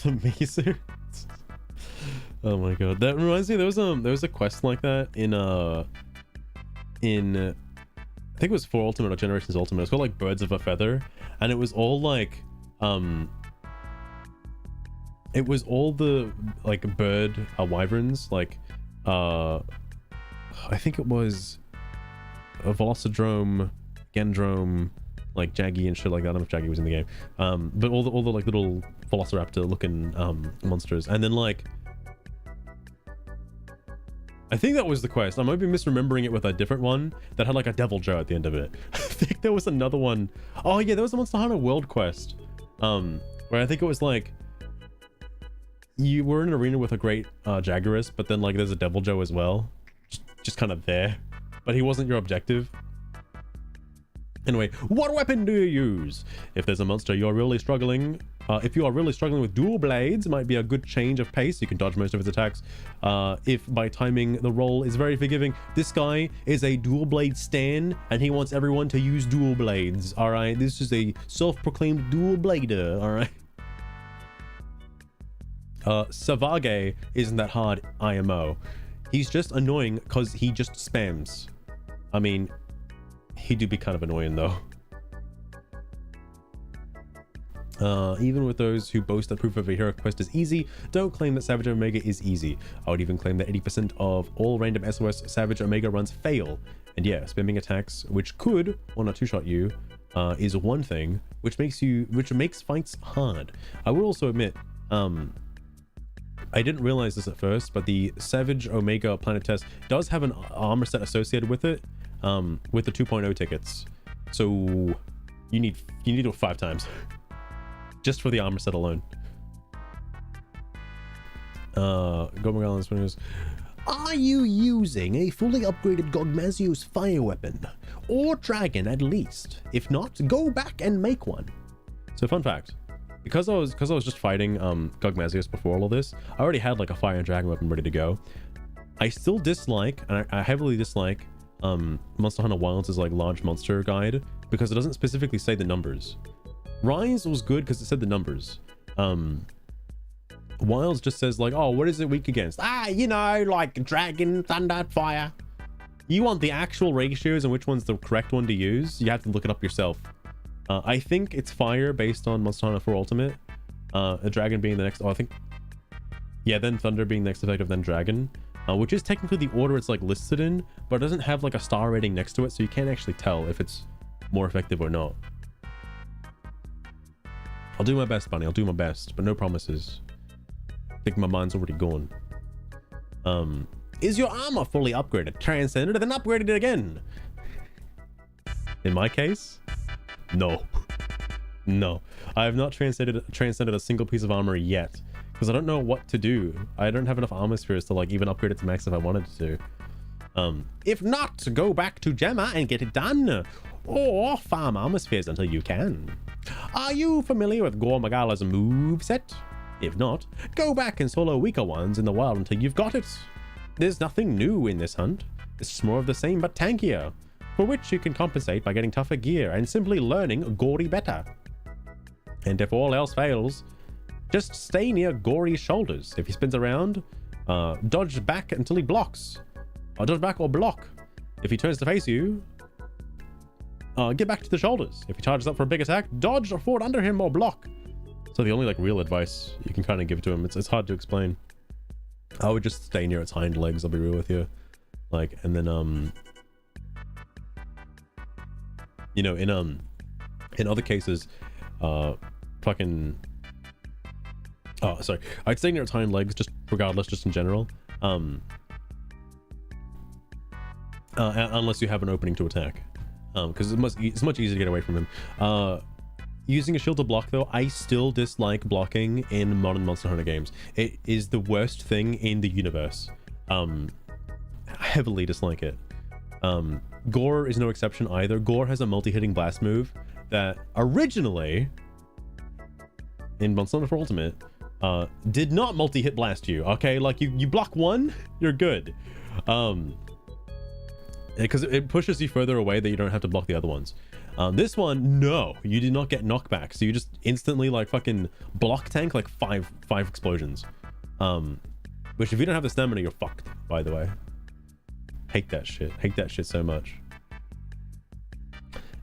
The Mazer. Oh my god, that reminds me. There was a quest like that in I think it was 4 Ultimate or Generations Ultimate. It's called like Birds of a Feather, and it was all like it was all the like bird wyverns, like I think it was a Velocidrome, Gendrome, like Jaggy and shit like that. I don't know if Jaggy was in the game, but all the like little Velociraptor looking monsters. And then like I think that was the quest. I might be misremembering it with a different one that had like a Devil Joe at the end of it. I think there was another one. Oh yeah, there was a Monster Hunter World quest where I think it was like you were in an arena with a great Jaggerus, but then like there's a Devil Joe as well, just kind of there, but he wasn't your objective. Anyway, what weapon do you use? If there's a monster you're really struggling, if you are really struggling with dual blades, it might be a good change of pace. You can dodge most of his attacks. If by timing the roll is very forgiving. This guy is a dual blade stan, and he wants everyone to use dual blades. All right, this is a self-proclaimed dual blader. All right. Savage isn't that hard IMO. He's just annoying because he just spams. I mean, he do be kind of annoying though. Even with those who boast that Proof of a Hero quest is easy, don't claim that Savage Omega is easy. I would even claim that 80% of all random SOS Savage Omega runs fail. And yeah, spamming attacks, which could one or two shot you, is one thing, which makes fights hard. I will also admit, I didn't realize this at first, but the Savage Omega Planet Test does have an armor set associated with it, with the 2.0 tickets. So you need it 5 times just for the armor set alone. Gomagala's winners. Are you using a fully upgraded Gogmazio's fire weapon or dragon at least? If not, go back and make one. So fun fact, because I was just fighting Gogmazios before all of this, I already had like a fire and dragon weapon ready to go. I still dislike, and I heavily dislike Monster Hunter Wilds' like large monster guide because it doesn't specifically say the numbers. Rise was good because it said the numbers. Wilds just says like, oh, what is it weak against? You know, like dragon, thunder, fire. You want the actual ratios and which one's the correct one to use, you have to look it up yourself. I think it's fire based on Monster Hunter 4 Ultimate. A dragon being the next, I think, yeah, then thunder being next effective, then dragon. Which is technically the order it's like listed in, but it doesn't have like a star rating next to it, so you can't actually tell if it's more effective or not. I'll do my best, Bunny. I'll do my best, but no promises. I think my mind's already gone. Is your armor fully upgraded? Transcended, and then upgraded it again? In my case, no. No. I have not transcended a single piece of armor yet. because I don't know what to do. I don't have enough armor spheres to like even upgrade it to max if I wanted to. If not, go back to Gemma and get it done, or farm armor spheres until you can. Are you familiar with Gore Magala's moveset? If not, go back and solo weaker ones in the wild until you've got it. There's nothing new in this hunt. It's more of the same but tankier, for which you can compensate by getting tougher gear and simply learning Gory better. And if all else fails, just stay near Gory's shoulders. If he spins around, dodge back until he blocks. Or dodge back or block. If he turns to face you, get back to the shoulders. If he charges up for a big attack, dodge or forward under him or block. So the only like real advice you can kind of give to him, it's hard to explain. I would just stay near its hind legs, I'll be real with you. Like, and then you know, in other cases, fucking, oh sorry, I'd stay near its hind legs just regardless, just in general. Unless you have an opening to attack, because it's much easier to get away from him. Using a shield to block though, I still dislike blocking in modern Monster Hunter games. It is the worst thing in the universe. I heavily dislike it. Gore is no exception either. Gore has a multi-hitting blast move that originally in Monster Hunter Ultimate did not multi-hit blast you. Okay, like you block one, you're good. Because it pushes you further away that you don't have to block the other ones. This one, no, you do not get knockback, so you just instantly like fucking block tank like five explosions. Which if you don't have the stamina, you're fucked, by the way. Hate that shit so much.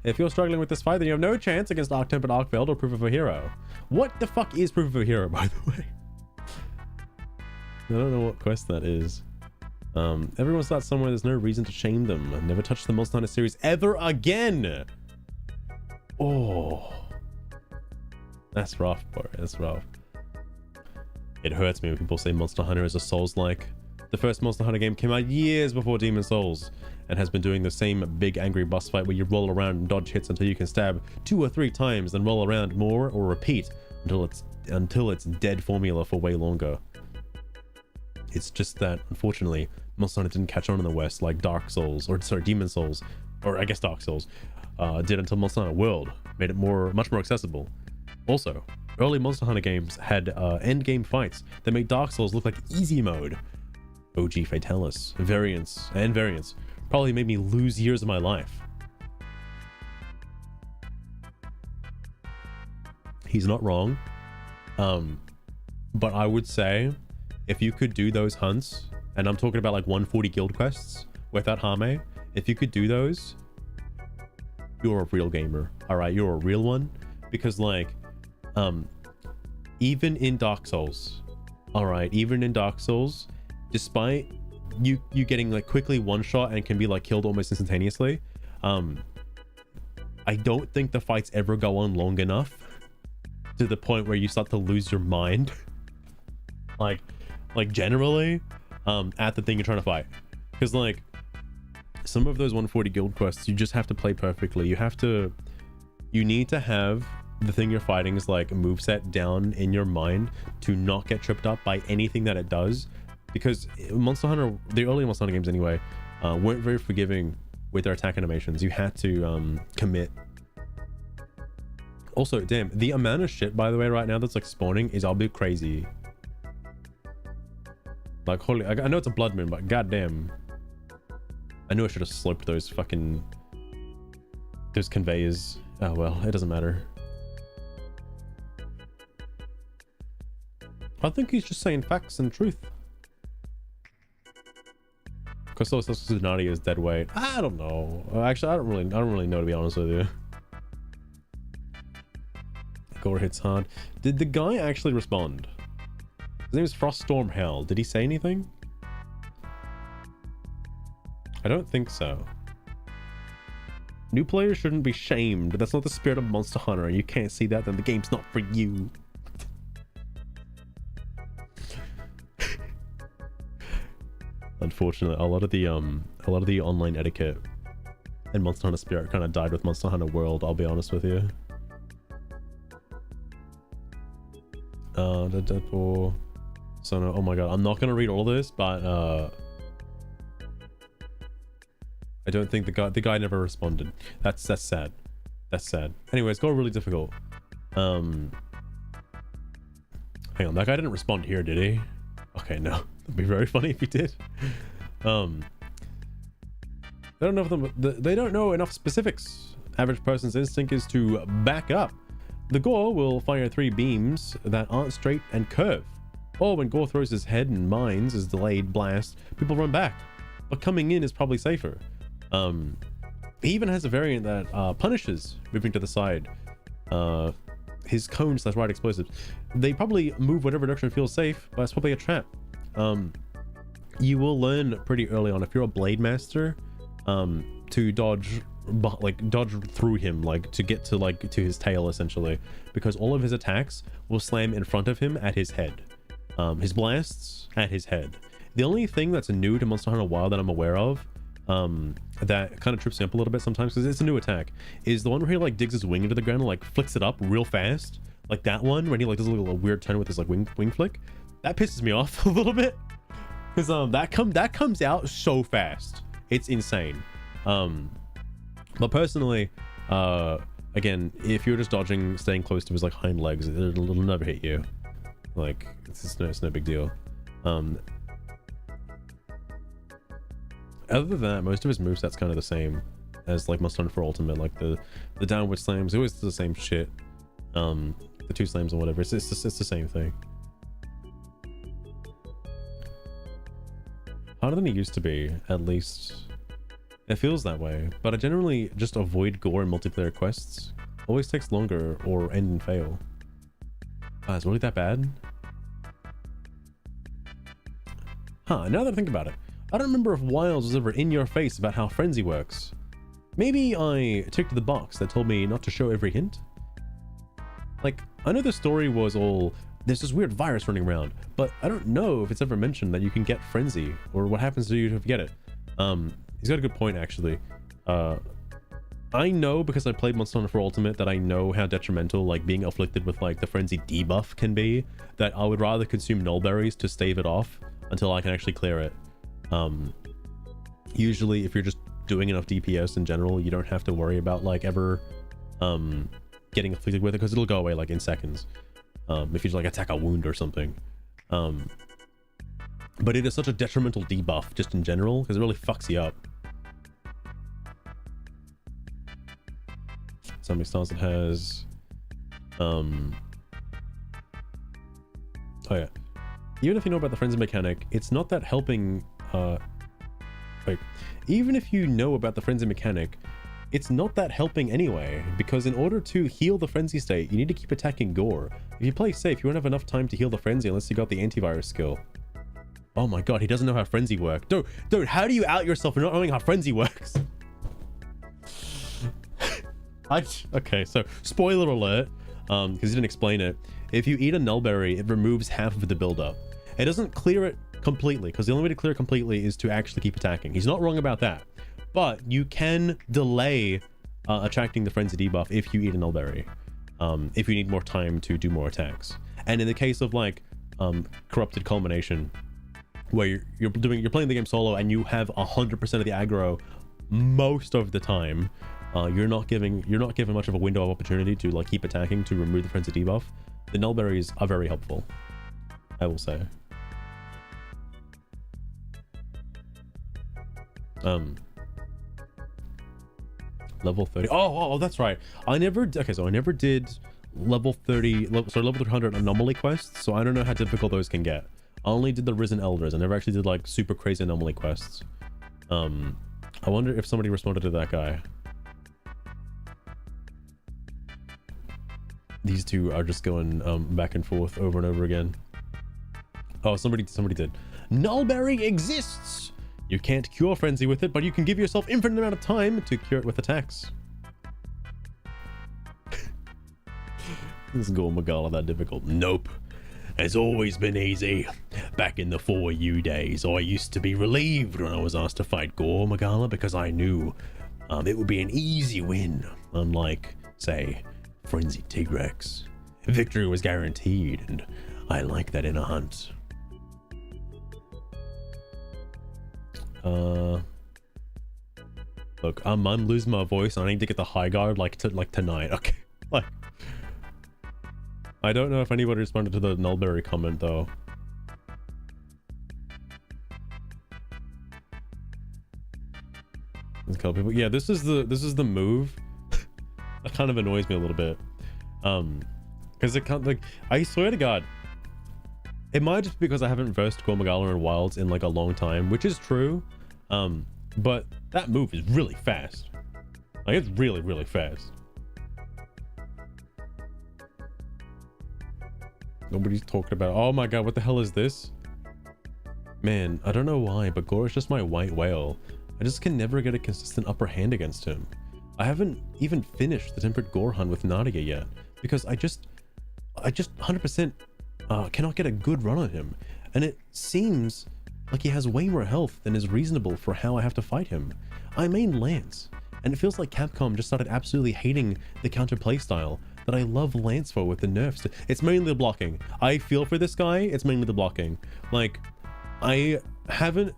If you're struggling with this fight, then you have no chance against Arc-Tempered Arcveld or Proof of a Hero. What the fuck is Proof of a Hero, by the way? I don't know what quest that is. Everyone starts somewhere, there's no reason to shame them. Never touch the Monster Hunter series ever again! Oh. That's rough, bro. That's rough. It hurts me when people say Monster Hunter is a Souls-like. The first Monster Hunter game came out years before Demon Souls, and has been doing the same big angry boss fight where you roll around and dodge hits until you can stab 2 or 3 times, then roll around more or repeat until it's dead formula for way longer. It's just that, unfortunately, Monster Hunter didn't catch on in the West like Dark Souls, or sorry, Demon Souls, or I guess Dark Souls, did until Monster Hunter World made it much more accessible. Also, early Monster Hunter games had endgame fights that made Dark Souls look like easy mode. OG Fatalis, variants probably made me lose years of my life. He's not wrong, but I would say if you could do those hunts, and I'm talking about like 140 guild quests without Hame, if you could do those, you're a real gamer. All right, you're a real one, because like even in Dark Souls, all right, even in Dark Souls, despite you getting like quickly one shot and can be like killed almost instantaneously, I don't think the fights ever go on long enough to the point where you start to lose your mind like generally at the thing you're trying to fight. Because like some of those 140 guild quests, you just have to play perfectly. You need to have the thing you're fighting is like moveset down in your mind to not get tripped up by anything that it does. Because Monster Hunter, the early Monster Hunter games anyway, weren't very forgiving with their attack animations. You had to commit. Also, damn, the amount of shit, by the way, right now that's like spawning is a bit crazy. Like, holy, I know it's a blood moon, but goddamn. I knew I should have sloped those conveyors. Oh well, it doesn't matter. I think he's just saying facts and truth. Kostolos Tsunade is dead weight. I don't know. Actually, I don't really know, to be honest with you. Gore hits hard. Did the guy actually respond? His name is Froststorm Hell. Did he say anything? I don't think so. New players shouldn't be shamed. That's not the spirit of Monster Hunter, and you can't see that, then the game's not for you. Unfortunately, a lot of the online etiquette and Monster Hunter spirit kind of died with Monster Hunter World, I'll be honest with you. The Deadpool. So no, oh my god, I'm not gonna read all of this, but I don't think the guy never responded. That's sad. That's sad. Anyway, it's got really difficult. Hang on, that guy didn't respond here, did he? Okay, no. That'd be very funny if he did. They don't know they don't know enough specifics. Average person's instinct is to back up. The Gore will fire 3 beams that aren't straight and curve. Or when Gore throws his head and mines his delayed blast, people run back. But coming in is probably safer. He even has a variant that punishes moving to the side. His cone / ride explosives. They probably move whatever direction feels safe, but it's probably a trap. You will learn pretty early on if you're a blade master to dodge through him, like to get to his tail essentially, because all of his attacks will slam in front of him at his head. His blasts at his head. The only thing that's new to Monster Hunter Wild that I'm aware of that kind of trips me up a little bit sometimes, because it's a new attack, is the one where he like digs his wing into the ground and like flicks it up real fast, like that one when he like does a little weird turn with his like wing flick. That pisses me off a little bit, because that comes out so fast, it's insane. But personally, again, if you're just dodging, staying close to his like hind legs, it'll never hit you. Like it's no big deal. Other than that, most of his moveset's kind of the same as like Monster Hunter 4 Ultimate. Like the downward slams, it always the same shit. The 2 slams and whatever, it's the same thing. Harder than it used to be, at least. It feels that way, but I generally just avoid Gore in multiplayer quests. Always takes longer or end and fail. It's really that bad? Huh, now that I think about it, I don't remember if Wilds was ever in your face about how Frenzy works. Maybe I ticked the box that told me not to show every hint? Like, I know the story was all, there's this weird virus running around, but I don't know if it's ever mentioned that you can get Frenzy, or what happens to you if you get it. He's got a good point, actually. I know, because I played Monster Hunter 4 Ultimate, that I know how detrimental like being afflicted with like the Frenzy debuff can be, that I would rather consume nullberries to stave it off until I can actually clear it. Usually if you're just doing enough DPS in general, you don't have to worry about like ever getting afflicted with it, because it'll go away like in seconds if you just like attack a wound or something. But it is such a detrimental debuff just in general, because it really fucks you up. So many styles it has. Oh yeah. Even if you know about the frenzy mechanic, it's not that helping. Even if you know about the frenzy mechanic, it's not that helping anyway, because in order to heal the frenzy state, you need to keep attacking Gore. If you play safe, you won't have enough time to heal the frenzy unless you got the antivirus skill. Oh my god, he doesn't know how frenzy works. Dude, how do you out yourself for not knowing how frenzy works? Okay, so spoiler alert, because he didn't explain it. If you eat a nullberry, it removes half of the buildup. It doesn't clear it completely, because the only way to clear it completely is to actually keep attacking. He's not wrong about that. But you can delay attracting the frenzy debuff if you eat a nullberry, if you need more time to do more attacks. And in the case of like corrupted culmination, where you're playing the game solo and you have 100% of the aggro most of the time, you're not given much of a window of opportunity to like keep attacking to remove the frenzy debuff. The nullberries are very helpful, I will say. Level 30. Oh, that's right. I never did level 30, level 300 anomaly quests, so I don't know how difficult those can get. I only did the Risen Elders. I never actually did like super crazy anomaly quests. I wonder if somebody responded to that guy. These two are just going back and forth over and over again. Oh, somebody did. Nullberry exists! You can't cure frenzy with it, but you can give yourself infinite amount of time to cure it with attacks. This Gore Magala that difficult? Nope. Has always been easy. Back in the 4U days, I used to be relieved when I was asked to fight Gore Magala, because I knew it would be an easy win, unlike, say, Frenzied Tigrex. Victory was guaranteed, and I like that in a hunt. Look, I'm losing my voice. I need to get the Highguard like tonight. Okay, like I don't know if anybody responded to the Nullberry comment though. Let's kill people. Yeah, this is the move. That kind of annoys me a little bit. Because it can't, like, I swear to God, it might just be because I haven't versed Gore Magala in Wilds in like a long time, which is true. But that move is really fast. Like, it's really, really fast. Nobody's talking about, oh my God, what the hell is this? Man, I don't know why, but Gore is just my white whale. I just can never get a consistent upper hand against him. I haven't even finished the Tempered Gore hunt with Nadia yet, because I just 100% cannot get a good run on him. And it seems like he has way more health than is reasonable for how I have to fight him. I main Lance, and it feels like Capcom just started absolutely hating the counter playstyle that I love Lance for with the nerfs. It's mainly the blocking. I feel for this guy, it's mainly the blocking. Like, I haven't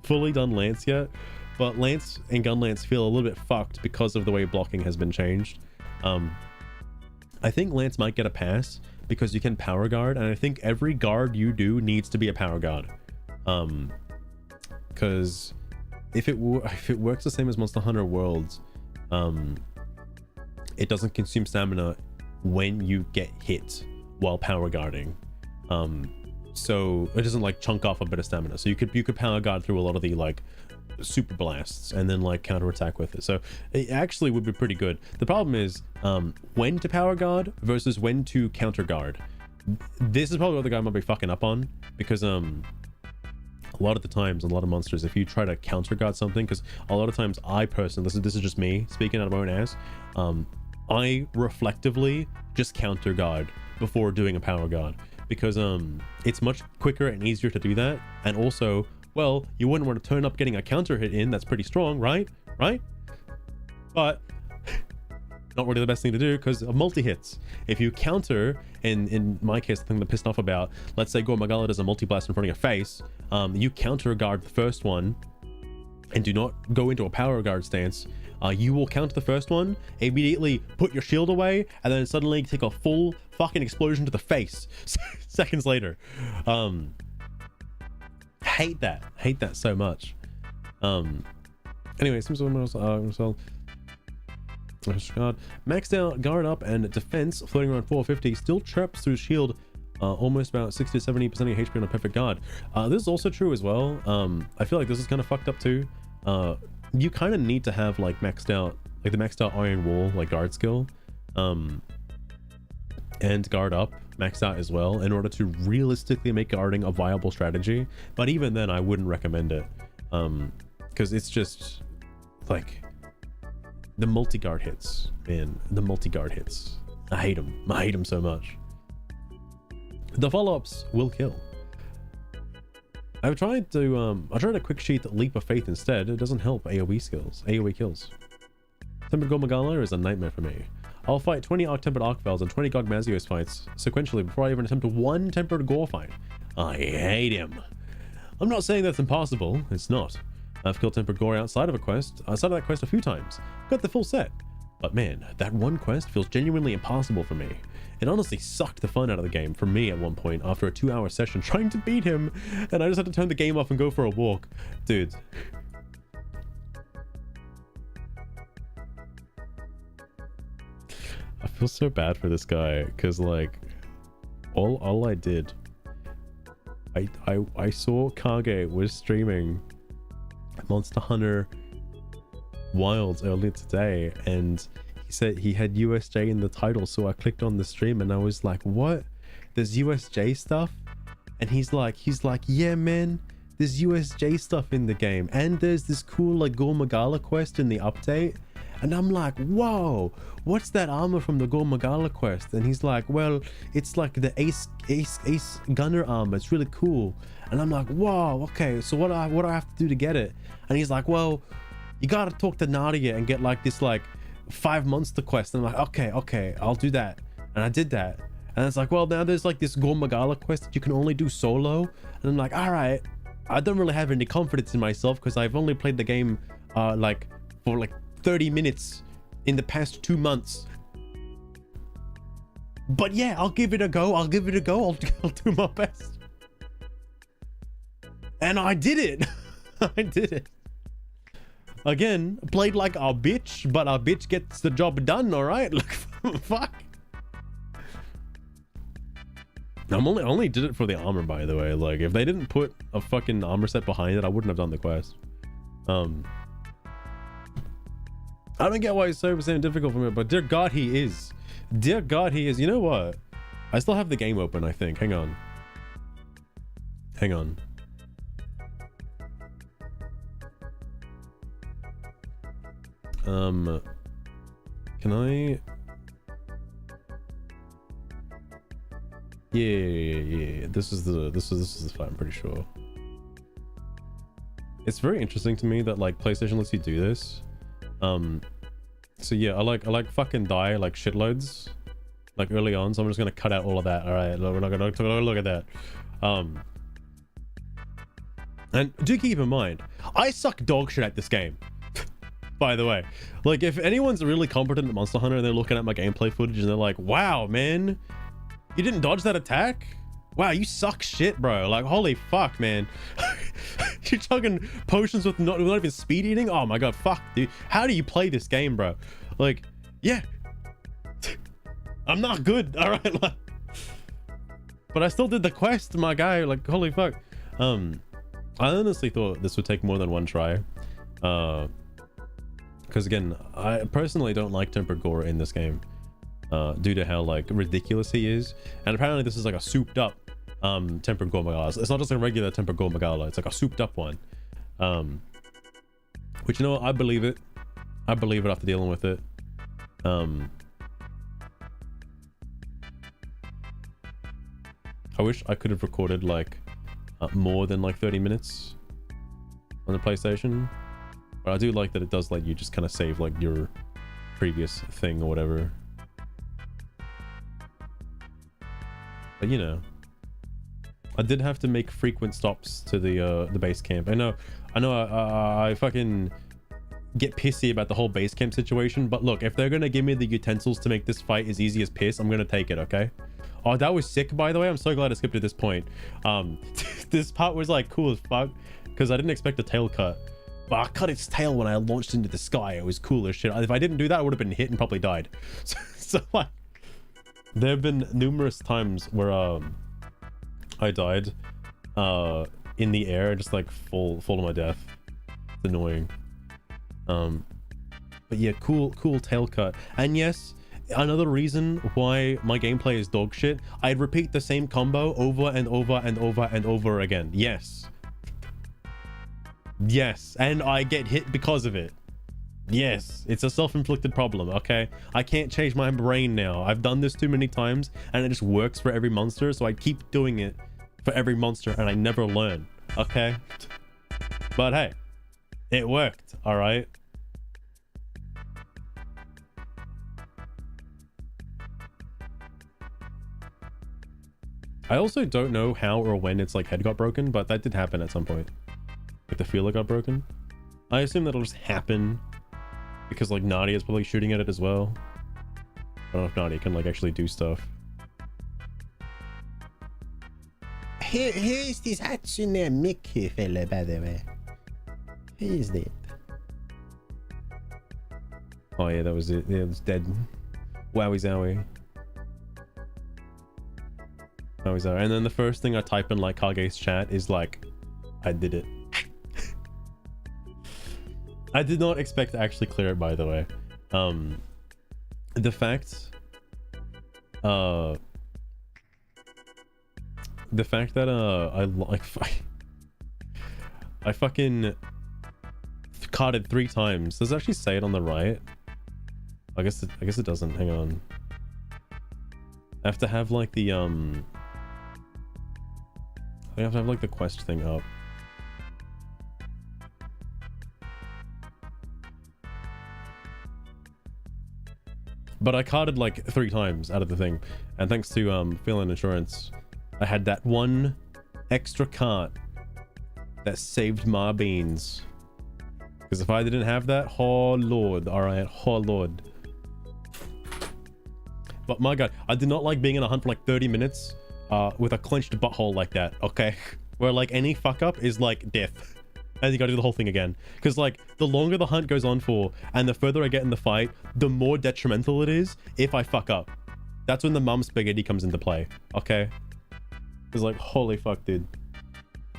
fully done Lance yet, but Lance and Gun Lance feel a little bit fucked because of the way blocking has been changed. I think Lance might get a pass because you can power guard, and I think every guard you do needs to be a power guard. Because if it works the same as Monster Hunter Worlds, it doesn't consume stamina when you get hit while power guarding. So it doesn't like chunk off a bit of stamina. So you could power guard through a lot of the like super blasts and then like counter attack with it. So it actually would be pretty good. The problem is when to power guard versus when to counter guard. This is probably what the guy might be fucking up on, because a lot of the times, a lot of monsters, if you try to counter guard something, because a lot of times I personally, this is just me speaking out of my own ass, I reflectively just counter guard before doing a power guard, because it's much quicker and easier to do that. And also, well, you wouldn't want to turn up getting a counter hit in that's pretty strong, right? But not really the best thing to do because of multi-hits. If you counter, in my case, the thing that pissed off about, let's say Gore Magala does a multi-blast in front of your face, you counter guard the first one and do not go into a power guard stance. You will counter the first one, immediately put your shield away, and then suddenly take a full fucking explosion to the face seconds later. Hate that so much. Anyway, seems well, maxed out guard up and defense floating around 450, still chirps through shield almost about 60 to 70% of your HP on a perfect guard. This is also true as well. I feel like this is kind of fucked up too. You kind of need to have like maxed out Iron Wall like guard skill, and guard up maxed out as well in order to realistically make guarding a viable strategy. But even then, I wouldn't recommend it, because it's just like the multi-guard hits, man. The multi-guard hits, I hate them so much. The follow-ups will kill. I tried a quick sheath Leap of Faith instead. It doesn't help AoE kills. Tempered Gore Magala is a nightmare for me. I'll fight 20 Tempered Archvels and 20 Gog Mazios fights sequentially before I even attempt one Tempered Gore fight. I hate him. I'm not saying that's impossible, it's not. I've killed Tempered Gore outside of that quest a few times. Got the full set. But man, that one quest feels genuinely impossible for me. It honestly sucked the fun out of the game for me at one point after a 2-hour session trying to beat him, and I just had to turn the game off and go for a walk. Dude. I feel so bad for this guy, because like all I did, I saw Kage was streaming Monster Hunter Wilds earlier today, and he said he had USJ in the title, so I clicked on the stream and I was like, what? There's USJ stuff? And he's like, yeah man, there's USJ stuff in the game, and there's this cool like Gore Magala quest in the update. And I'm like, whoa, what's that armor from the Gore Magala quest? And he's like, well, it's like the ace gunner armor, it's really cool. And I'm like, whoa, okay, so what do I have to do to get it? And he's like, well, you gotta talk to Nadia and get like this like 5 monster quest. And I'm like, okay, I'll do that. And I did that. And it's like, well, now there's like this Gore Magala quest that you can only do solo. And I'm like, all right, I don't really have any confidence in myself because I've only played the game like for like 30 minutes in the past 2 months. But yeah, I'll give it a go. I'll do my best. And I did it. I did it. Again, played like a bitch, but a bitch gets the job done, all right? Like, fuck. I only did it for the armor, by the way. Like, if they didn't put a fucking armor set behind it, I wouldn't have done the quest. I don't get why it's so difficult for me, but dear God, he is. Dear God, he is. You know what? I still have the game open, I think. Hang on. Hang on. Can I? Yeah. This is the fight, I'm pretty sure. It's very interesting to me that like PlayStation lets you do this. So yeah, I like fucking die like shitloads, like early on. So I'm just gonna cut out all of that. All right, we're not gonna look at that. And do keep in mind, I suck dog shit at this game. By the way, like if anyone's really competent at Monster Hunter and they're looking at my gameplay footage and they're like, wow, man, you didn't dodge that attack? Wow, you suck shit, bro. Like, holy fuck, man. You're chugging potions with not even speed eating? Oh my God, fuck, dude. How do you play this game, bro? Like, yeah. I'm not good, all right? Like, but I still did the quest, my guy. Like, holy fuck. I honestly thought this would take more than one try. Because again, I personally don't like Tempered Gore in this game due to how like ridiculous he is. And apparently this is like a souped up Tempered Gore Magala. It's not just a regular Tempered Gore Magala, it's like a souped up one. Which, you know what, I believe it. I believe it after dealing with it. I wish I could have recorded like more than like 30 minutes on the PlayStation. But I do like that it does let you just kind of save like your previous thing or whatever. But you know, I did have to make frequent stops to the base camp. I know I fucking get pissy about the whole base camp situation, but look, if they're gonna give me the utensils to make this fight as easy as piss, I'm gonna take it, okay? Oh, that was sick, by the way. I'm so glad I skipped to this point. This part was like cool as fuck because I didn't expect a tail cut. But I cut its tail when I launched into the sky. It was cool as shit. If I didn't do that, I would have been hit and probably died. So like, there have been numerous times where I died in the air, just like fall to my death. It's annoying. But yeah, cool tail cut. And yes, another reason why my gameplay is dog shit, I'd repeat the same combo over and over and over and over again. Yes, and I get hit because of it. Yes, it's a self-inflicted problem, okay? I can't change my brain now. I've done this too many times and it just works for every monster, so I keep doing it for every monster and I never learn, okay? But hey, it worked, all right? I also don't know how or when its like head got broken, but that did happen at some point. Like the feeler got broken. I assume that'll just happen because like Nadia is probably shooting at it as well. I don't know if Nadia can like actually do stuff. Who is this Hatsune Miku fella, by the way? Who is that? Oh yeah, that was it. Yeah, it was dead. Wowie zowie. Wowie zowie. And then the first thing I type in like Kage's chat is like, I did it. I did not expect to actually clear it, by the way. The fact that I fucking carded 3 times. Does it actually say it on the right? I guess it doesn't. Hang on. I have to have like the I have to have like the quest thing up. But I carded like 3 times out of the thing, and thanks to Feeling Insurance, I had that one extra card that saved my beans. Because if I didn't have that, oh lord, all right, oh lord. But my god, I did not like being in a hunt for like 30 minutes with a clenched butthole like that, okay? Where like any fuck up is like death. And you gotta do the whole thing again. Because like the longer the hunt goes on for and the further I get in the fight, the more detrimental it is if I fuck up. That's when the mum spaghetti comes into play, okay? It's like, holy fuck, dude.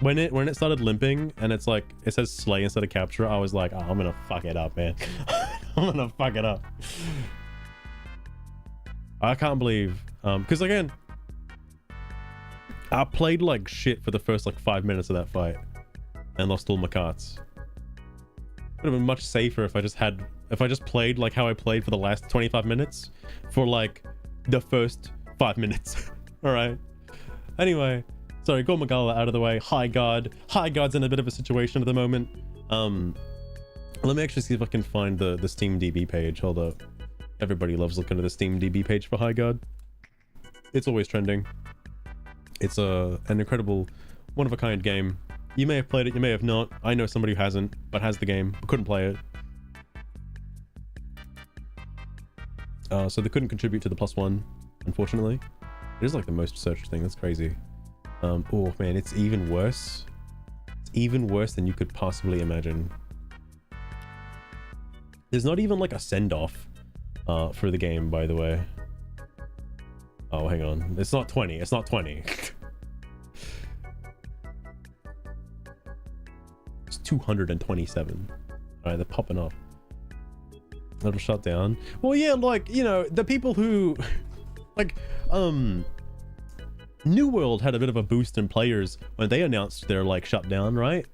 When it started limping and it's like, it says slay instead of capture, I was like, oh, I'm gonna fuck it up, man. I'm gonna fuck it up. I can't believe, because again, I played like shit for the first like 5 minutes of that fight and lost all my carts. Would have been much safer if I just played like how I played for the last 25 minutes for like the first 5 minutes. All right. Anyway, sorry, Gore Magala out of the way. Highguard. Highguard's in a bit of a situation at the moment. Let me actually see if I can find the Steam DB page. Hold up. Everybody loves looking at the Steam DB page for Highguard. It's always trending. It's an incredible, one-of-a-kind game. You may have played it, you may have not. I know somebody who hasn't, but has the game, but couldn't play it. So they couldn't contribute to the +1, unfortunately. It is like the most searched thing, that's crazy. Oh man, it's even worse. It's even worse than you could possibly imagine. There's not even like a send-off for the game, by the way. Oh, hang on. It's not 20. It's not 20. It's 227. All right, they're popping up. It'll shut down. Well, yeah, like, you know, the people who like, New World had a bit of a boost in players when they announced their like shutdown, right?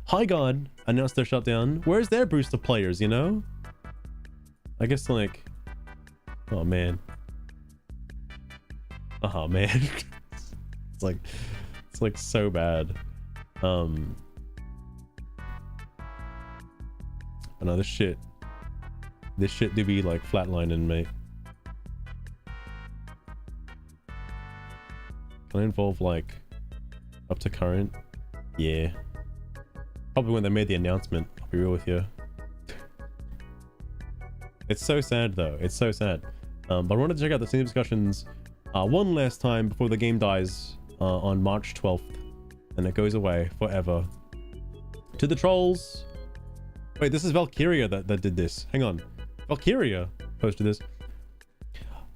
Highguard announced their shutdown. Where's their boost of players, you know? I guess like, oh man. Oh man. it's like so bad. I know this shit do be like flatlining, mate. Can I involve like up to current? Yeah. Probably when they made the announcement, I'll be real with you. It's so sad though, it's so sad. But I wanted to check out the Steam discussions one last time before the game dies on March 12th. And it goes away forever. To the trolls. Wait, this is Valkyria that did this. Hang on. Valkyria posted this.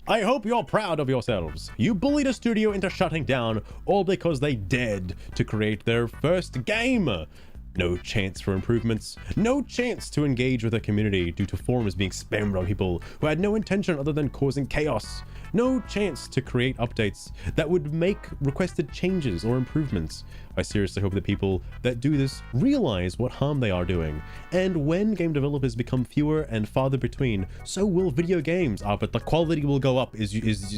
I hope you're proud of yourselves. You bullied a studio into shutting down all because they dared to create their first game. No chance for improvements. No chance to engage with the community due to forums being spammed by people who had no intention other than causing chaos. No chance to create updates that would make requested changes or improvements. I seriously hope that people that do this realize what harm they are doing. And when game developers become fewer and farther between, so will video games. But the quality will go up is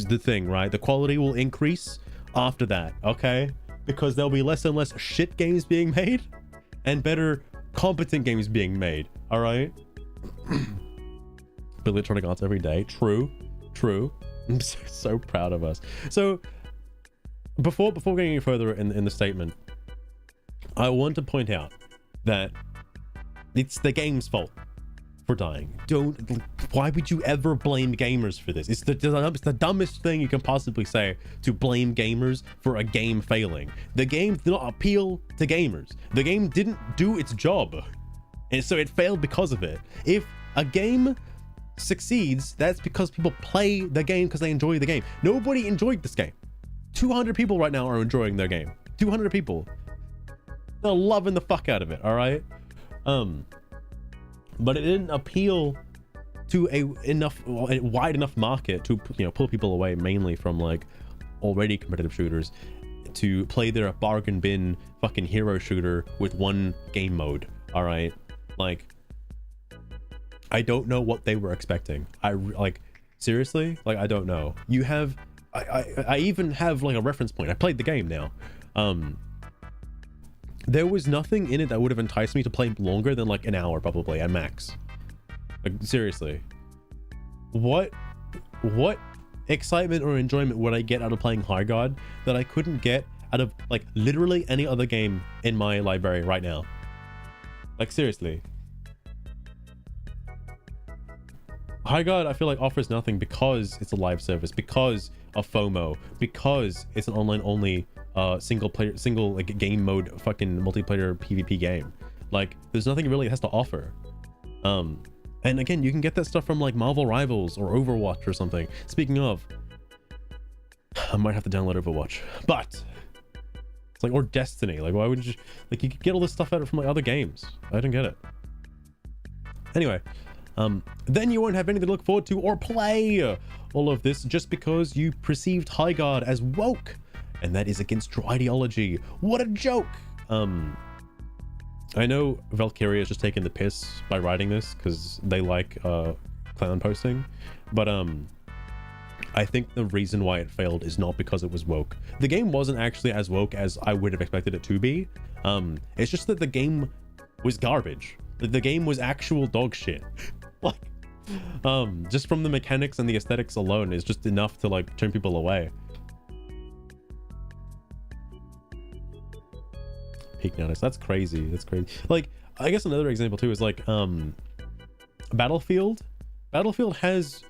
the thing, right? The quality will increase after that, okay? Because there'll be less and less shit games being made and better competent games being made, all right? Build Electronic Arts every day. True. I'm so proud of us. So before going any further in the statement, I want to point out that it's the game's fault for dying. Why would you ever blame gamers for this? It's the dumbest thing you can possibly say, to blame gamers for a game failing. The game did not appeal to gamers. The game didn't do its job, and so it failed because of it. If a game succeeds, that's because people play the game because they enjoy the game. Nobody enjoyed this game. 200 people right now are enjoying their game. 200 people. They're loving the fuck out of it, all right? But it didn't appeal to a wide enough market to, you know, pull people away mainly from like already competitive shooters to play their bargain bin fucking hero shooter with one game mode, all right? Like, I don't know what they were expecting. Like, seriously? Like, I don't know. You have, I even have like a reference point. I played the game now. There was nothing in it that would have enticed me to play longer than like an hour, probably at max. Like, seriously. What excitement or enjoyment would I get out of playing Highguard that I couldn't get out of like literally any other game in my library right now. Like seriously. Highguard, I feel like offers nothing because it's a live service, because of FOMO, because it's an online only single like game mode fucking multiplayer PvP game. Like there's nothing really it has to offer. And again, you can get that stuff from like Marvel Rivals or Overwatch or something. Speaking of, I might have to download Overwatch, but it's like, or Destiny. Like, why would you, like, you could get all this stuff out from like other games. I don't get it. Anyway, then you won't have anything to look forward to or play all of this just because you perceived Highguard as woke, and that is against your ideology. What a joke. I know Valkyria is just taking the piss by writing this because they like clown posting, but I think the reason why it failed is not because it was woke. The game wasn't actually as woke as I would have expected it to be. It's just that the game was garbage. The game was actual dog shit. Like, just from the mechanics and the aesthetics alone is just enough to like turn people away. Peak notice. That's crazy. That's crazy. Like, I guess another example too is like Battlefield. Battlefield has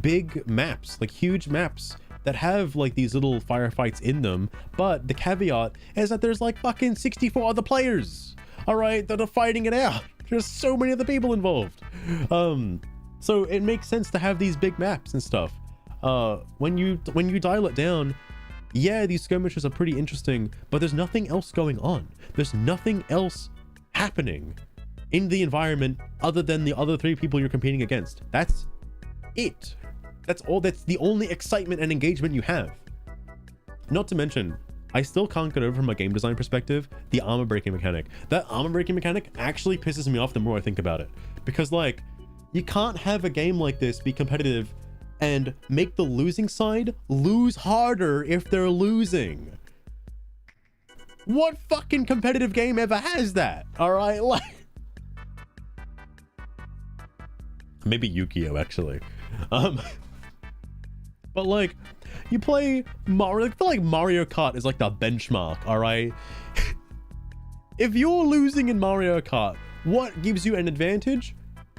big maps, like huge maps that have like these little firefights in them, but the caveat is that there's like fucking 64 other players, all right, that are fighting it out. There's so many other people involved. So it makes sense to have these big maps and stuff. When you dial it down, yeah, these skirmishes are pretty interesting, but there's nothing else going on. There's nothing else happening in the environment other than the other 3 people you're competing against. That's it. That's all. That's the only excitement and engagement you have. Not to mention, I still can't get over from a game design perspective the armor breaking mechanic. That armor breaking mechanic actually pisses me off the more I think about it, because like, you can't have a game like this be competitive and make the losing side lose harder if they're losing. What fucking competitive game ever has that? All right, like maybe Yu-Gi-Oh actually. But like, you play Mario, I feel like Mario Kart is like the benchmark, all right? If you're losing in Mario Kart, what gives you an advantage?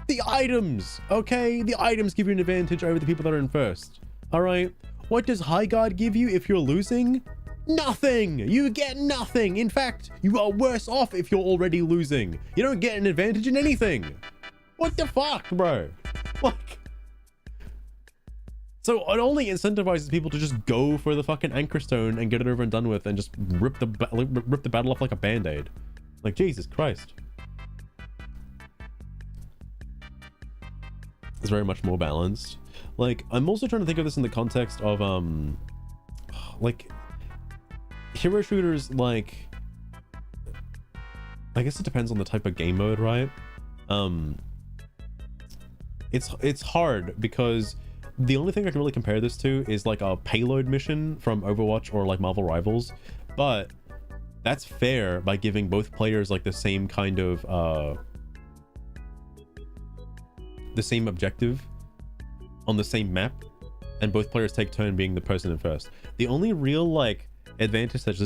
The items, okay? The items give you an advantage over the people that are in first, all right? What does Highguard give you if you're losing? Nothing! You get nothing! In fact, you are worse off if you're already losing. You don't get an advantage in anything. What the fuck, bro? Like, so it only incentivizes people to just go for the fucking anchor stone and get it over and done with and just rip the battle off like a band-aid. Like, Jesus Christ. It's very much more balanced. Like, I'm also trying to think of this in the context of like hero shooters. Like, I guess it depends on the type of game mode, right? It's hard because the only thing I can really compare this to is like a payload mission from Overwatch or like Marvel Rivals, but that's fair by giving both players like the same kind of the same objective on the same map, and both players take turn being the person in first. The only real like advantage slash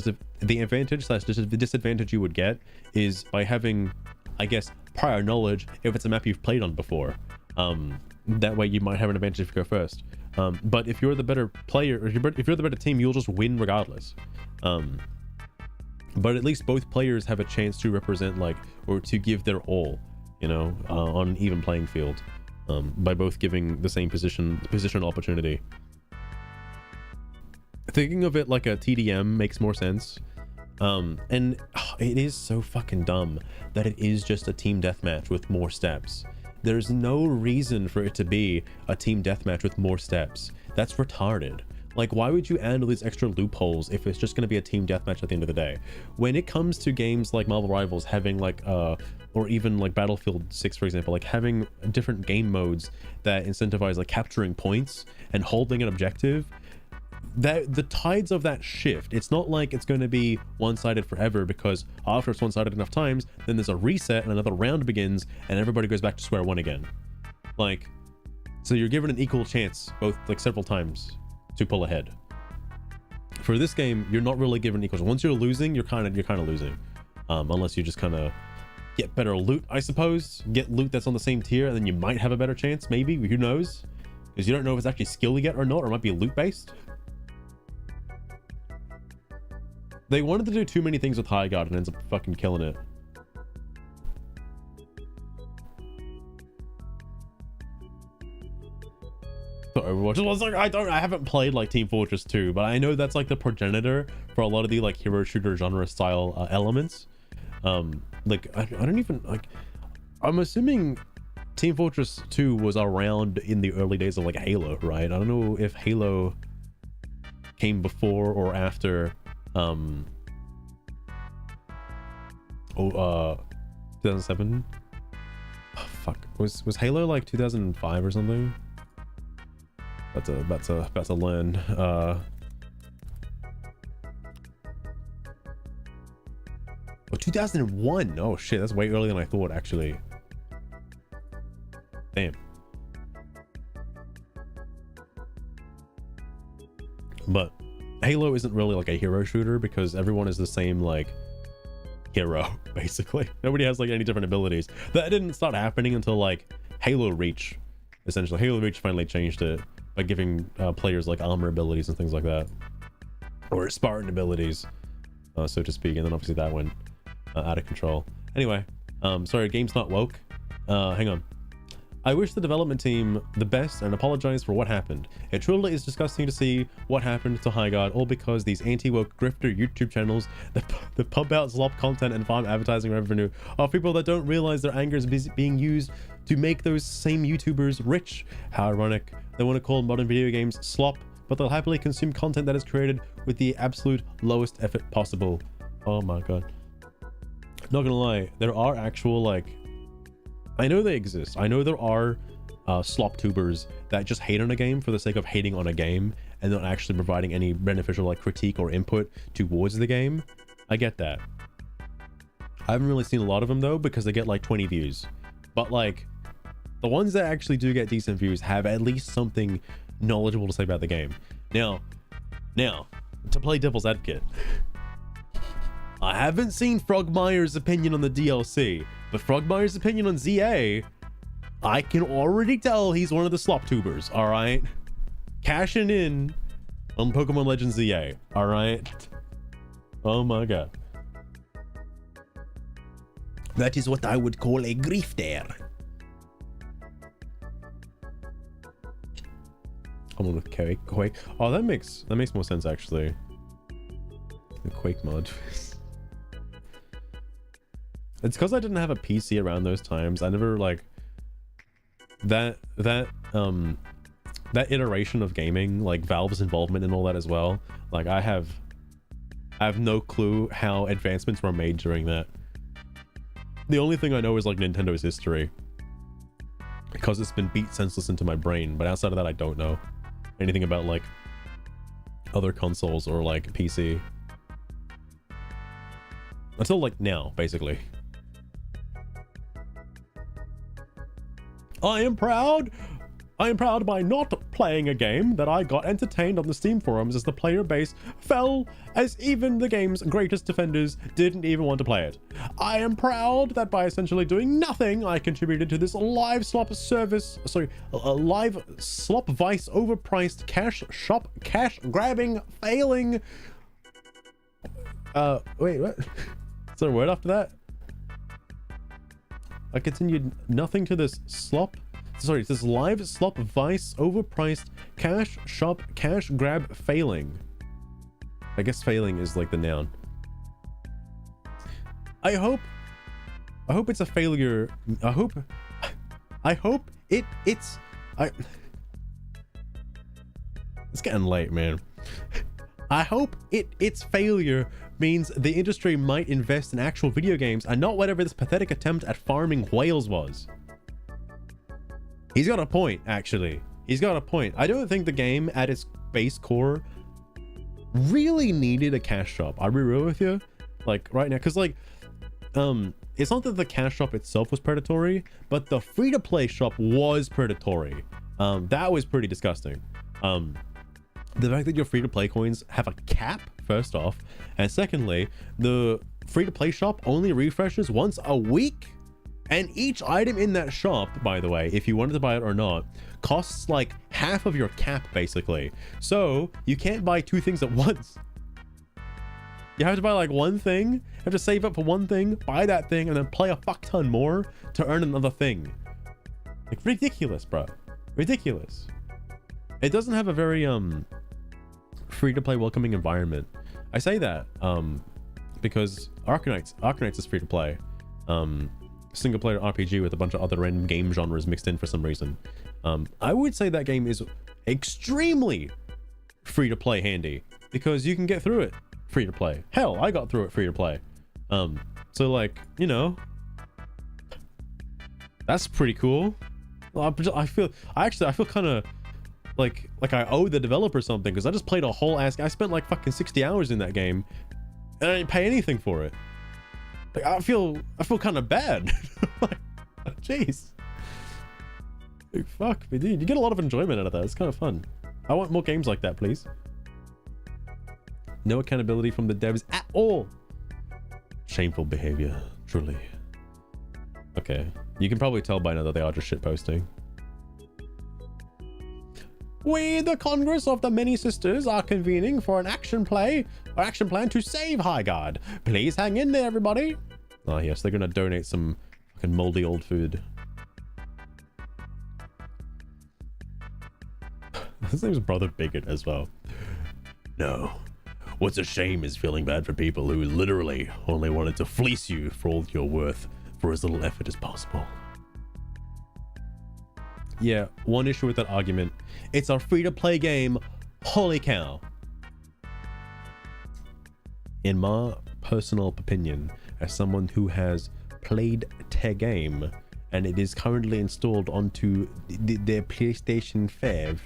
disadvantage you would get is by having, I guess, prior knowledge if it's a map you've played on before. That way you might have an advantage if you go first. But if you're the better player, or if you're the better team, you'll just win regardless. But at least both players have a chance to represent like, or to give their all, you know, on an even playing field, by both giving the same position opportunity. Thinking of it like a TDM makes more sense. And it is so fucking dumb that it is just a team deathmatch with more steps. There's no reason for it to be a team deathmatch with more steps. That's retarded. Like, why would you add all these extra loopholes if it's just going to be a team deathmatch at the end of the day? When it comes to games like Marvel Rivals having like or even like Battlefield 6, for example, like having different game modes that incentivize like capturing points and holding an objective, that the tides of that shift. It's not like it's going to be one-sided forever, because after it's one-sided enough times, then there's a reset and another round begins and everybody goes back to square one again. Like, so you're given an equal chance both like several times to pull ahead. for this game, you're not really given equals. Once you're losing, you're kind of losing, unless you just kind of get better loot, I suppose. Get loot that's on the same tier, and then you might have a better chance, maybe. Who knows? Because you don't know if it's actually skill yet or not, or it might be loot based. They wanted to do too many things with Highguard and ends up fucking killing it. So Overwatch was like, I haven't played like Team Fortress 2, but I know that's like the progenitor for a lot of the like hero shooter genre style elements. Like I don't even like, I'm assuming Team Fortress 2 was around in the early days of like Halo, right? I don't know if Halo came before or after 2007. Oh, fuck, was Halo like 2005 or something? About to learn. Oh, 2001. Oh shit, that's way earlier than I thought, actually. Damn. But Halo isn't really like a hero shooter because everyone is the same like hero, basically. Nobody has like any different abilities. That didn't start happening until like Halo Reach. Essentially, Halo Reach finally changed it by giving players like armor abilities and things like that, or Spartan abilities, so to speak. And then obviously that went out of control. Anyway, sorry, game's not woke. Hang on. I wish the development team the best and apologize for what happened. It truly is disgusting to see what happened to Highguard, all because these anti-woke grifter YouTube channels that pump out slop content and farm advertising revenue are people that don't realize their anger is being used to make those same YouTubers rich. How ironic. They want to call modern video games slop, but they'll happily consume content that is created with the absolute lowest effort possible. Oh my god. Not gonna lie, there are actual like, I know they exist. I know there are slop tubers that just hate on a game for the sake of hating on a game and not actually providing any beneficial like critique or input towards the game. I get that. I haven't really seen a lot of them though, because they get like 20 views. But like the ones that actually do get decent views have at least something knowledgeable to say about the game. Now, to play devil's advocate, I haven't seen Frogmire's opinion on the DLC, but Frogmire's opinion on ZA, I can already tell he's one of the slop tubers, alright? Cashing in on Pokemon Legends ZA, alright? Oh my god. That is what I would call a grifter. I'm on with Quake. Oh, that makes more sense actually. The Quake mod. It's because I didn't have a PC around those times. I never like that iteration of gaming, like Valve's involvement and all that as well. Like I have no clue how advancements were made during that. The only thing I know is like Nintendo's history, because it's been beat senseless into my brain. But outside of that, I don't know anything about like other consoles or like PC until like now, basically. I am proud by not playing a game that I got entertained on the Steam forums as the player base fell, as even the game's greatest defenders didn't even want to play it. I am proud that by essentially doing nothing, I contributed to this live slop service, live slop vice overpriced cash shop cash grabbing failing. Wait, what? Is there a word after that? I continued nothing to this this live slop vice overpriced cash shop cash grab failing. I guess failing is like the noun. I hope it's a failure. It's getting late, man. I hope its failure means the industry might invest in actual video games and not whatever this pathetic attempt at farming whales was. He's got a point, actually. He's got a point. I don't think the game at its base core really needed a cash shop. I'll be real with you. Like right now, because like it's not that the cash shop itself was predatory, but the free-to-play shop was predatory. That was pretty disgusting. the fact that your free-to-play coins have a cap, first off, and secondly, the free-to-play shop only refreshes once a week, and each item in that shop, by the way, if you wanted to buy it or not, costs like half of your cap, basically. So you can't buy two things at once. You have to buy like one thing, you have to save up for one thing, buy that thing, and then play a fuck ton more to earn another thing. Like, ridiculous, bro. Ridiculous. It doesn't have a very free-to-play welcoming environment. I say that because Arknights is free-to-play. Single-player RPG with a bunch of other random game genres mixed in for some reason. I would say that game is extremely free-to-play handy because you can get through it free-to-play. Hell, I got through it free-to-play. So like, you know, that's pretty cool. I feel kind of like I owe the developer something because I just played a whole ass. I spent like fucking 60 hours in that game and I didn't pay anything for it. Like, I feel kind of bad. Like, jeez. Like, fuck me, dude. You get a lot of enjoyment out of that. It's kind of fun. I want more games like that, please. No accountability from the devs at all. Shameful behavior, truly. Okay, you can probably tell by now that they are just shitposting. We, the Congress of the Many Sisters, are convening for an action plan to save Highguard. Please hang in there, everybody. Oh yes, they're gonna donate some fucking moldy old food. His name's Brother Bigot as well. No. What's a shame is feeling bad for people who literally only wanted to fleece you for all you're worth for as little effort as possible. Yeah, one issue with that argument. It's a free-to-play game. Holy cow. In my personal opinion, as someone who has played the game and it is currently installed onto their PlayStation 5,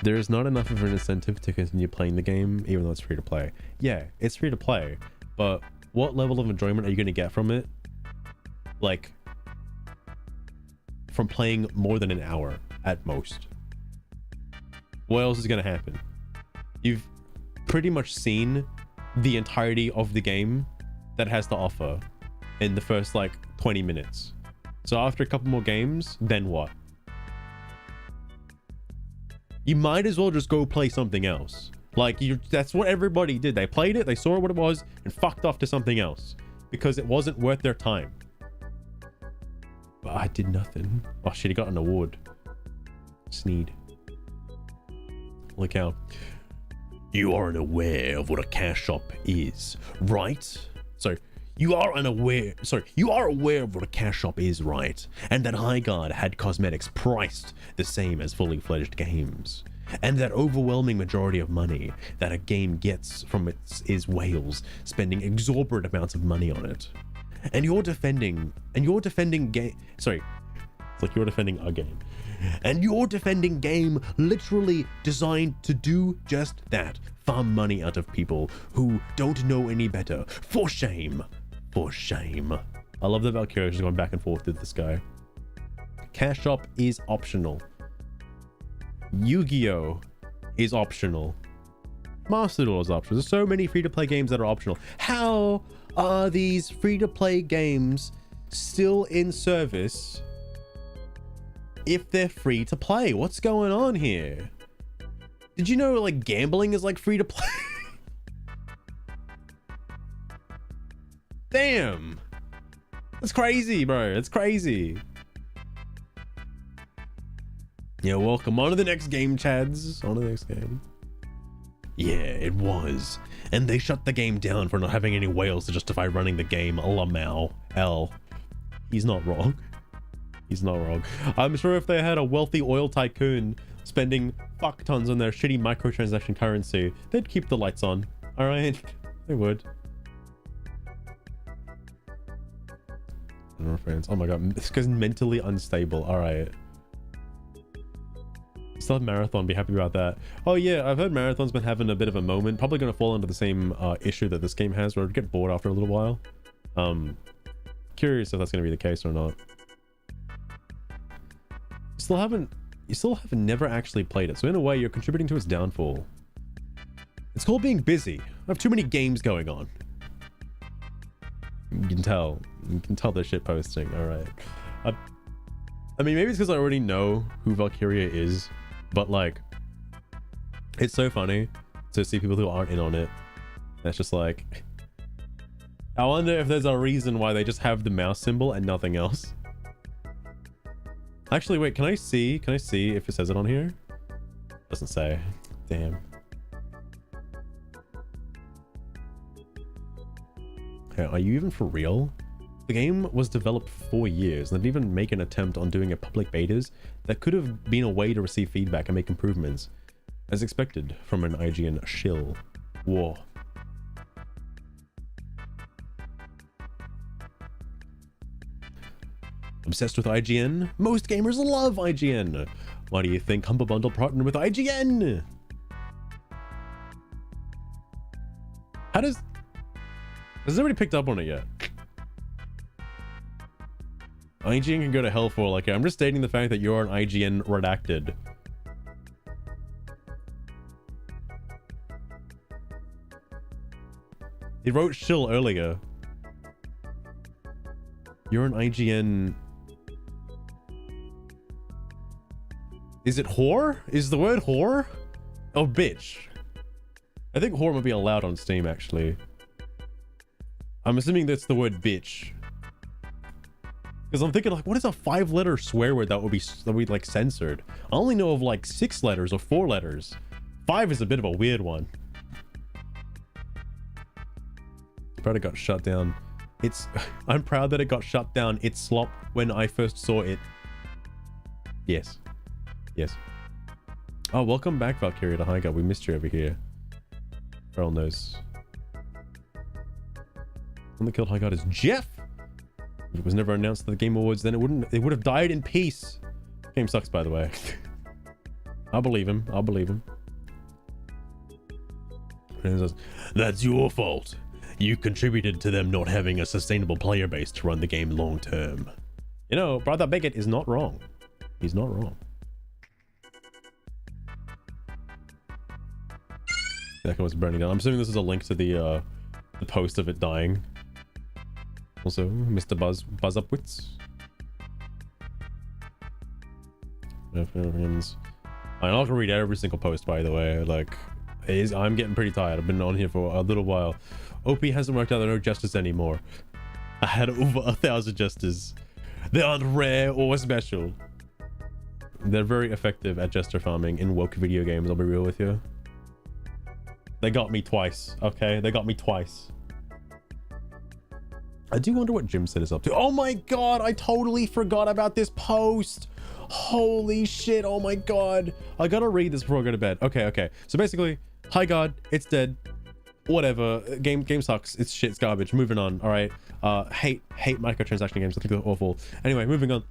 there is not enough of an incentive to continue playing the game, even though it's free to play. Yeah, it's free to play, but what level of enjoyment are you going to get from it? Like, from playing more than an hour at most. What else is going to happen? You've pretty much seen the entirety of the game that has to offer in the first like 20 minutes. So after a couple more games, then what? You might as well just go play something else. Like, that's what everybody did. They played it, they saw what it was, and fucked off to something else. Because it wasn't worth their time. But I did nothing. Oh shit, he got an award. Sneed. Look out. You aren't aware of what a cash shop is, right? So, you are aware of what a cash shop is, right? And that Highguard had cosmetics priced the same as fully fledged games. And that overwhelming majority of money that a game gets from it is whales spending exorbitant amounts of money on it. And you're defending a game. And you're defending game literally designed to do just that. Farm money out of people who don't know any better. For shame. For shame. I love that Valkyria is going back and forth with this guy. Cash shop is optional. Yu-Gi-Oh! Is optional. Master Duel is optional. There's so many free-to-play games that are optional. How are these free-to-play games still in service if they're free to play? What's going on here? Did you know like gambling is like free to play? Damn. That's crazy, bro. It's crazy. Yeah, welcome. On to the next game, Chads. On to the next game. Yeah, it was. And they shut the game down for not having any whales to justify running the game. Lamau. L. He's not wrong. He's not wrong. I'm sure if they had a wealthy oil tycoon spending fuck tons on their shitty microtransaction currency, they'd keep the lights on. All right, they would. Friends. Oh my god, this guy's mentally unstable. All right. Still have Marathon. Be happy about that. Oh yeah, I've heard Marathon's been having a bit of a moment. Probably gonna fall into the same issue that this game has, where I'd get bored after a little while. Curious if that's gonna be the case or not. Still haven't you still have never actually played it. So in a way, you're contributing to its downfall. It's called being busy. I have too many games going on. You can tell. You can tell they're shit posting. All right. I mean, maybe it's because I already know who Valkyria is, but like, it's so funny to see people who aren't in on it. That's just like, I wonder if there's a reason why they just have the mouse symbol and nothing else. Actually, wait, can I see if it says it on here? Doesn't say. Damn. Okay, are you even for real? The game was developed for 4 years and they didn't even make an attempt on doing a public betas. That could have been a way to receive feedback and make improvements, as expected from an IGN shill. Whoa. Obsessed with IGN? Most gamers love IGN. Why do you think Humble Bundle partnered with IGN? Has anybody picked up on it yet? IGN can go to hell for, like, I'm just stating the fact that you're an IGN redacted. He wrote shill earlier. You're an IGN. Is it whore? Is the word whore? Oh, bitch. I think whore might be allowed on Steam, actually. I'm assuming that's the word bitch. Because I'm thinking, like, what is a 5-letter swear word that would be like censored? I only know of like 6 letters or 4 letters. 5 is a bit of a weird one. Proud it got shut down. I'm proud that it got shut down. It slopped when I first saw it. Yes. Yes. Oh, welcome back, Valkyria to Highguard. We missed you over here. Earl knows. One that killed Highguard is Jeff. If it was never announced at the Game Awards, then it would have died in peace. Game sucks, by the way. I'll believe him. I'll believe him. And says, that's your fault. You contributed to them not having a sustainable player base to run the game long term. You know, Brother Bigot is not wrong. He's not wrong. That was burning down. I'm assuming this is a link to the post of it dying. Also, Mr. Buzz Upwits. I'm not gonna read every single post, by the way. Like, I'm getting pretty tired. I've been on here for a little while. OP hasn't worked out. There are no jesters anymore. I had over 1,000 jesters. They aren't rare or special. They're very effective at jester farming in woke video games. I'll be real with you. They got me twice. Okay, they got me twice. I do wonder what Jim said is up to. Oh my god, I totally forgot about this post. Holy shit, oh my god. I gotta read this before I go to bed. Okay. So basically, Highguard, it's dead. Whatever. Game sucks. It's shit, it's garbage. Moving on, alright. Hate microtransaction games. I think they're awful. Anyway, moving on.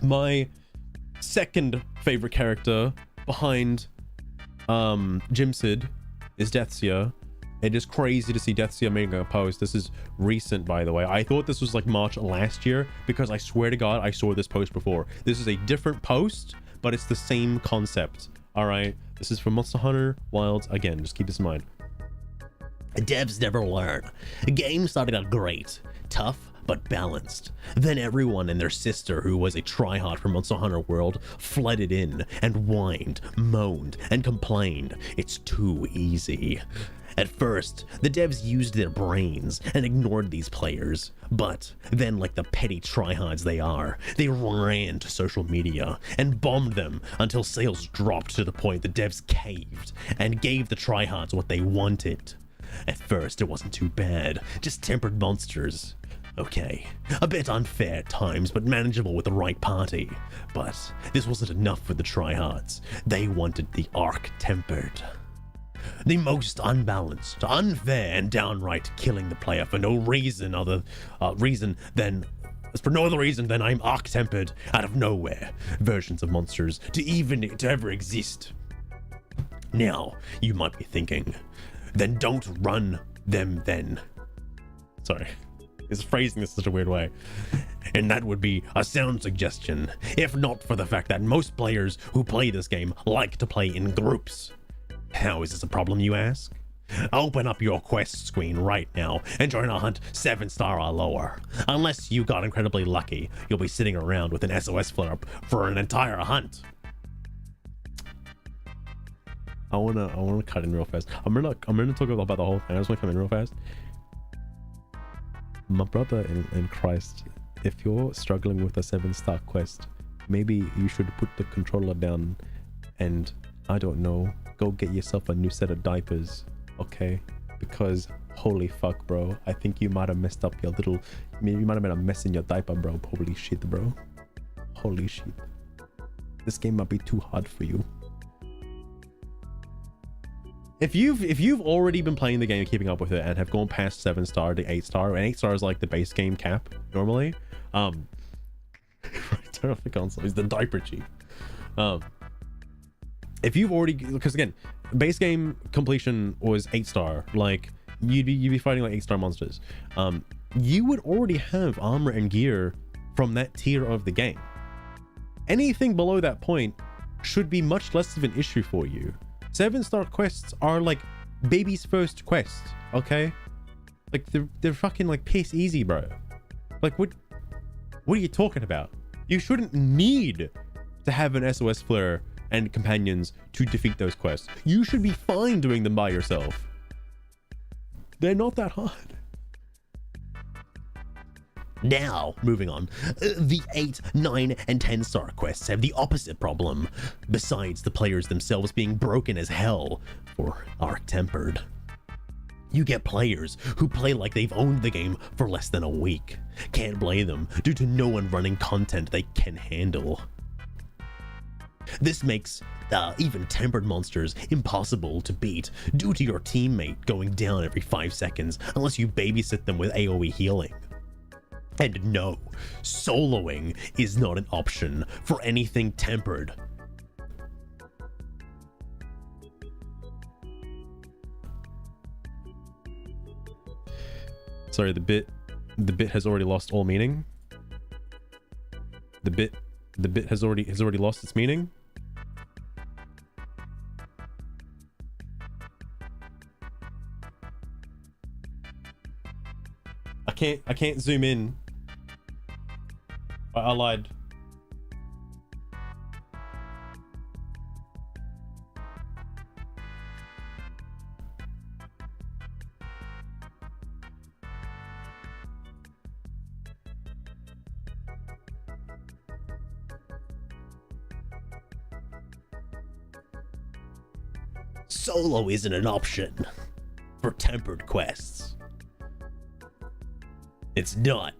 My second favorite character behind Jim Sid is Deathseer. It is crazy to see Deathseer making a post. This is recent, by the way. I thought this was like March last year because I swear to God, I saw this post before. This is a different post, but it's the same concept. All right. This is from Monster Hunter Wilds. Again, just keep this in mind. Devs never learn. The game started out great, tough, but balanced. Then everyone and their sister, who was a tryhard from Monster Hunter World, flooded in and whined, moaned, and complained. It's too easy. At first, the devs used their brains and ignored these players, but then, like the petty tryhards they are, they ran to social media and bombed them until sales dropped to the point the devs caved and gave the tryhards what they wanted. At first, it wasn't too bad, just tempered monsters. Okay, a bit unfair at times, but manageable with the right party. But this wasn't enough for the tryhards. They wanted the arc-tempered. The most unbalanced, unfair, and downright killing the player for no reason than I'm arc-tempered out of nowhere versions of monsters to ever exist. Now, you might be thinking, then don't run them then. Sorry. His phrasing this in such a weird way. and that would be a sound suggestion, if not for the fact that most players who play this game like to play in groups. How is this a problem, you ask? Open up your quest screen right now and join a hunt 7-star or lower. Unless you got incredibly lucky, you'll be sitting around with an SOS flare-up for an entire hunt. I wanna cut in real fast. I'm gonna talk about the whole thing. I just wanna come in real fast. My brother in Christ, if you're struggling with a 7-star quest, maybe you should put the controller down and, I don't know, go get yourself a new set of diapers, okay? Because holy fuck, bro, I think you might have messed up your little, maybe you might have made a mess in your diaper, bro. Holy shit, bro. Holy shit. This game might be too hard for you. If you've already been playing the game and keeping up with it and have gone past 7-star to 8-star, and 8-star is like the base game cap normally, turn off the console. He's the diaper chief. If you've already, because again, base game completion was 8-star, like you'd be fighting like 8-star monsters. You would already have armor and gear from that tier of the game. Anything below that point should be much less of an issue for you. 7-star quests are like baby's first quest, okay? Like they're fucking like piss easy, bro. Like what are you talking about? You shouldn't need to have an SOS flare and companions to defeat those quests. You should be fine doing them by yourself. They're not that hard. Now, moving on, the 8, 9, and 10-star quests have the opposite problem, besides the players themselves being broken as hell, or arc-tempered. You get players who play like they've owned the game for less than a week. Can't blame them due to no one running content they can handle. This makes even tempered monsters impossible to beat due to your teammate going down every 5 seconds unless you babysit them with AoE healing. And no, soloing is not an option for anything tempered. Sorry, the bit has already lost all meaning. The bit has already lost its meaning. I can't zoom in. I lied. Solo isn't an option for tempered quests. It's not.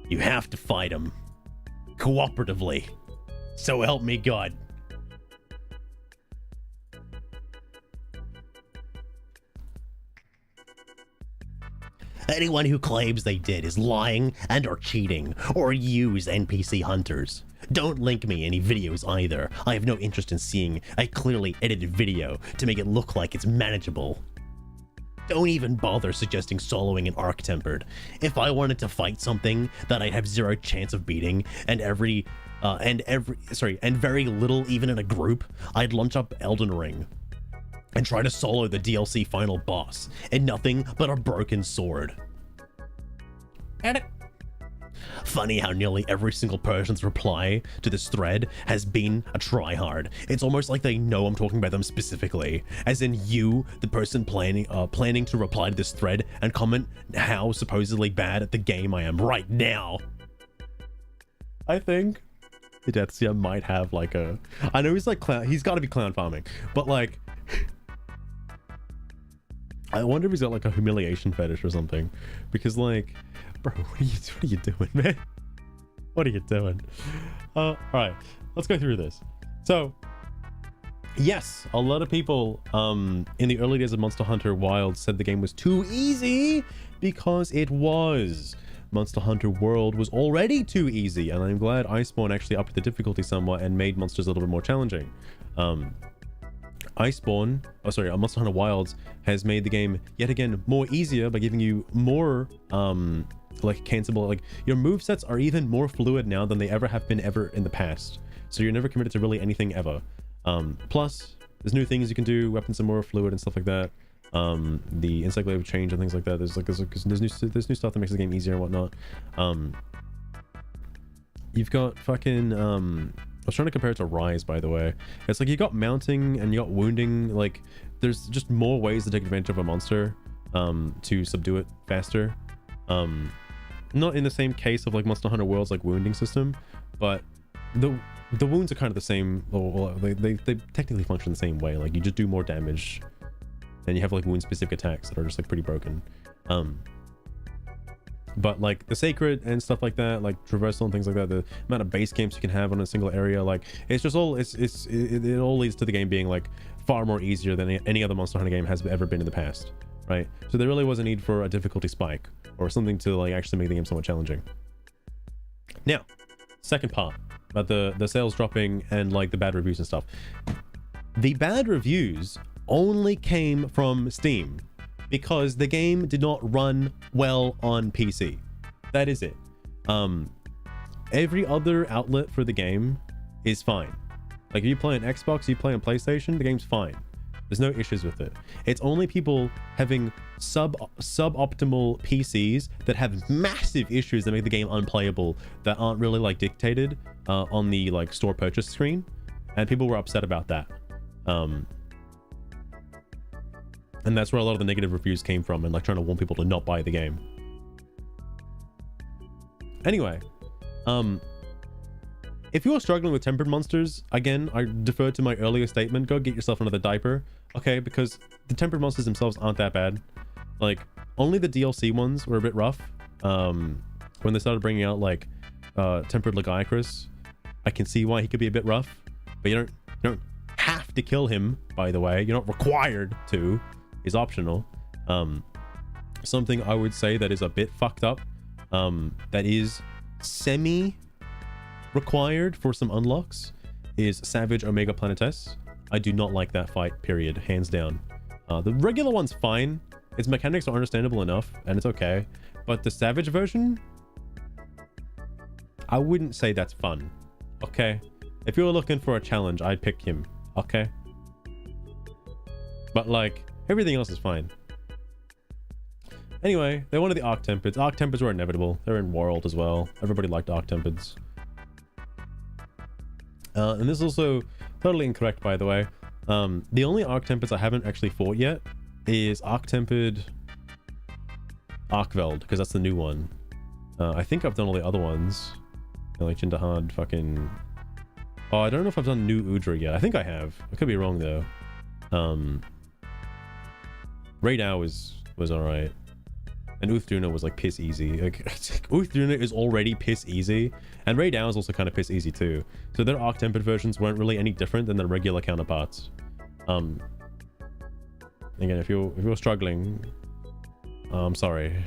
You have to fight them cooperatively. So help me God. Anyone who claims they did is lying and or cheating, or use NPC hunters. Don't link me any videos either. I have no interest in seeing a clearly edited video to make it look like it's manageable. Don't even bother suggesting soloing and arc-tempered. If I wanted to fight something that I'd have zero chance of beating, and very little even in a group, I'd launch up Elden Ring and try to solo the DLC final boss, and nothing but a broken sword. Funny how nearly every single person's reply to this thread has been a tryhard. It's almost like they know I'm talking about them specifically, as in you, the person planning to reply to this thread and comment how supposedly bad at the game I am right now. I think Hidetsuya might have like a, I know he's like he's got to be clown farming, but like I wonder if he's got like a humiliation fetish or something, because like, bro, what are you doing, man? What are you doing? All right, let's go through this. So, yes, a lot of people in the early days of Monster Hunter Wilds said the game was too easy, because it was. Monster Hunter World was already too easy, and I'm glad Iceborne actually upped the difficulty somewhat and made monsters a little bit more challenging. Monster Hunter Wilds has made the game yet again more easier by giving you more like cancelable. Like your move sets are even more fluid now than they ever have been ever in the past. So you're never committed to really anything ever. Plus there's new things you can do. Weapons are more fluid and stuff like that. The encyclopedia change and things like that. There's new stuff that makes the game easier and whatnot. You've got fucking I was trying to compare it to Rise, by the way. It's like you got mounting and you got wounding. Like there's just more ways to take advantage of a monster to subdue it faster. Not in the same case of like Monster Hunter World's like wounding system, but the wounds are kind of the same. Well, they technically function the same way. Like you just do more damage and you have like wound specific attacks that are just like pretty broken. But like the sacred and stuff like that, like traversal and things like that, the amount of base camps you can have on a single area, like it's just all it all leads to the game being like far more easier than any other Monster Hunter game has ever been in the past, right? So there really was a need for a difficulty spike or something to like actually make the game somewhat challenging. Now, second part about the sales dropping and like the bad reviews and stuff. The bad reviews only came from Steam, because the game did not run well on PC. That is it. Every other outlet for the game is fine. Like if you play on Xbox, you play on PlayStation, the game's fine. There's no issues with it. It's only people having suboptimal PCs that have massive issues that make the game unplayable, that aren't really like dictated on the like store purchase screen, and people were upset about that. And that's where a lot of the negative reviews came from, and like trying to warn people to not buy the game. Anyway, if you're struggling with tempered monsters, again, I defer to my earlier statement, go get yourself another diaper, okay? Because the tempered monsters themselves aren't that bad. Like, only the DLC ones were a bit rough. When they started bringing out like tempered Lagiacrus, I can see why he could be a bit rough, but you don't have to kill him, by the way. You're not required to. Is optional. Something I would say that is a bit fucked up, that is semi required for some unlocks, is Savage Omega Planetes. I do not like that fight, period, hands down. The regular one's fine. Its mechanics are understandable enough and it's okay, but the Savage version, I wouldn't say that's fun. Okay, if you were looking for a challenge, I'd pick him. Okay, but like everything else is fine. Anyway, they wanted the Arc Tempered. Arc Tempered were inevitable. They're in World as well. Everybody liked Arc Tempered. And this is also totally incorrect, by the way. The only Arc Tempered I haven't actually fought yet is Arc Tempered Arkveld, because that's the new one. I think I've done all the other ones. Like Jindahan, fucking... Oh, I don't know if I've done New Udra yet. I think I have. I could be wrong, though. Raidao was alright. And Uthduna was like piss easy. Like Uthduna is already piss easy, and Raidao is also kind of piss easy too. So their Arc Tempered versions weren't really any different than their regular counterparts. Again, if you're struggling, I'm sorry.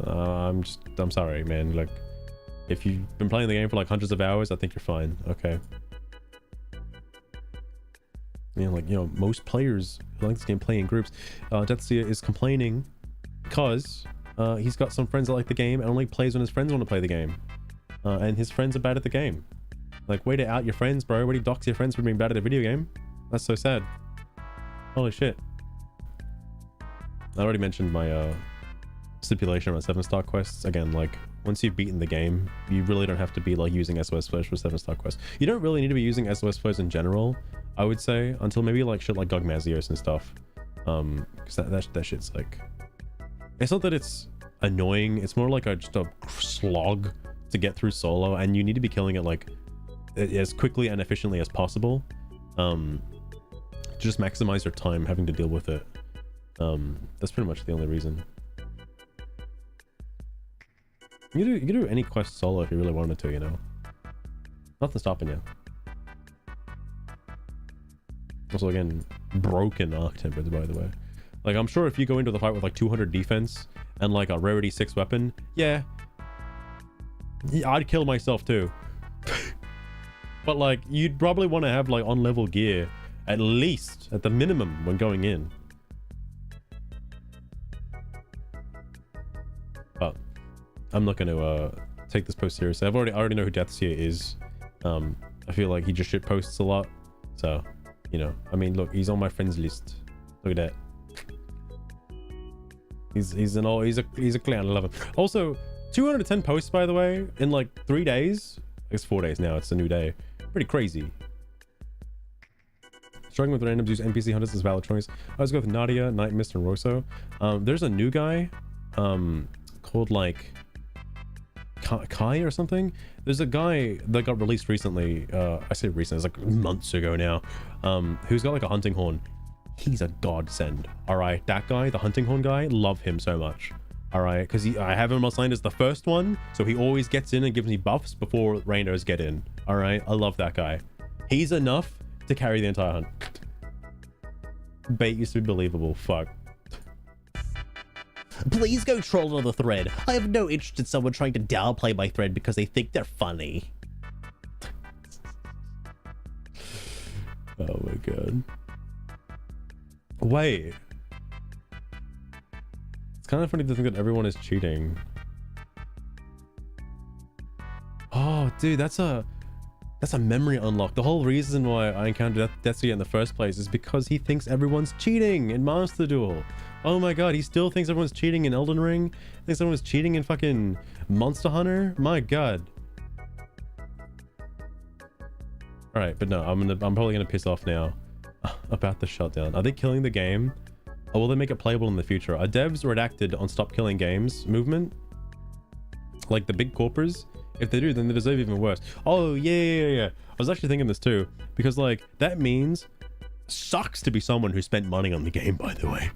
I'm sorry, man. Like, if you've been playing the game for like hundreds of hours, I think you're fine. Okay. You know, like, you know, most players who like this game play in groups. Deathseer is complaining because he's got some friends that like the game and only plays when his friends want to play the game. And his friends are bad at the game. Like, way to out your friends, bro. Way to dox your friends for being bad at a video game. That's so sad. Holy shit. I already mentioned my stipulation around 7-star quests. Again, like, once you've beaten the game, you really don't have to be like using SOS flows for 7-star quests. You don't really need to be using SOS flows in general, I would say, until maybe like shit like Gogmazios and stuff. Because that shit's like, it's not that it's annoying, it's more like just a slog to get through solo, and you need to be killing it like as quickly and efficiently as possible, to just maximize your time having to deal with it. That's pretty much the only reason. You can do any quest solo if you really wanted to, you know. Nothing stopping you. Also, again, broken Arc Tempered, by the way. Like, I'm sure if you go into the fight with like 200 defense and like a rarity 6 weapon, yeah, I'd kill myself too. But like, you'd probably want to have like on level gear, at least, at the minimum, when going in. But I'm not gonna take this post seriously. I already know who Deathseer is. I feel like he just shit posts a lot. So, you know, I mean, look, he's on my friends list. Look at that. He's a clown. I love him. Also, 210 posts, by the way, in like 3 days. I guess 4 days now. It's a new day. Pretty crazy. Struggling with randoms, use NPC hunters as valid choice. I was go with Nadia, Night Mist, and Rosso. There's a new guy called like Kai or something. There's a guy that got released recently. I say recent, it's like months ago now. Who's got like a hunting horn. He's a godsend. All right, that guy, the hunting horn guy, love him so much. All right, because I have him assigned as the first one, so he always gets in and gives me buffs before rangers get in. All right, I love that guy. He's enough to carry the entire hunt. Bait used to be believable. Fuck. Please go troll another thread. I have no interest in someone trying to downplay my thread because they think they're funny. Oh my god. Wait. It's kind of funny to think that everyone is cheating. Oh, dude, that's a memory unlock. The whole reason why I encountered Deathseer in the first place is because he thinks everyone's cheating in Master Duel. Oh my god, he still thinks everyone's cheating in Elden Ring. Thinks everyone's cheating in fucking Monster Hunter. My god. All right, but no, I'm probably gonna piss off now about the shutdown. Are they killing the game? Or will they make it playable in the future? Are devs redacted on Stop Killing Games movement? Like the big corpers? If they do, then they deserve even worse. Oh, yeah. I was actually thinking this too. Because, like, that means... Sucks to be someone who spent money on the game, by the way.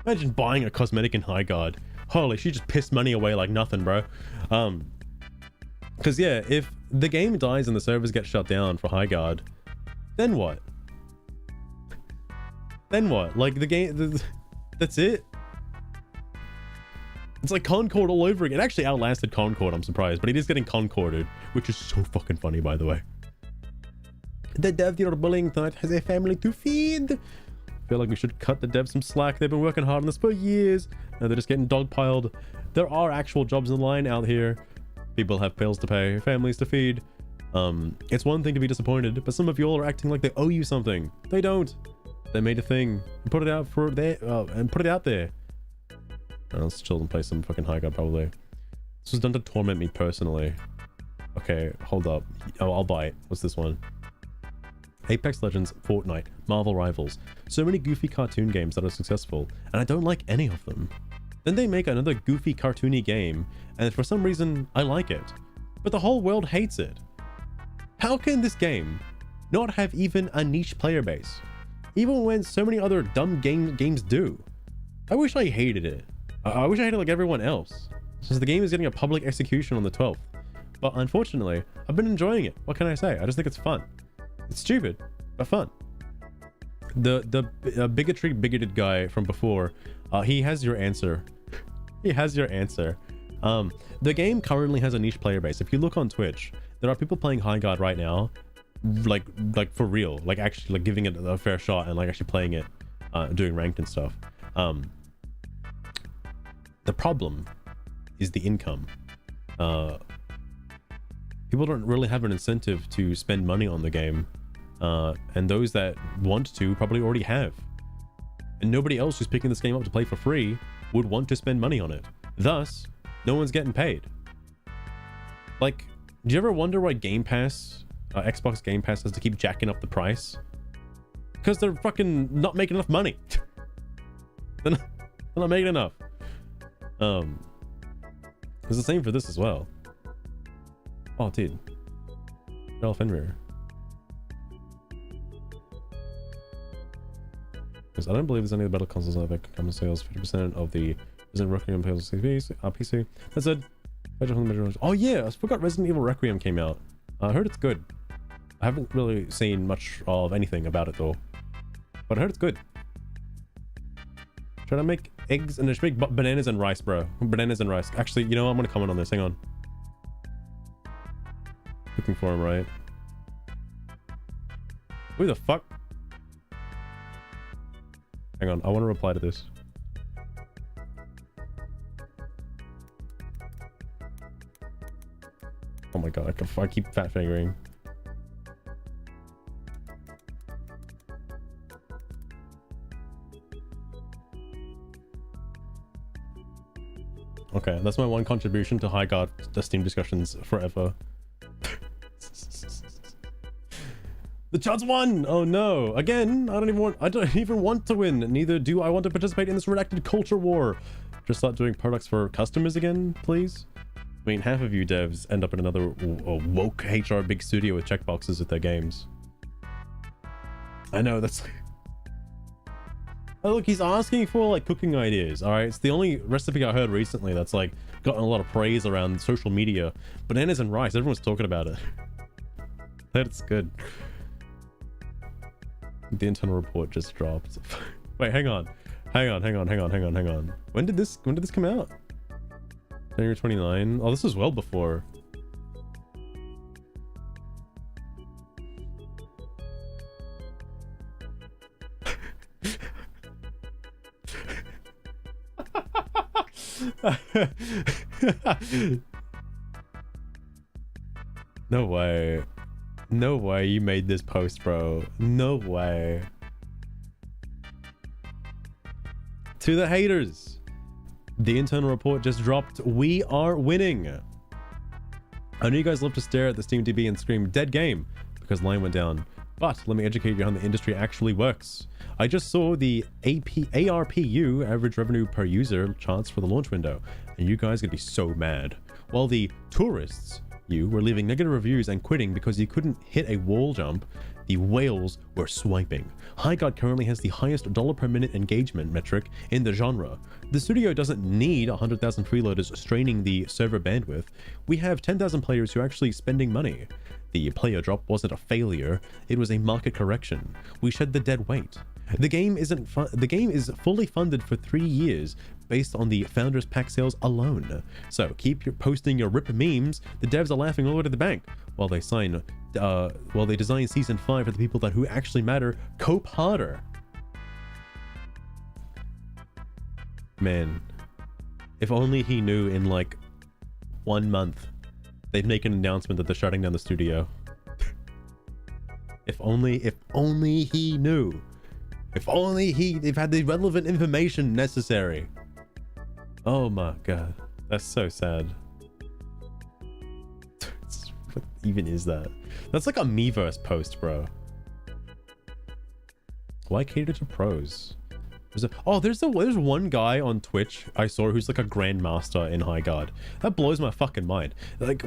Imagine buying a cosmetic in Highguard. Holy, she just pissed money away like nothing, bro. Because, yeah, if the game dies and the servers get shut down for Highguard, then what? Then what? Like, the game... That's it? It's like Concord all over again. It actually outlasted Concord, I'm surprised, but it is getting Concorded, which is so fucking funny, by the way. The dev you're bullying tonight has a family to feed. I feel like we should cut the devs some slack. They've been working hard on this for years, and they're just getting dogpiled. There are actual jobs in line out here. People have bills to pay, families to feed. It's one thing to be disappointed, but some of y'all are acting like they owe you something. They don't. They made a thing and put it out for there, and put it out there. Let's chill and play some fucking Highguard, probably. This was done to torment me personally. Okay, hold up. Oh, I'll buy it. What's this one? Apex Legends, Fortnite, Marvel Rivals. So many goofy cartoon games that are successful, and I don't like any of them. Then they make another goofy cartoony game, and for some reason, I like it. But the whole world hates it. How can this game not have even a niche player base? Even when so many other dumb games do. I wish I hated it. I wish I hated like everyone else, since the game is getting a public execution on the 12th. But unfortunately, I've been enjoying it. What can I say? I just think it's fun. It's stupid, but fun. The bigoted guy from before, he has your answer. He has your answer. The game currently has a niche player base. If you look on Twitch, there are people playing Highguard right now, like for real, like actually like giving it a fair shot and like actually playing it, doing ranked and stuff. The problem is the income. People don't really have an incentive to spend money on the game, and those that want to probably already have. And nobody else who's picking this game up to play for free would want to spend money on it. Thus, no one's getting paid. Like, do you ever wonder why Game Pass, Xbox Game Pass has to keep jacking up the price? Because they're fucking not making enough money. They're not making enough. It's the same for this as well. Oh, dude. Ralph Fenrir. Because I don't believe there's any of the battle consoles that come to sales. 50% of the Resident Requiem PC. That's it. Oh yeah, I forgot Resident Evil Requiem came out. I heard it's good. I haven't really seen much of anything about it though, but I heard it's good. Should I make eggs and just make bananas and rice, bro? Bananas and rice. Actually, you know what? I'm gonna comment on this. Hang on. Looking for him, right? Who the fuck? Hang on, I want to reply to this. Oh my god, I keep fat fingering. Okay, that's my one contribution to Highguard, the Steam discussions forever. The Chuds won! Oh no! Again, I don't even want to win. Neither do I want to participate in this redacted culture war. Just start doing products for customers again, please. I mean, half of you devs end up in another woke HR big studio with checkboxes with their games. I know, that's... Oh, look, he's asking for, like, cooking ideas, alright? It's the only recipe I heard recently that's, like, gotten a lot of praise around social media. Bananas and rice, everyone's talking about it. That's good. The internal report just dropped. Wait, hang on. Hang on. When did this come out? January 29? Oh, this was well before. No way. No way you made this post, bro. No way. To the haters, the internal report just dropped. We are winning. I know you guys love to stare at the Steam DB and scream dead game because line went down, but let me educate you on how the industry actually works. I just saw the ARPU, average revenue per user, charts for the launch window, and you guys are gonna be so mad. While the tourists, you, were leaving negative reviews and quitting because you couldn't hit a wall jump, the whales were swiping. Highguard currently has the highest dollar per minute engagement metric in the genre. The studio doesn't need 100,000 freeloaders straining the server bandwidth. We have 10,000 players who are actually spending money. The player drop wasn't a failure, it was a market correction. We shed the dead weight. The game is fully funded for 3 years based on the founders pack sales alone. So keep posting your rip memes. The devs are laughing all the way to the bank while they design season 5 for the people who actually matter. Cope harder. Man, if only he knew in like 1 month they'd make an announcement that they're shutting down the studio. If only he knew. If only they've had the relevant information necessary. Oh my god, that's so sad. What even is that? That's like a Miiverse post, bro. Why cater to pros? There's one guy on Twitch I saw who's like a grandmaster in Highguard. That blows my fucking mind. Like,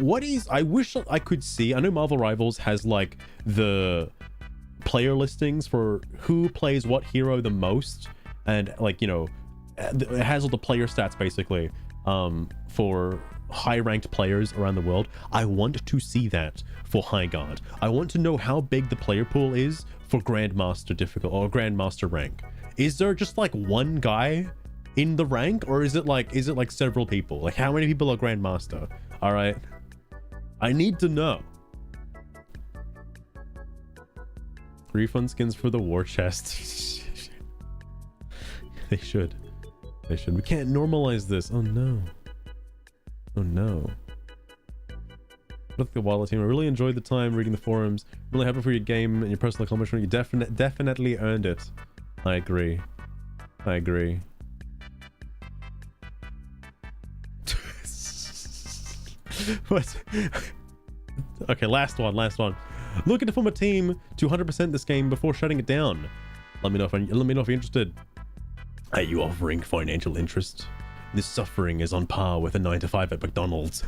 I wish I could see. I know Marvel Rivals has like the player listings for who plays what hero the most, and like, you know, it has all the player stats basically for high ranked players around the world. I want to see that for Highguard. I want to know how big the player pool is for Grandmaster difficult or Grandmaster rank. Is there just like one guy in the rank, or is it like several people? Like, how many people are Grandmaster? All right, I need to know. Refund skins for the war chest. They should. We can't normalize this. Oh no. Oh no. Look at the Wallet team. I really enjoyed the time reading the forums. Really happy for your game and your personal accomplishment. You definitely earned it. I agree. What? Okay, last one. Looking to form a team to 100% this game before shutting it down. Let me know if you're interested. Are you offering financial interest? This suffering is on par with a 9-to-5 at McDonald's.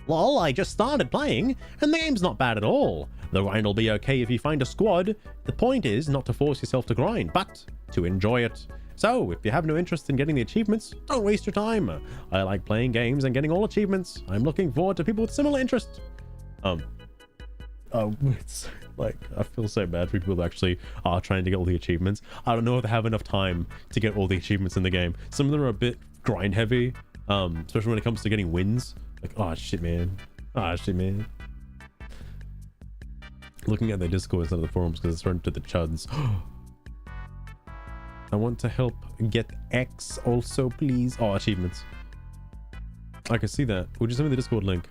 Lol, I just started playing, and the game's not bad at all. The grind will be okay if you find a squad. The point is not to force yourself to grind, but to enjoy it. So, if you have no interest in getting the achievements, don't waste your time. I like playing games and getting all achievements. I'm looking forward to people with similar interests. It's like, I feel so bad for people who actually are trying to get all the achievements. I don't know if they have enough time to get all the achievements in the game. Some of them are a bit grind heavy, especially when it comes to getting wins. Like, oh shit, man. Looking at their Discord instead of the forums because it's run to the chuds. I want to help get X also, please. Oh, achievements. I can see that. Would you send me the Discord link?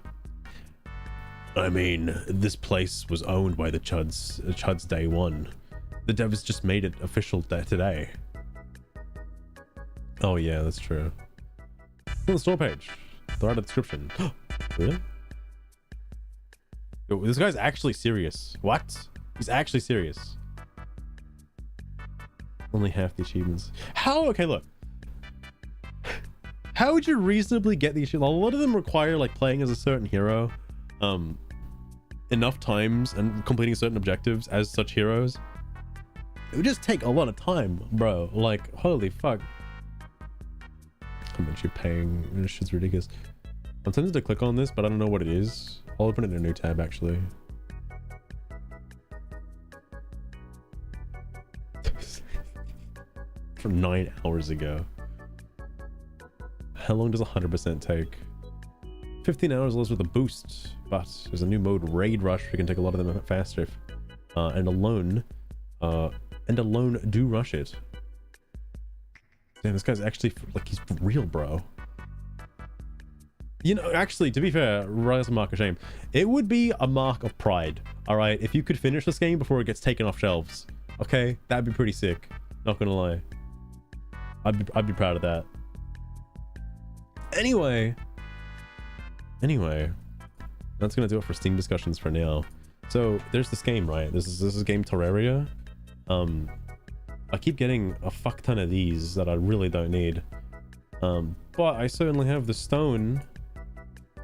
I mean, this place was owned by the Chuds day one. The devs just made it official today. Oh yeah, that's true. On the store page, the right description. Really? Yo, this guy's actually serious. What? He's actually serious. Only half the achievements. How? Okay, look. How would you reasonably get these? A lot of them require like playing as a certain hero, enough times and completing certain objectives as such heroes. It would just take a lot of time, bro. Like, holy fuck. How much you're paying? This shit's ridiculous. I'm tempted to click on this, but I don't know what it is. I'll open it in a new tab, actually. From 9 hours ago. How long does 100% take? 15 hours less with a boost, but there's a new mode, Raid Rush. We can take a lot of them faster. And alone do rush it. Damn, this guy's actually, like, he's real, bro. You know, actually, to be fair, right as a mark of shame, it would be a mark of pride, all right, if you could finish this game before it gets taken off shelves. Okay, that'd be pretty sick. Not gonna lie, I'd be proud of that. Anyway, that's gonna do it for Steam discussions for now. So there's this game, right? This is game Terraria. I keep getting a fuck ton of these that I really don't need. But I certainly have the stone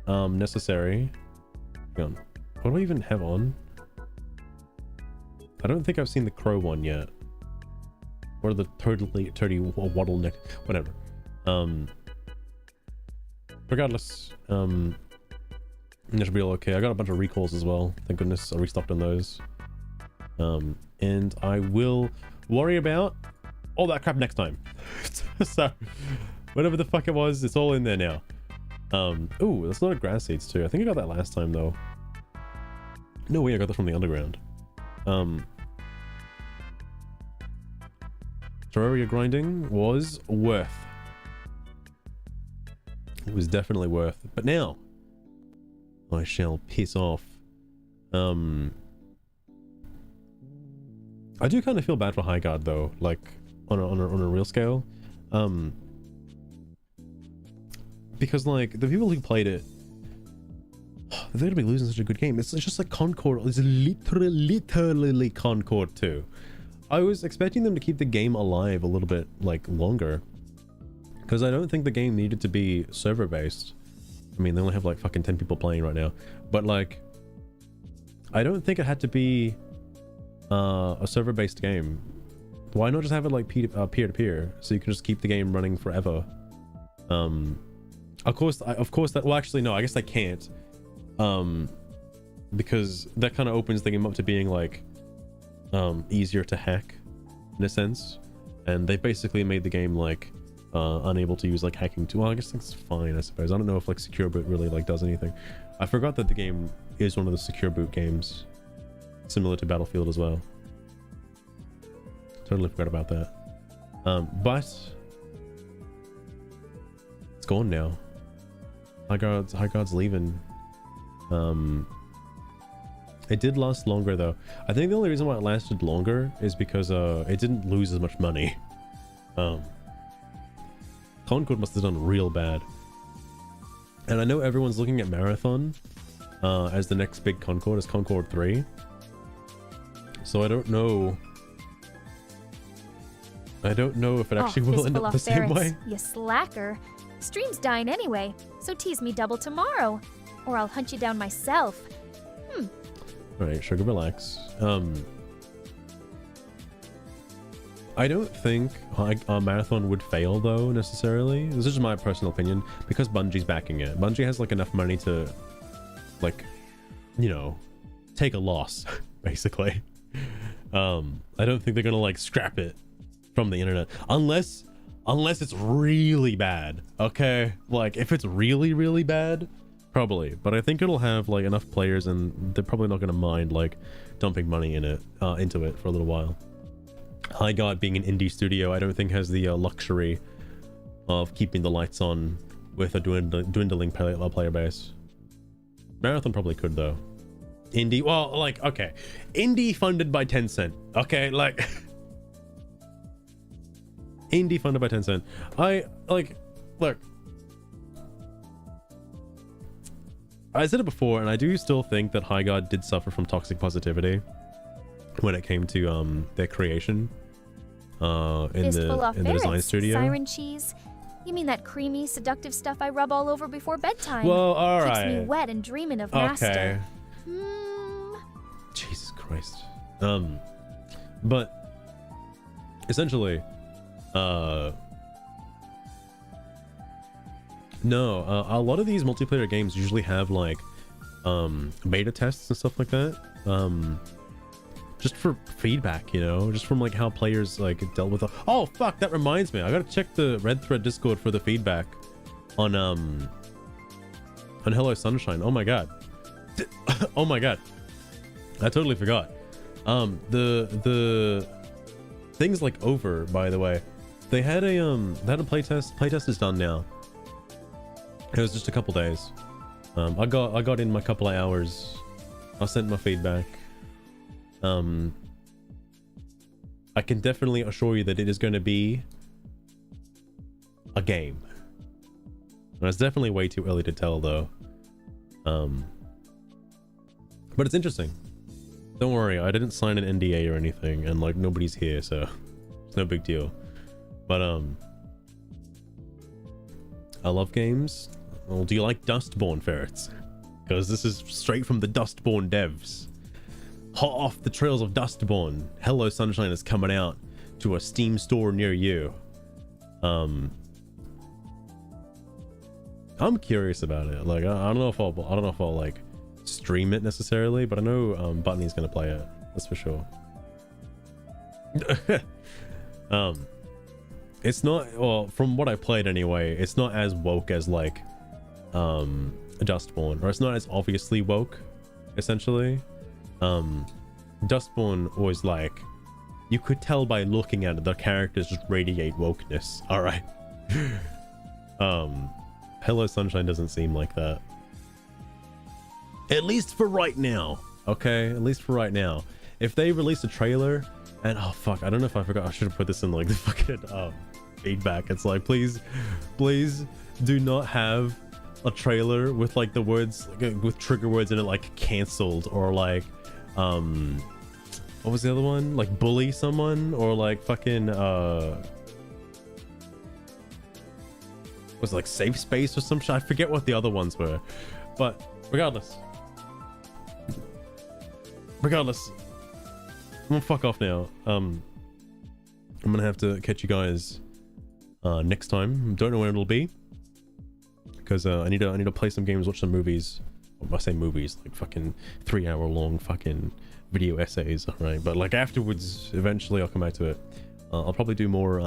necessary. Hang on. What do I even have on? I don't think I've seen the crow one yet. Or the turdy waddle neck, whatever. Regardless, that should be all okay. I got a bunch of recalls as well. Thank goodness I restocked on those. And I will worry about all that crap next time. So, whatever the fuck it was, it's all in there now. Ooh, there's a lot of grass seeds too. I think I got that last time though. No way, I got that from the underground. Terraria grinding was worth. It was definitely worth. But now, I shall piss off. I do kind of feel bad for Highguard though, like on a real scale, because like the people who played it, they're gonna be losing such a good game. It's just like Concord. It's literally Concord 2. I was expecting them to keep the game alive a little bit like longer, because I don't think the game needed to be server based. I mean, they only have like fucking 10 people playing right now, but like I don't think it had to be a server-based game. Why not just have it like peer-to-peer, so you can just keep the game running forever? Of course that, well, actually no, I guess I can't, because that kind of opens the game up to being like easier to hack in a sense, and they basically made the game like unable to use like hacking too. Well, I guess that's fine, I suppose. I don't know if like secure boot really like does anything. I forgot that the game is one of the secure boot games, similar to Battlefield as well. Totally forgot about that. But it's gone now. Highguard's leaving. It did last longer though. I think the only reason why it lasted longer is because it didn't lose as much money. Concord must have done real bad. And I know everyone's looking at Marathon as the next big Concord, as Concord 3. So I don't know if it actually will end up the same way. You slacker. Stream's dying anyway, so tease me double tomorrow, or I'll hunt you down myself. Alright, sugar, relax. I don't think Marathon would fail though, necessarily. This is just my personal opinion, because Bungie's backing it. Bungie has like enough money to, like, you know, take a loss, basically. I don't think they're gonna like scrap it from the internet unless it's really bad. Okay, like if it's really bad, probably. But I think it'll have like enough players, and they're probably not gonna mind like dumping money in it into it for a little while. Highguard being an indie studio, I don't think has the luxury of keeping the lights on with a dwindling player base. Marathon probably could though. Indie, well, like, okay, indie funded by Tencent. Okay, like indie funded by Tencent. I like, look, I said it before, and I do still think that Highguard did suffer from toxic positivity when it came to their creation in the design studio. Siren cheese. You mean that creamy, seductive stuff I rub all over before bedtime? Well, all Keeps right. me wet and dreaming of Okay. master. Jesus Christ. But essentially, no, a lot of these multiplayer games usually have like beta tests and stuff like that, just for feedback, you know, just from like how players like dealt with oh fuck, that reminds me, I gotta check the Red Thread Discord for the feedback on Hello Sunshine. Oh my god. Oh my god, I totally forgot. The things like Over, by the way, they had a playtest is done now. It was just a couple days. I got in my couple of hours. I sent my feedback. I can definitely assure you that it is going to be a game. And it's definitely way too early to tell though. But it's interesting. Don't worry, I didn't sign an NDA or anything, and like nobody's here, so it's no big deal. But I love games. Well, do you like Dustborn, ferrets? Because this is straight from the Dustborn devs. Hot off the trails of Dustborn, Hello Sunshine is coming out to a Steam store near you. I'm curious about it. Like, I don't know if I'll like stream it necessarily, but I know Buttoney's gonna play it. That's for sure. It's not, well, from what I played anyway, it's not as woke as like Dustborn, or it's not as obviously woke, essentially. Dustborn was like, you could tell by looking at it, the characters just radiate wokeness. All right. Hello Sunshine doesn't seem like that, at least for right now. Okay, at least for right now. If they release a trailer, and oh fuck, I don't know if I forgot, I should have put this in like the fucking feedback. It's like, please do not have a trailer with like the words, like, with trigger words in it, like canceled, or like what was the other one, like bully someone, or like fucking was it like safe space or some shit? I forget what the other ones were, but regardless, I'm gonna fuck off now. I'm gonna have to catch you guys next time. Don't know when it'll be, because I need to play some games, watch some movies. Well, I say movies, like fucking 3-hour long fucking video essays, right? But like afterwards, eventually I'll come back to it. I'll probably do more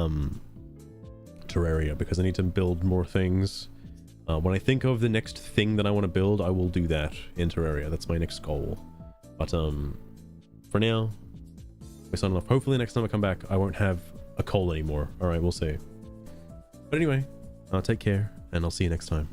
Terraria, because I need to build more things. When I think of the next thing that I want to build, I will do that in Terraria. That's my next goal. But for now, we're signing off. Hopefully next time I come back, I won't have a cold anymore. All right, we'll see. But anyway, take care, and I'll see you next time.